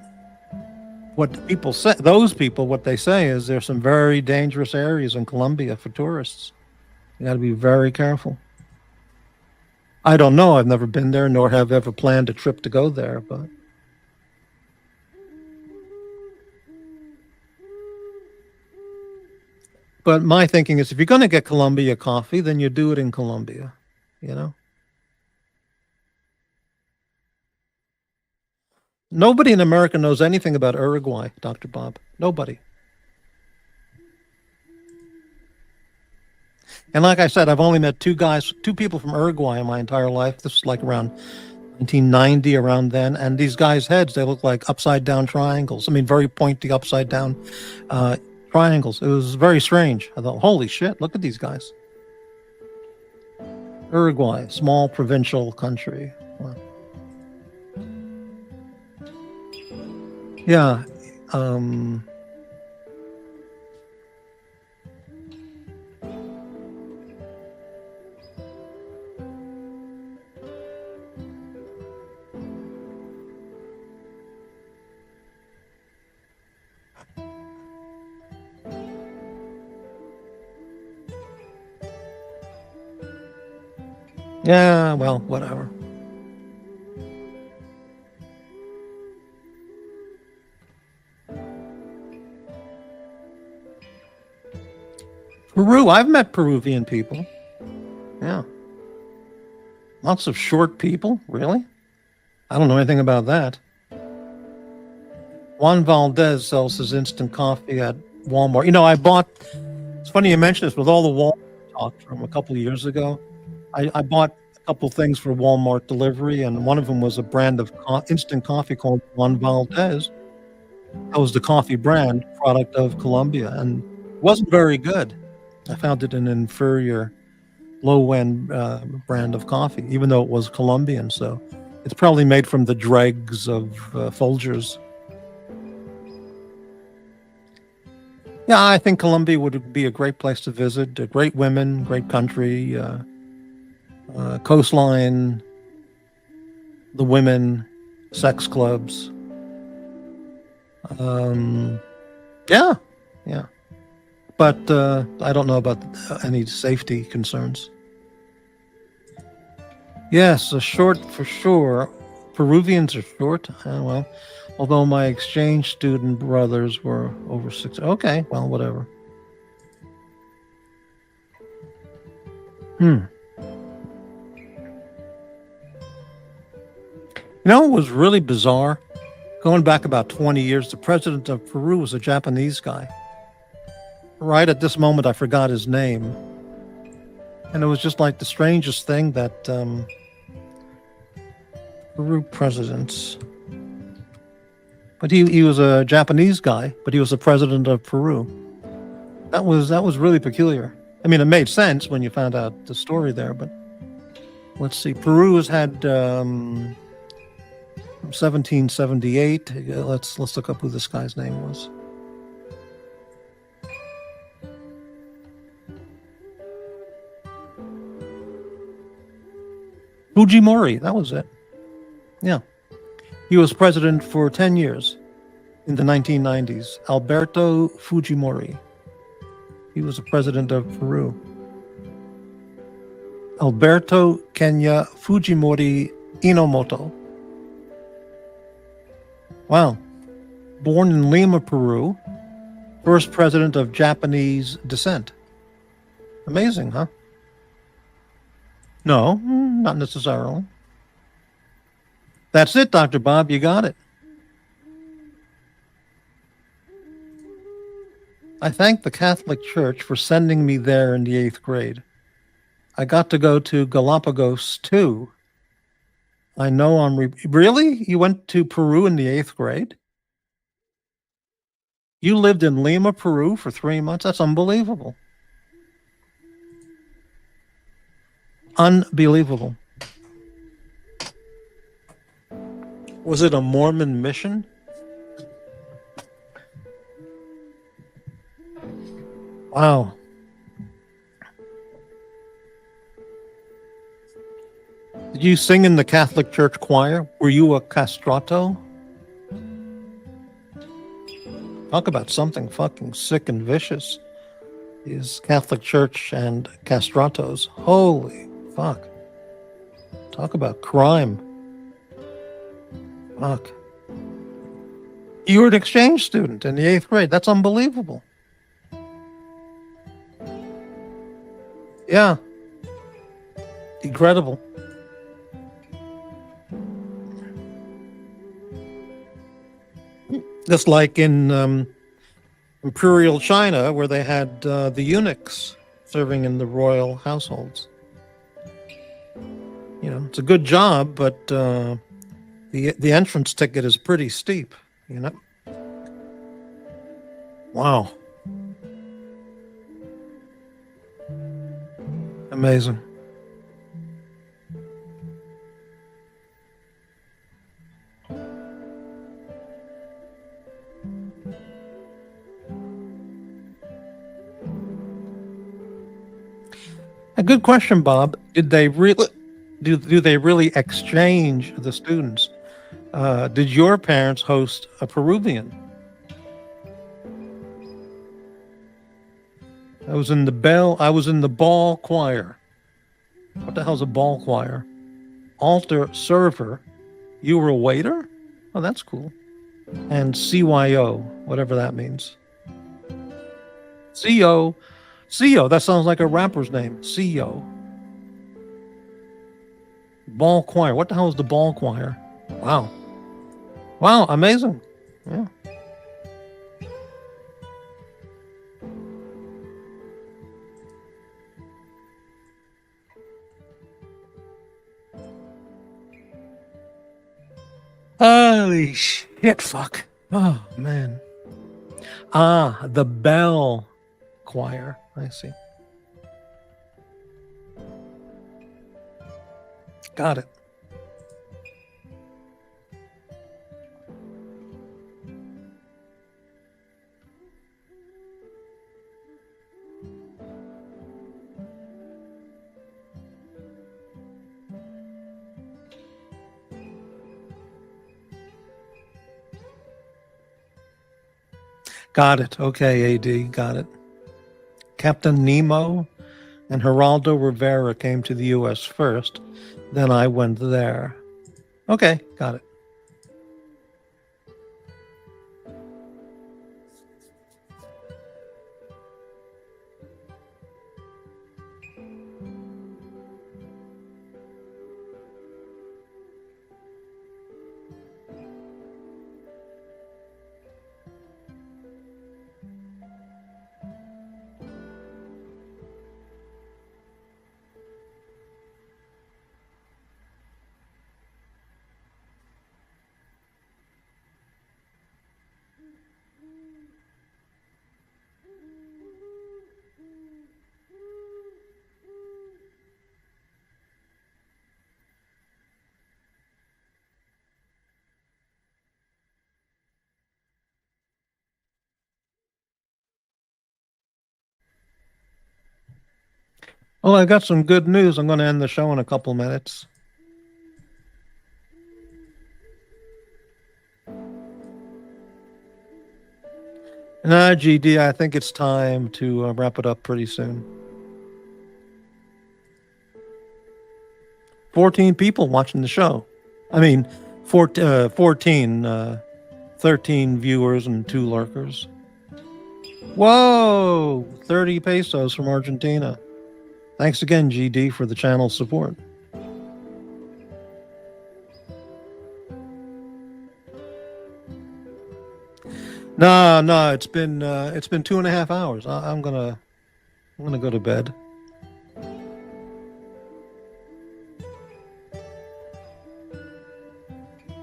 what people say, those people, what they say is there's some very dangerous areas in Colombia for tourists. You got to be very careful. I don't know. I've never been there, nor have ever planned a trip to go there, but my thinking is if you're going to get Colombia coffee, then you do it in Colombia, you know? Nobody in America knows anything about Uruguay, Dr. Bob. Nobody. And like I said, I've only met two people from Uruguay in my entire life. This is like around 1990, around then. And these guys' heads, they look like upside down triangles. I mean, very pointy upside down triangles. It was very strange. I thought, holy shit, look at these guys. Uruguay, small provincial country. Wow. Yeah. Yeah, well, whatever. Peru, I've met Peruvian people. Yeah. Lots of short people, really? I don't know anything about that. Juan Valdez sells his instant coffee at Walmart. You know, it's funny you mention this with all the Walmart talk from a couple of years ago. I bought a couple things for Walmart delivery, and one of them was a brand of instant coffee called Juan Valdez. That was the coffee brand, product of Colombia, and it wasn't very good. I found it an inferior, low-end brand of coffee, even though it was Colombian. So it's probably made from the dregs of Folgers. Yeah, I think Colombia would be a great place to visit. Great women, great country, coastline, the women, sex clubs. Yeah, yeah. But I don't know about any safety concerns. Yes, a short for sure. Peruvians are short. Well, although my exchange student brothers were over 6. Okay, well, whatever. You know, it was really bizarre. Going back about 20 years, the president of Peru was a Japanese guy. Right at this moment, I forgot his name. And it was just like the strangest thing that Peru presidents. But he was a Japanese guy, but he was the president of Peru. That was really peculiar. I mean, it made sense when you found out the story there, but let's see. Peru has had 1778. Let's look up who this guy's name was. Fujimori, that was it. Yeah. He was president for 10 years in the 1990s. Alberto Fujimori. He was the president of Peru. Alberto Kenya Fujimori Inomoto. Wow. Born in Lima, Peru. First president of Japanese descent. Amazing, huh? No, not necessarily. That's it, Dr. Bob. You got it. I thank the Catholic Church for sending me there in the 8th grade. I got to go to Galapagos too. I know I'm really? You went to Peru in the 8th grade? You lived in Lima, Peru for 3 months? That's unbelievable. Unbelievable. Was it a Mormon mission? Wow. Did you sing in the Catholic Church choir? Were you a castrato? Talk about something fucking sick and vicious. These Catholic Church and castratos. Holy fuck. Talk about crime. Fuck. You were an exchange student in the 8th grade. That's unbelievable. Yeah. Incredible. Just like in Imperial China, where they had the eunuchs serving in the royal households. You know, it's a good job, but the entrance ticket is pretty steep, you know? Wow. Amazing. A good question, Bob. Did they really do they really exchange the students? Did your parents host a Peruvian? I was in the ball choir. What the hell's a ball choir? Altar server. You were a waiter? Oh, that's cool. And CYO, whatever that means. CO. CO, that sounds like a rapper's name. CO. Ball choir. What the hell is the ball choir? Wow. Wow, amazing. Yeah. Holy shit, fuck. Oh, man. Ah, the bell choir. I see. Got it. Got it. Okay, AD, got it. Captain Nemo and Geraldo Rivera came to the U.S. first. Then I went there. Okay, got it. Well, I got some good news. I'm going to end the show in a couple minutes. Nah, GD, I think it's time to wrap it up pretty soon. 14 people watching the show. I mean, 14, 13 viewers and 2 lurkers. Whoa! 30 pesos from Argentina. Thanks again, GD, for the channel support. No, it's been 2.5 hours. I'm gonna go to bed.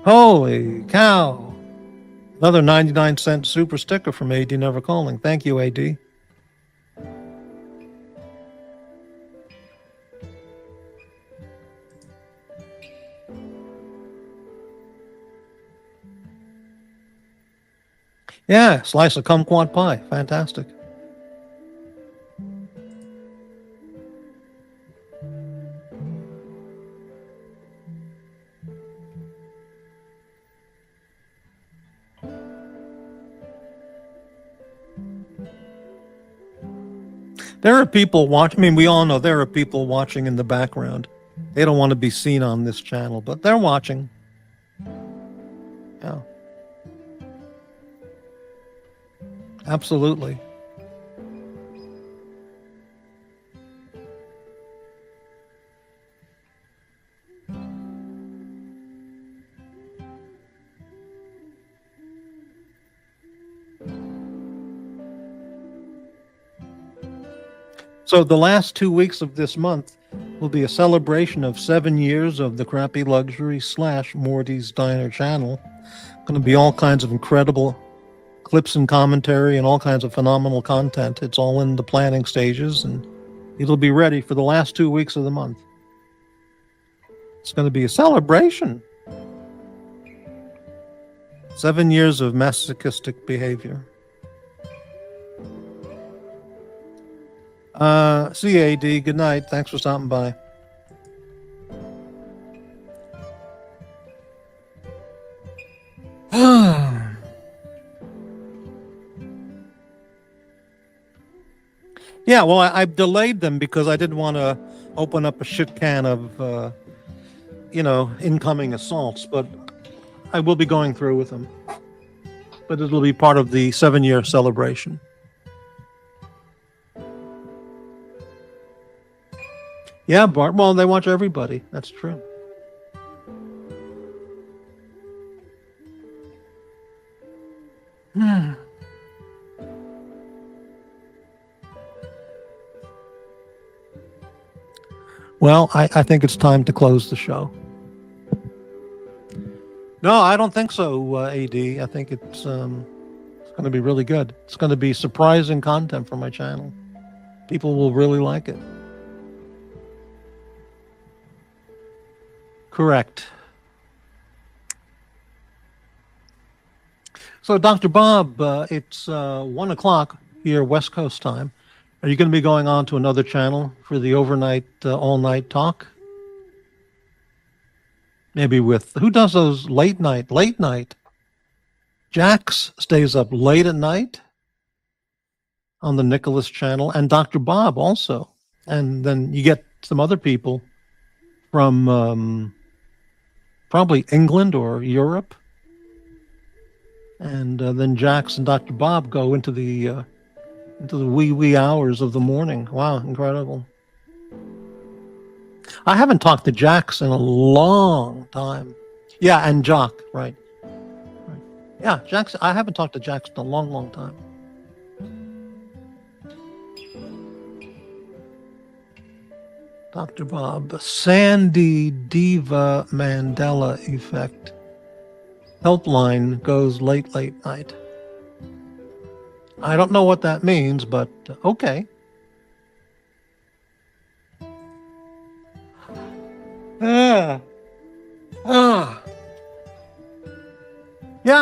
Holy cow! Another 99-cent super sticker from AD Never Calling. Thank you, AD. Yeah, slice of kumquat pie. Fantastic. There are people watching. I mean, we all know there are people watching in the background. They don't want to be seen on this channel, but they're watching. Yeah, absolutely. So the last 2 weeks of this month will be a celebration of 7 years of the Crappy Luxury / Morty's Diner channel. Going to be all kinds of incredible clips and commentary and all kinds of phenomenal content. It's all in the planning stages, and it'll be ready for the last 2 weeks of the month. It's going to be a celebration. 7 years of masochistic behavior. CAD, good night. Thanks for stopping by. Yeah, well, I've delayed them because I didn't want to open up a shit can of, incoming assaults, but I will be going through with them. But it'll be part of the 7-year celebration. Yeah, Bart. Well, they watch everybody. That's true. Well, I think it's time to close the show. No, I don't think so, AD. I think it's going to be really good. It's going to be surprising content for my channel. People will really like it. Correct. So, Dr. Bob, it's 1 o'clock here, West Coast time. Are you going to be going on to another channel for the overnight, all-night talk? Maybe with, who does those late night? Jax stays up late at night on the Nicholas channel, and Dr. Bob also. And then you get some other people from probably England or Europe. And then Jax and Dr. Bob go into the wee hours of the morning. Wow, incredible. I haven't talked to Jax in a long time. Yeah, and Jock, right. Yeah, Jax. I haven't talked to Jax in a long time. Dr. Bob, Sandy Diva Mandela effect. Helpline goes late night. I don't know what that means, but okay. Yeah,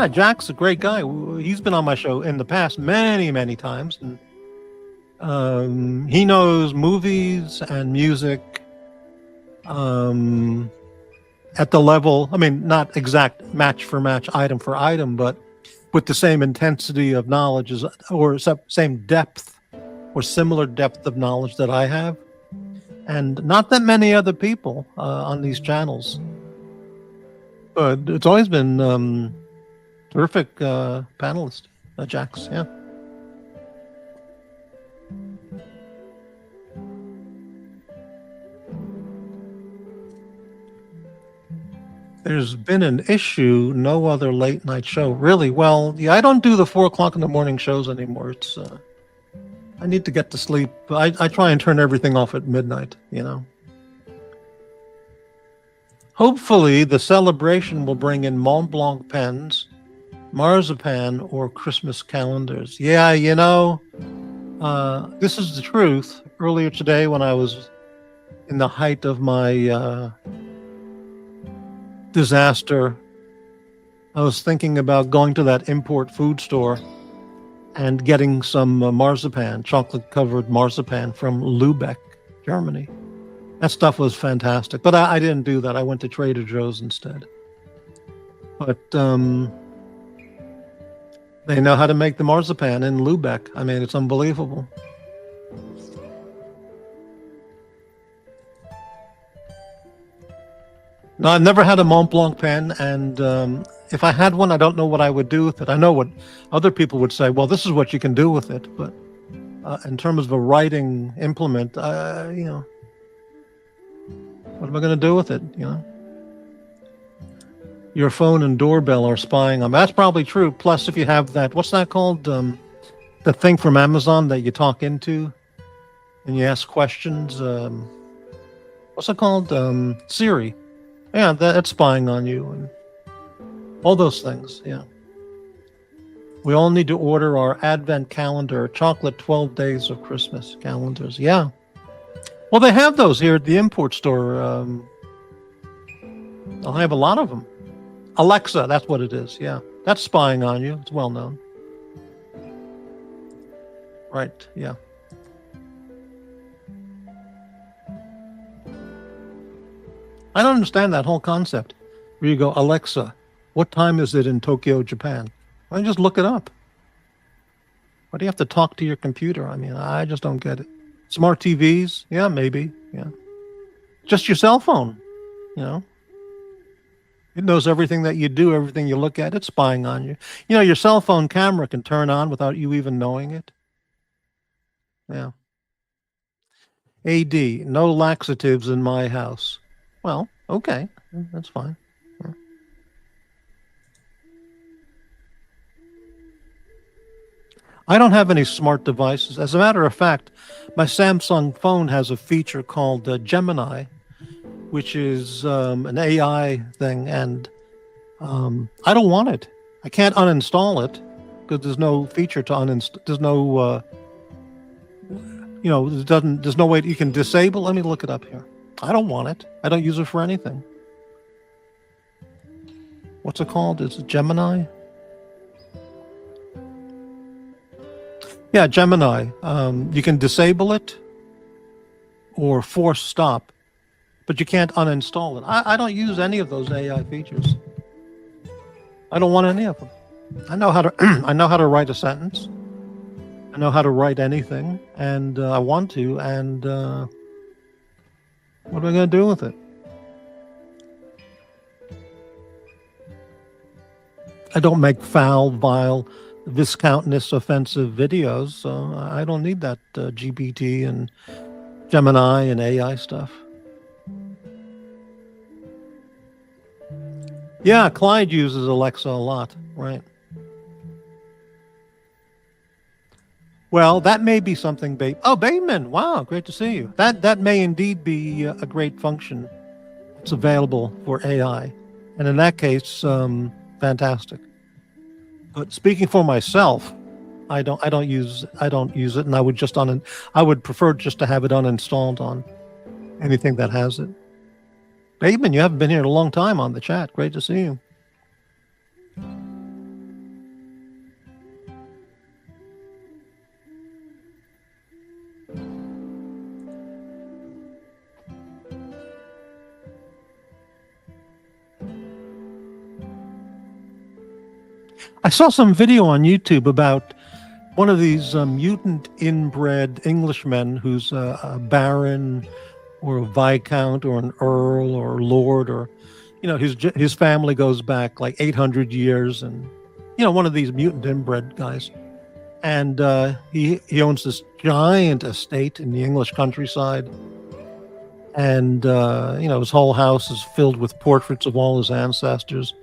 Jack's a great guy. He's been on my show in the past many times. And, he knows movies and music at the level, I mean, not exact match for match, item for item, but with the same intensity of knowledge or same depth or similar depth of knowledge that I have. And not that many other people on these channels. But it's always been terrific panelist, Jax, yeah. There's been an issue, no other late night show. Really? Well, yeah, I don't do the 4 o'clock in the morning shows anymore. It's I need to get to sleep. I try and turn everything off at midnight, Hopefully the celebration will bring in Mont Blanc pens, marzipan, or Christmas calendars. Yeah, this is the truth. Earlier today when I was in the height of my disaster, I was thinking about going to that import food store and getting some marzipan, chocolate-covered marzipan from Lübeck, Germany. That stuff was fantastic, but I didn't do that. I went to Trader Joe's instead. But they know how to make the marzipan in Lübeck. I mean, it's unbelievable. No, I've never had a Mont Blanc pen, and if I had one, I don't know what I would do with it. I know what other people would say. Well, this is what you can do with it, but in terms of a writing implement, what am I going to do with it? Your phone and doorbell are spying on me. That's probably true. Plus, if you have that, what's that called? The thing from Amazon that you talk into and you ask questions. What's it called? Siri. Yeah, that's spying on you and all those things. Yeah. We all need to order our Advent calendar, chocolate 12 days of Christmas calendars. Yeah. Well, they have those here at the import store. I'll have a lot of them. Alexa, that's what it is. Yeah. That's spying on you. It's well known. Right. Yeah. I don't understand that whole concept where you go, Alexa, what time is it in Tokyo, Japan? Why don't you just look it up? Why do you have to talk to your computer? I mean, I just don't get it. Smart TVs? Yeah, maybe. Yeah. Just your cell phone, It knows everything that you do, everything you look at. It's spying on you. Your cell phone camera can turn on without you even knowing it. Yeah. AD, no laxatives in my house. Well, okay. That's fine. Yeah. I don't have any smart devices. As a matter of fact, my Samsung phone has a feature called Gemini, which is an AI thing, and I don't want it. I can't uninstall it because there's no feature to uninstall. There's no, there's no way you can disable. Let me look it up here. I don't want it. I don't use it for anything. What's it called? Is it Gemini? Yeah, Gemini. You can disable it or force stop, but you can't uninstall it. I don't use any of those AI features. I don't want any of them. I know how to I know how to write a sentence. I know how to write anything, and I want to, and what am I going to do with it? I don't make foul, vile, viscountness, offensive videos, so I don't need that GPT and Gemini and AI stuff. Yeah, Clyde uses Alexa a lot, right? Well, that may be something, Bateman, wow, great to see you. That may indeed be a great function. It's available for AI. And in that case, fantastic. But speaking for myself, I don't use it, and I would prefer just to have it uninstalled on anything that has it. Bateman, you haven't been here in a long time on the chat. Great to see you. I saw some video on YouTube about one of these mutant inbred Englishmen who's a baron or a viscount or an earl or lord, or his family goes back like 800 years, and one of these mutant inbred guys, and he owns this giant estate in the English countryside, and his whole house is filled with portraits of all his ancestors,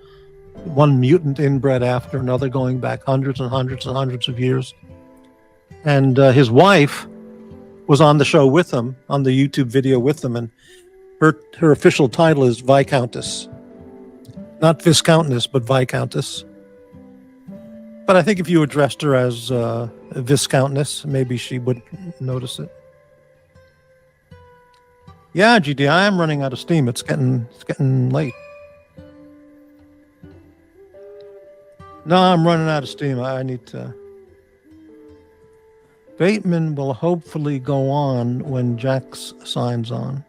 one mutant inbred after another, going back hundreds and hundreds and hundreds of years. And his wife was on the show with him, on the YouTube video with him, and her official title is Viscountess. Not Viscountess, but Viscountess. But I think if you addressed her as Viscountess, maybe she would notice it. Yeah, GD, I am running out of steam. It's getting late. No, I'm running out of steam. I need to. Bateman will hopefully go on when Jax signs on.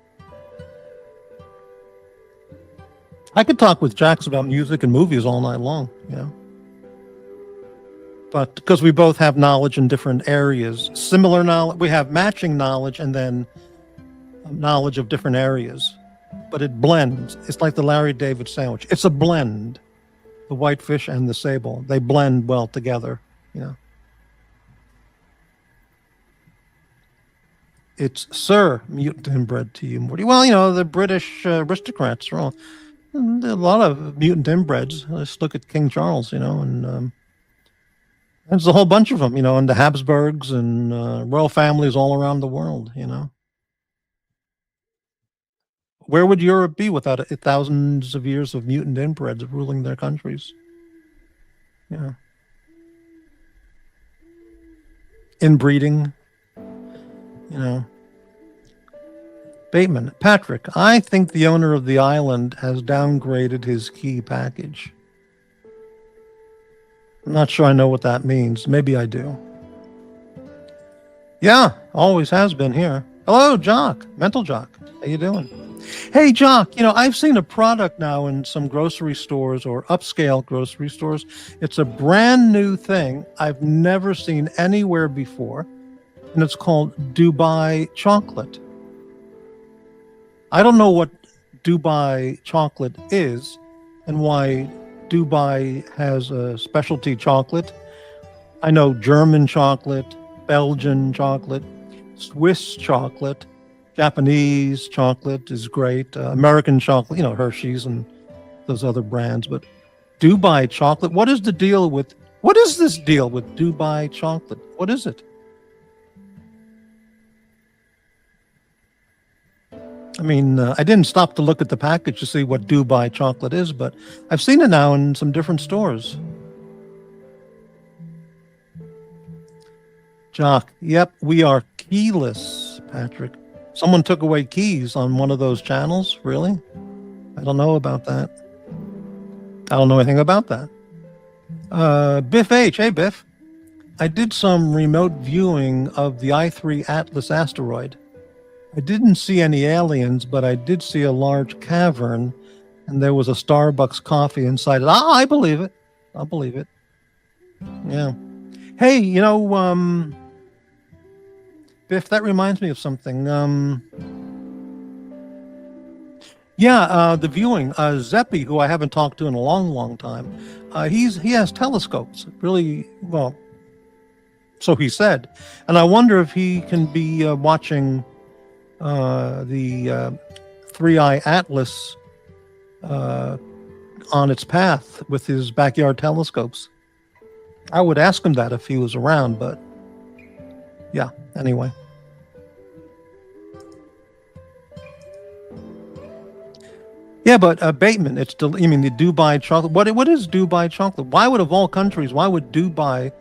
I could talk with Jax about music and movies all night long, But because we both have knowledge in different areas, similar knowledge, we have matching knowledge and then knowledge of different areas. but it blends. It's like the Larry David sandwich. It's a blend. The whitefish and the sable, they blend well together. You know, it's Sir mutant inbred to you, Morty. Well, you know, the British aristocrats are all a lot of mutant inbreds. Let's look at King Charles, you know, and there's a whole bunch of them, you know, and the Habsburgs and royal families all around the world, you know. Where would Europe be without thousands of years of mutant inbreds ruling their countries? Yeah. Inbreeding, you know. Bateman, Patrick, I think the owner of the island has downgraded his key package. I'm not sure I know what that means. Maybe I do. Yeah, always has been here. Hello, Jock, Mental Jock. How you doing? Hey, Jock, you know, I've seen a product now in some grocery stores or upscale grocery stores. It's a brand new thing I've never seen anywhere before, and it's called Dubai chocolate. I don't know what Dubai chocolate is and why Dubai has a specialty chocolate. I know German chocolate, Belgian chocolate, Swiss chocolate, Japanese chocolate is great. American chocolate, you know, Hershey's and those other brands. But Dubai chocolate, what is the deal with, what is this deal with Dubai chocolate? What is it? I mean, I didn't stop to look at the package to see what Dubai chocolate is, but I've seen it now in some different stores. Jock, yep, we are keyless, Patrick. Someone took away keys on one of those channels? Really? I don't know about that. I don't know anything about that. Biff H. Hey, Biff. I did some remote viewing of the I-3 Atlas asteroid. I didn't see any aliens, but I did see a large cavern, and there was a Starbucks coffee inside it. Ah, I believe it. I'll believe it. Yeah. Hey, you know, Biff, that reminds me of something. The viewing. Zeppi, who I haven't talked to in a long, long time, he has telescopes. Really, well, so he said. And I wonder if he can be watching the Three-Eye Atlas on its path with his backyard telescopes. I would ask him that if he was around, but yeah, anyway. Yeah, but Bateman, you mean the Dubai chocolate? What is Dubai chocolate? Why would, of all countries, why would Dubai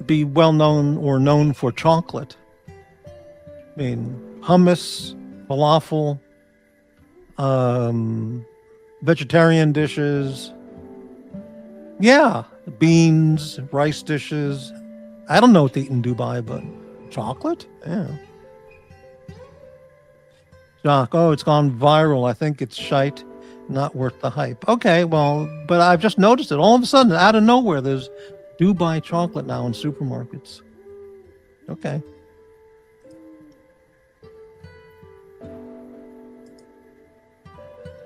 be well known or known for chocolate? I mean, hummus, falafel, vegetarian dishes. Yeah, beans, rice dishes. I don't know what to eat in Dubai, but chocolate? Yeah. Jock, oh, it's gone viral. I think it's shite, not worth the hype. Okay, well, but I've just noticed it. All of a sudden, out of nowhere, there's Dubai chocolate now in supermarkets. Okay.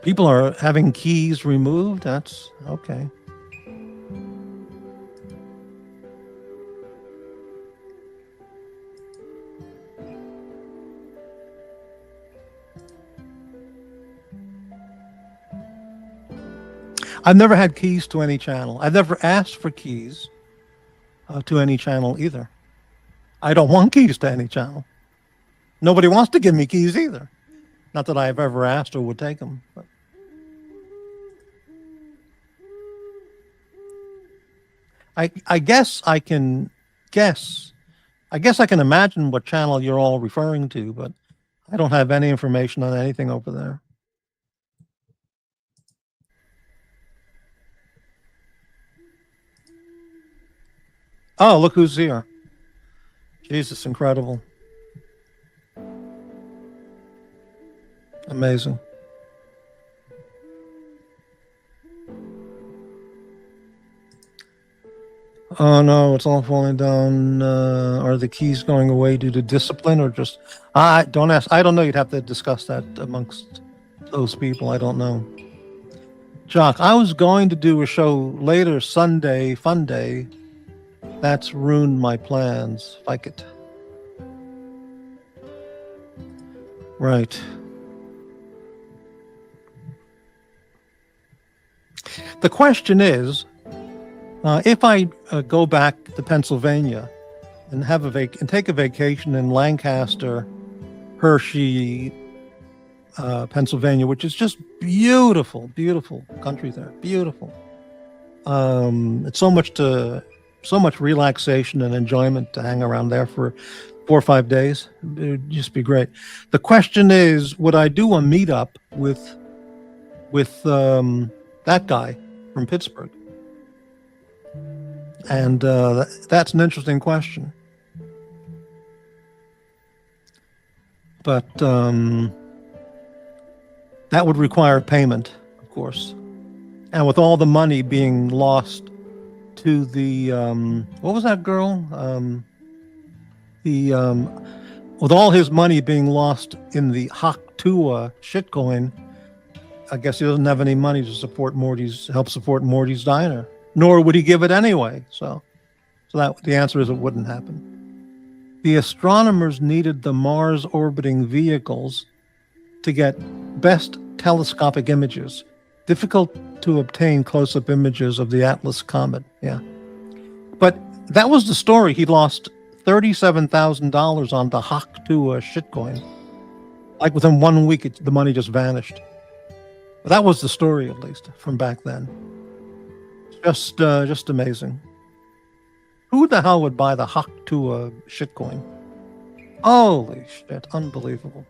People are having keys removed? That's okay. I've never had keys to any channel. I've never asked for keys to any channel either. I don't want keys to any channel. Nobody wants to give me keys either. Not that I've ever asked or would take them. But. I guess I can guess. I guess I can imagine what channel you're all referring to, but I don't have any information on anything over there. Oh, look who's here. Jesus, incredible. Amazing. Oh no, it's all falling down. Are the keys going away due to discipline or just... don't ask. I don't know. You'd have to discuss that amongst those people, I don't know. Jock, I was going to do a show later Sunday, fun day. That's ruined my plans. Like it. Right. The question is, if I go back to Pennsylvania and have and take a vacation in Lancaster, Hershey, Pennsylvania, which is just beautiful, beautiful country there, beautiful. It's so much relaxation and enjoyment to hang around there for 4 or 5 days. It would just be great. The question is, would I do a meetup with that guy from Pittsburgh? And that's an interesting question. But that would require payment, of course. And with all the money being lost to the what was that girl? With all his money being lost in the Haktua shitcoin, I guess he doesn't have any money to help support Morty's Diner. Nor would he give it anyway. So that the answer is it wouldn't happen. The astronomers needed the Mars orbiting vehicles to get best telescopic images. Difficult to obtain close-up images of the Atlas comet. Yeah. But that was the story. He lost $37,000 on the Haktua shitcoin. Like within 1 week, the money just vanished. But that was the story, at least, from back then. Just amazing. Who the hell would buy the Haktua shitcoin? Holy shit, unbelievable.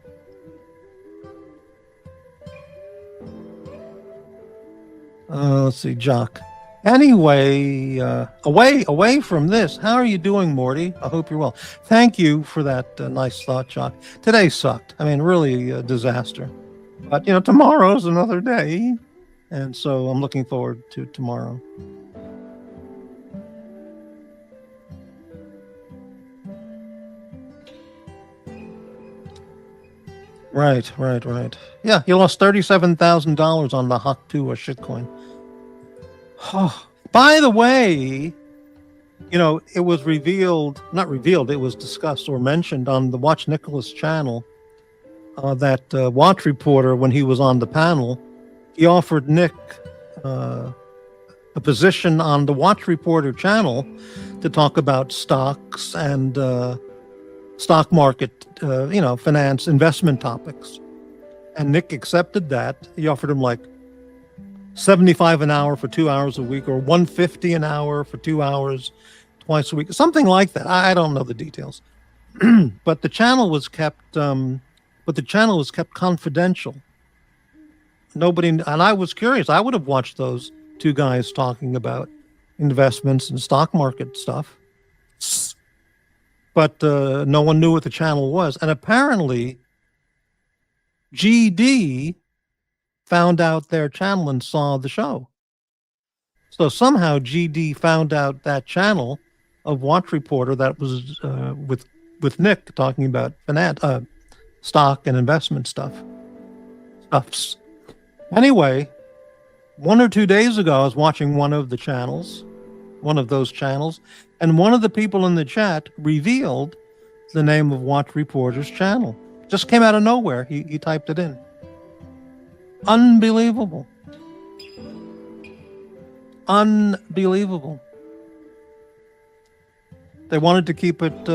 Let's see, Jock. Anyway, away from this, how are you doing, Morty? I hope you're well. Thank you for that nice thought, Jock. Today sucked. I mean, really a disaster. But, tomorrow's another day. And so I'm looking forward to tomorrow. Right. Yeah, he lost $37,000 on the Haktua shitcoin. Oh, by the way, it was it was discussed or mentioned on the Watch Nicholas channel that Watch Reporter, when he was on the panel, he offered Nick a position on the Watch Reporter channel to talk about stocks and stock market, finance, investment topics. And Nick accepted that. He offered him like $75 an hour for 2 hours a week, or $150 an hour for 2 hours twice a week, something like that. I don't know the details. But the channel was kept confidential. Nobody, and I was curious. I would have watched those two guys talking about investments and stock market stuff. But no one knew what the channel was. And apparently, GD found out their channel and saw the show. So somehow GD found out that channel of Watch Reporter that was with Nick talking about stock and investment stuffs. Anyway, 1 or 2 days ago, I was watching one of those channels, and one of the people in the chat revealed the name of Watch Reporter's channel. Just came out of nowhere. He typed it in. Unbelievable. They wanted to keep it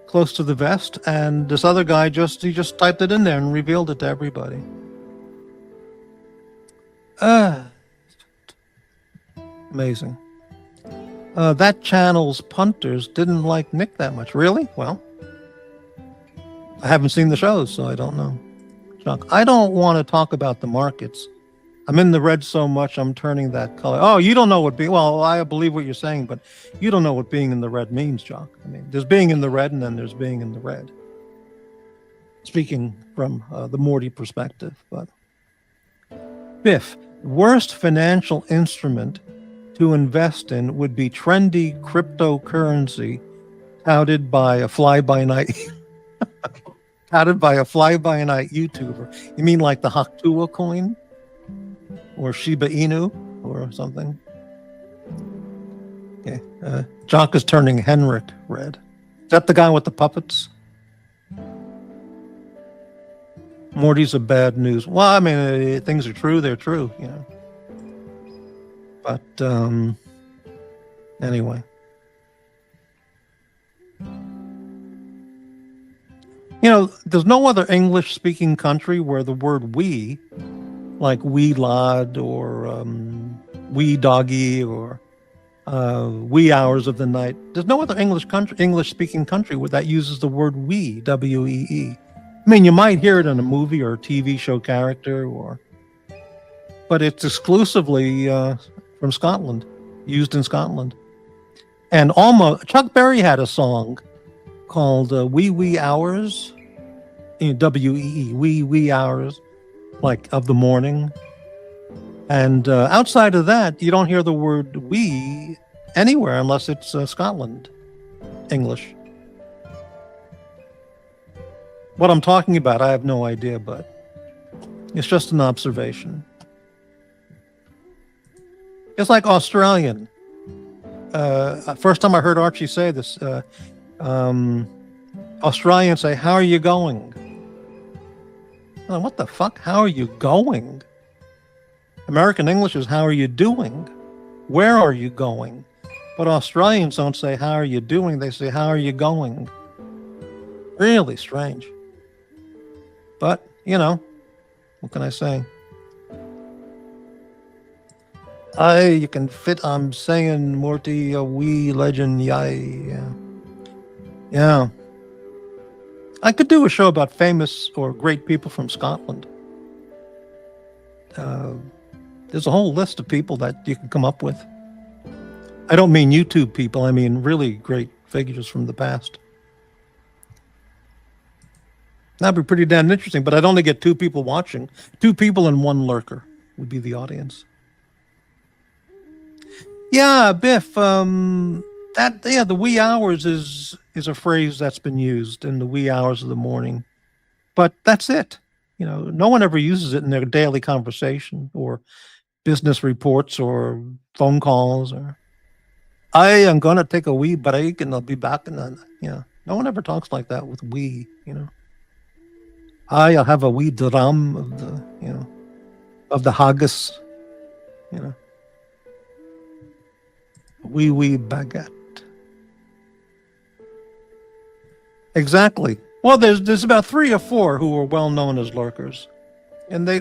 close to the vest, and this other guy just typed it in there and revealed it to everybody. Amazing. That channel's punters didn't like Nick that much. Really? Well, I haven't seen the shows, so I don't know. Chuck, I don't want to talk about the markets. I'm in the red so much, I'm turning that color. Oh, you don't know what well, I believe what you're saying, but you don't know what being in the red means, Chuck. I mean, there's being in the red, and then there's being in the red. Speaking from the Morty perspective, but Biff, worst financial instrument to invest in would be trendy cryptocurrency touted by a fly-by-night touted by a fly-by-night YouTuber. You mean like the Haktua coin? Or Shiba Inu? Or something? Okay. Jock is turning Henrik red. Is that the guy with the puppets? Morty's a bad news. Well, I mean, things are true, they're true, you know. But, anyway. You know, there's no other English-speaking country where the word we, like wee lad or wee doggy or wee hours of the night, there's no other English-speaking country where that uses the word we, W-E-E. I mean, you might hear it in a movie or a TV show character, but it's exclusively from Scotland, used in Scotland. And almost Chuck Berry had a song called Wee Wee Hours, W-E-E, Wee Wee Hours, like of the morning. And outside of that, you don't hear the word we anywhere unless it's Scotland English. What I'm talking about, I have no idea, but it's just an observation. It's like Australian. First time I heard Archie say this, Australians say, "How are you going?" I'm like, what the fuck? How are you going? American English is, how are you doing? Where are you going? But Australians don't say, how are you doing? They say, how are you going? Really strange. But, you know, what can I say? You can fit, I'm saying, Morty, a wee legend, yay. Yeah. I could do a show about famous or great people from Scotland. There's a whole list of people that you can come up with. I don't mean YouTube people, I mean really great figures from the past. That'd be pretty damn interesting, but I'd only get 2 people watching. 2 people and 1 lurker would be the audience. Yeah, Biff, the wee hours is a phrase that's been used in the wee hours of the morning. But that's it. You know, no one ever uses it in their daily conversation or business reports or phone calls or I am gonna take a wee break and I'll be back in no one ever talks like that with we, you know. I'll have a wee drum of the, of the haggis, you know. Wee baguette. Exactly. Well, there's about 3 or 4 who are well known as lurkers, and they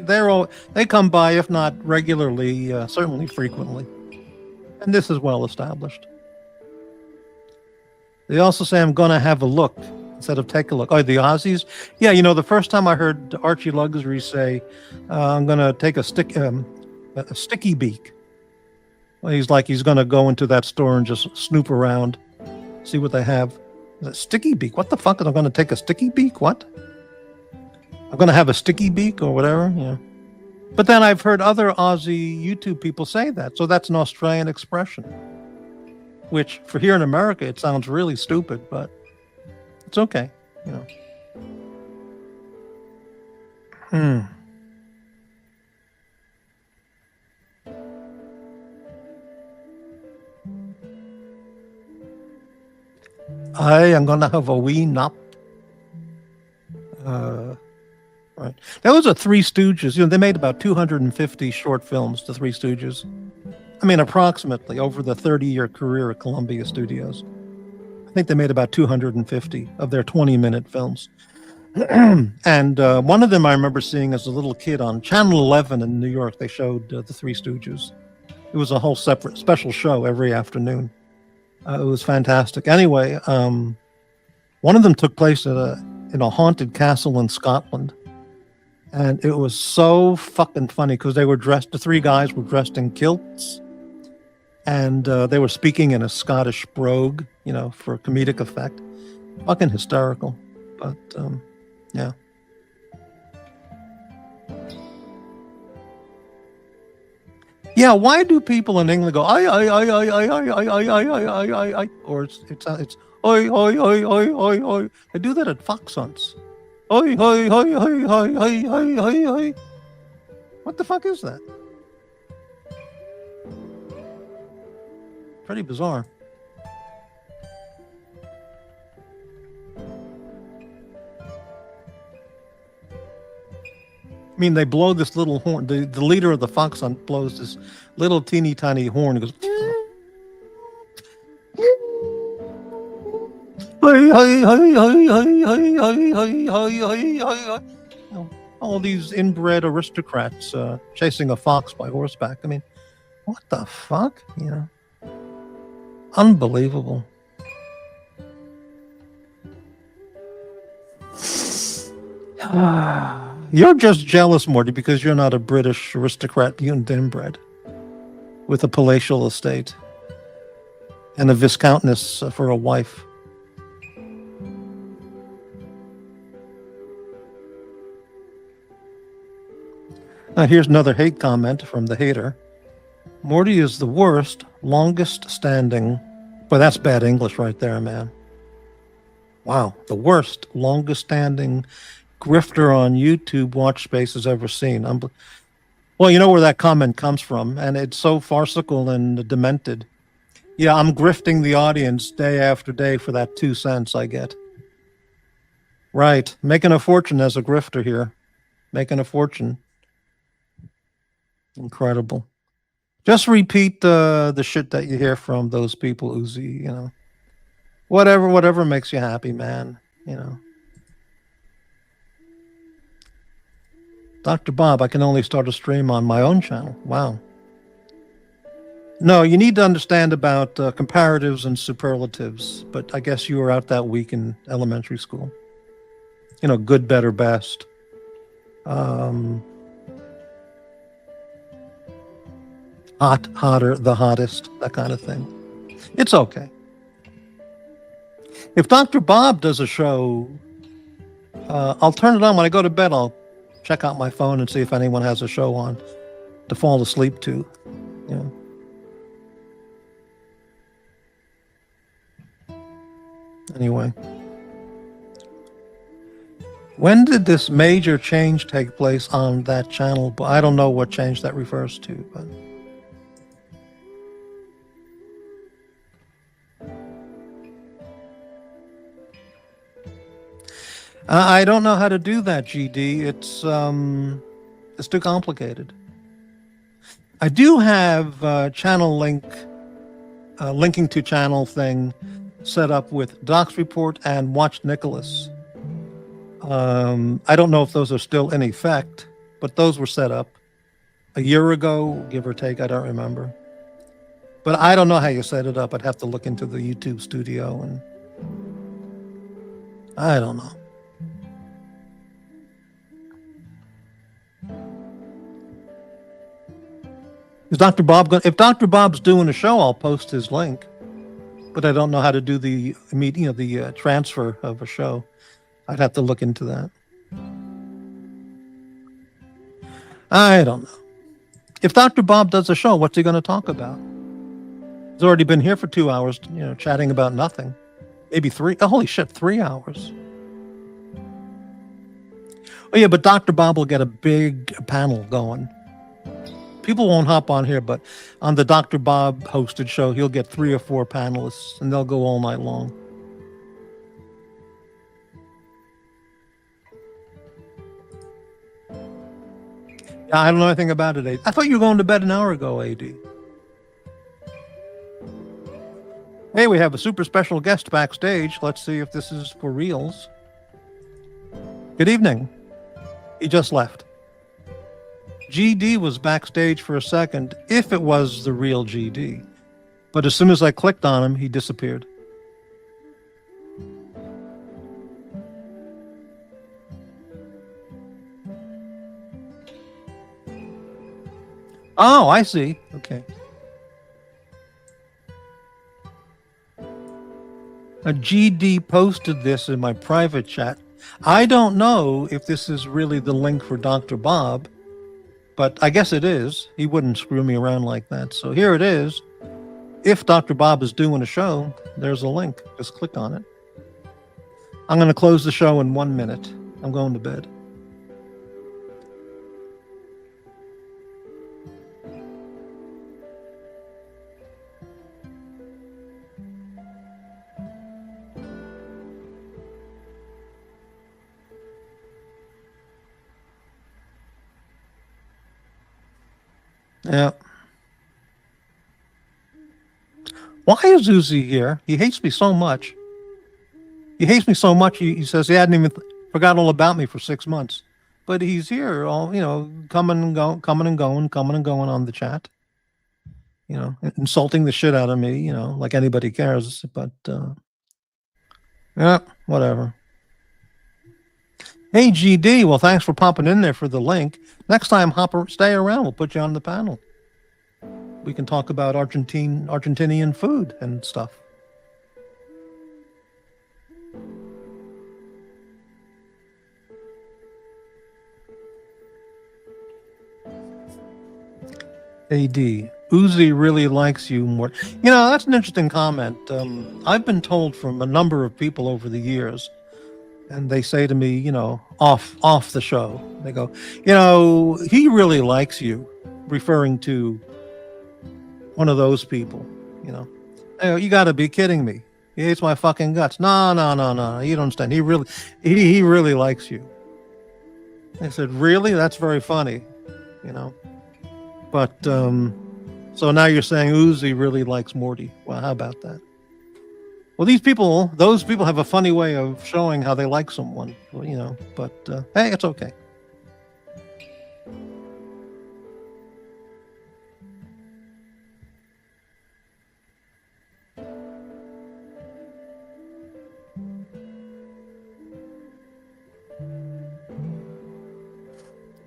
come by, if not regularly, certainly frequently, and this is well established. They also say, "I'm gonna have a look" instead of "take a look." Oh, the Aussies, yeah. You know, the first time I heard Archie Luxury say, "I'm gonna take a sticky beak," well, he's gonna go into that store and just snoop around, see what they have. A sticky beak? What the fuck? I'm going to take a sticky beak? What? I'm going to have a sticky beak or whatever? Yeah. But then I've heard other Aussie YouTube people say that. So that's an Australian expression. Which, for here in America, it sounds really stupid, but it's okay. You know. I am gonna have a wee nap. Right. That was a Three Stooges. You know, they made about 250 short films, the Three Stooges. I mean, approximately over the 30-year career at Columbia Studios. I think they made about 250 of their 20-minute films. And one of them I remember seeing as a little kid on Channel 11 in New York. They showed the Three Stooges. It was a whole separate special show every afternoon. It was fantastic. Anyway, one of them took place in a haunted castle in Scotland. And it was so fucking funny because the 3 guys were dressed in kilts. And they were speaking in a Scottish brogue, you know, for comedic effect. Fucking hysterical. But, yeah. Yeah, why do people in England go I, or it's oi oi oi oi oi oi? They do that at fox hunts. Hoi, hoi, hoi, hoi, hoi, hoi, hoi, hoi, hoi. What the fuck is that? Pretty bizarre. I mean, they blow this little horn. The leader of the fox hunt blows this little teeny tiny horn. It goes. All these inbred aristocrats chasing a fox by horseback. I mean, what the fuck? Unbelievable. You're just jealous, Morty, because you're not a British aristocrat mutant inbred with a palatial estate and a viscountess for a wife. Now, here's another hate comment from the hater. Morty is the worst, longest standing. Well, that's bad English right there, man. Wow. The worst, longest standing grifter on YouTube watch space has ever seen. Well, you know where that comment comes from, and it's so farcical and demented. Yeah, I'm grifting the audience day after day for that 2 cents I get. Right. Making a fortune as a grifter here. Making a fortune. Incredible. Just repeat the shit that you hear from those people, Uzi, Whatever makes you happy, man, Dr. Bob, I can only start a stream on my own channel. Wow. No, you need to understand about comparatives and superlatives, but I guess you were out that week in elementary school. Good, better, best. Hot, hotter, the hottest, that kind of thing. It's okay. If Dr. Bob does a show, I'll turn it on when I go to bed. I'll check out my phone and see if anyone has a show on to fall asleep to. Anyway. When did this major change take place on that channel? But I don't know what change that refers to, but I don't know how to do that, GD. It's too complicated. I do have channel link, linking to channel thing set up with Docs Report and Watch Nicholas. I don't know if those are still in effect, but those were set up a year ago, give or take. I don't remember. But I don't know how you set it up. I'd have to look into the YouTube studio, and I don't know. Is Dr. Bob if Dr. Bob's doing a show, I'll post his link. But I don't know how to do the the transfer of a show. I'd have to look into that. I don't know. If Dr. Bob does a show, what's he going to talk about? He's already been here for 2 hours, chatting about nothing. Maybe 3. Oh, holy shit, 3 hours. Oh, yeah, but Dr. Bob will get a big panel going. People won't hop on here, but on the Dr. Bob hosted show, he'll get 3 or 4 panelists, and they'll go all night long. Yeah, I don't know anything about it, AD. I thought you were going to bed an hour ago, AD. Hey, we have a super special guest backstage. Let's see if this is for reals. Good evening. He just left. GD was backstage for a second, if it was the real GD. But as soon as I clicked on him, he disappeared. Oh, I see. Okay. A GD posted this in my private chat. I don't know if this is really the link for Dr. Bob, but I guess it is. He wouldn't screw me around like that. So here it is. If Dr. Bob is doing a show, there's a link. Just click on it. I'm going to close the show in 1 minute. I'm going to bed. Yeah. Why is Uzi here? He hates me so much. He hates me so much. He says he hadn't even forgot all about me for 6 months, but he's here, all coming and going, coming and going, coming and going on the chat. Insulting the shit out of me. Like anybody cares. But yeah, whatever. Hey GD, well, thanks for popping in there for the link. Next time, stay around. We'll put you on the panel. We can talk about Argentinian food and stuff. AD, Uzi really likes you more. That's an interesting comment. I've been told from a number of people over the years, and they say to me, off the show, they go, he really likes you, referring to one of those people. You got to be kidding me. He hates my fucking guts. No, you don't understand. He really likes you. I said, really? That's very funny. But so now you're saying Uzi really likes Morty. Well, how about that? Well, those people have a funny way of showing how they like someone, but hey, it's okay.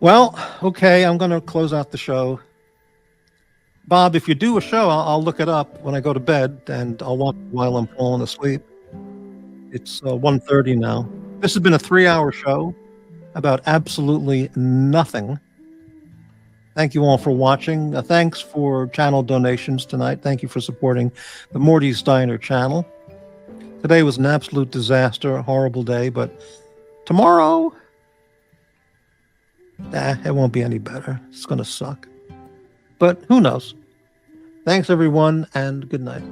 Well, okay, I'm going to close out the show. Bob, if you do a show, I'll look it up when I go to bed, and I'll watch it while I'm falling asleep. It's 1:30 now. This has been a 3-hour show about absolutely nothing. Thank you all for watching. Thanks for channel donations tonight. Thank you for supporting the Morty's Diner channel. Today was an absolute disaster, a horrible day, but tomorrow, it won't be any better. It's going to suck. But who knows? Thanks, everyone, and good night.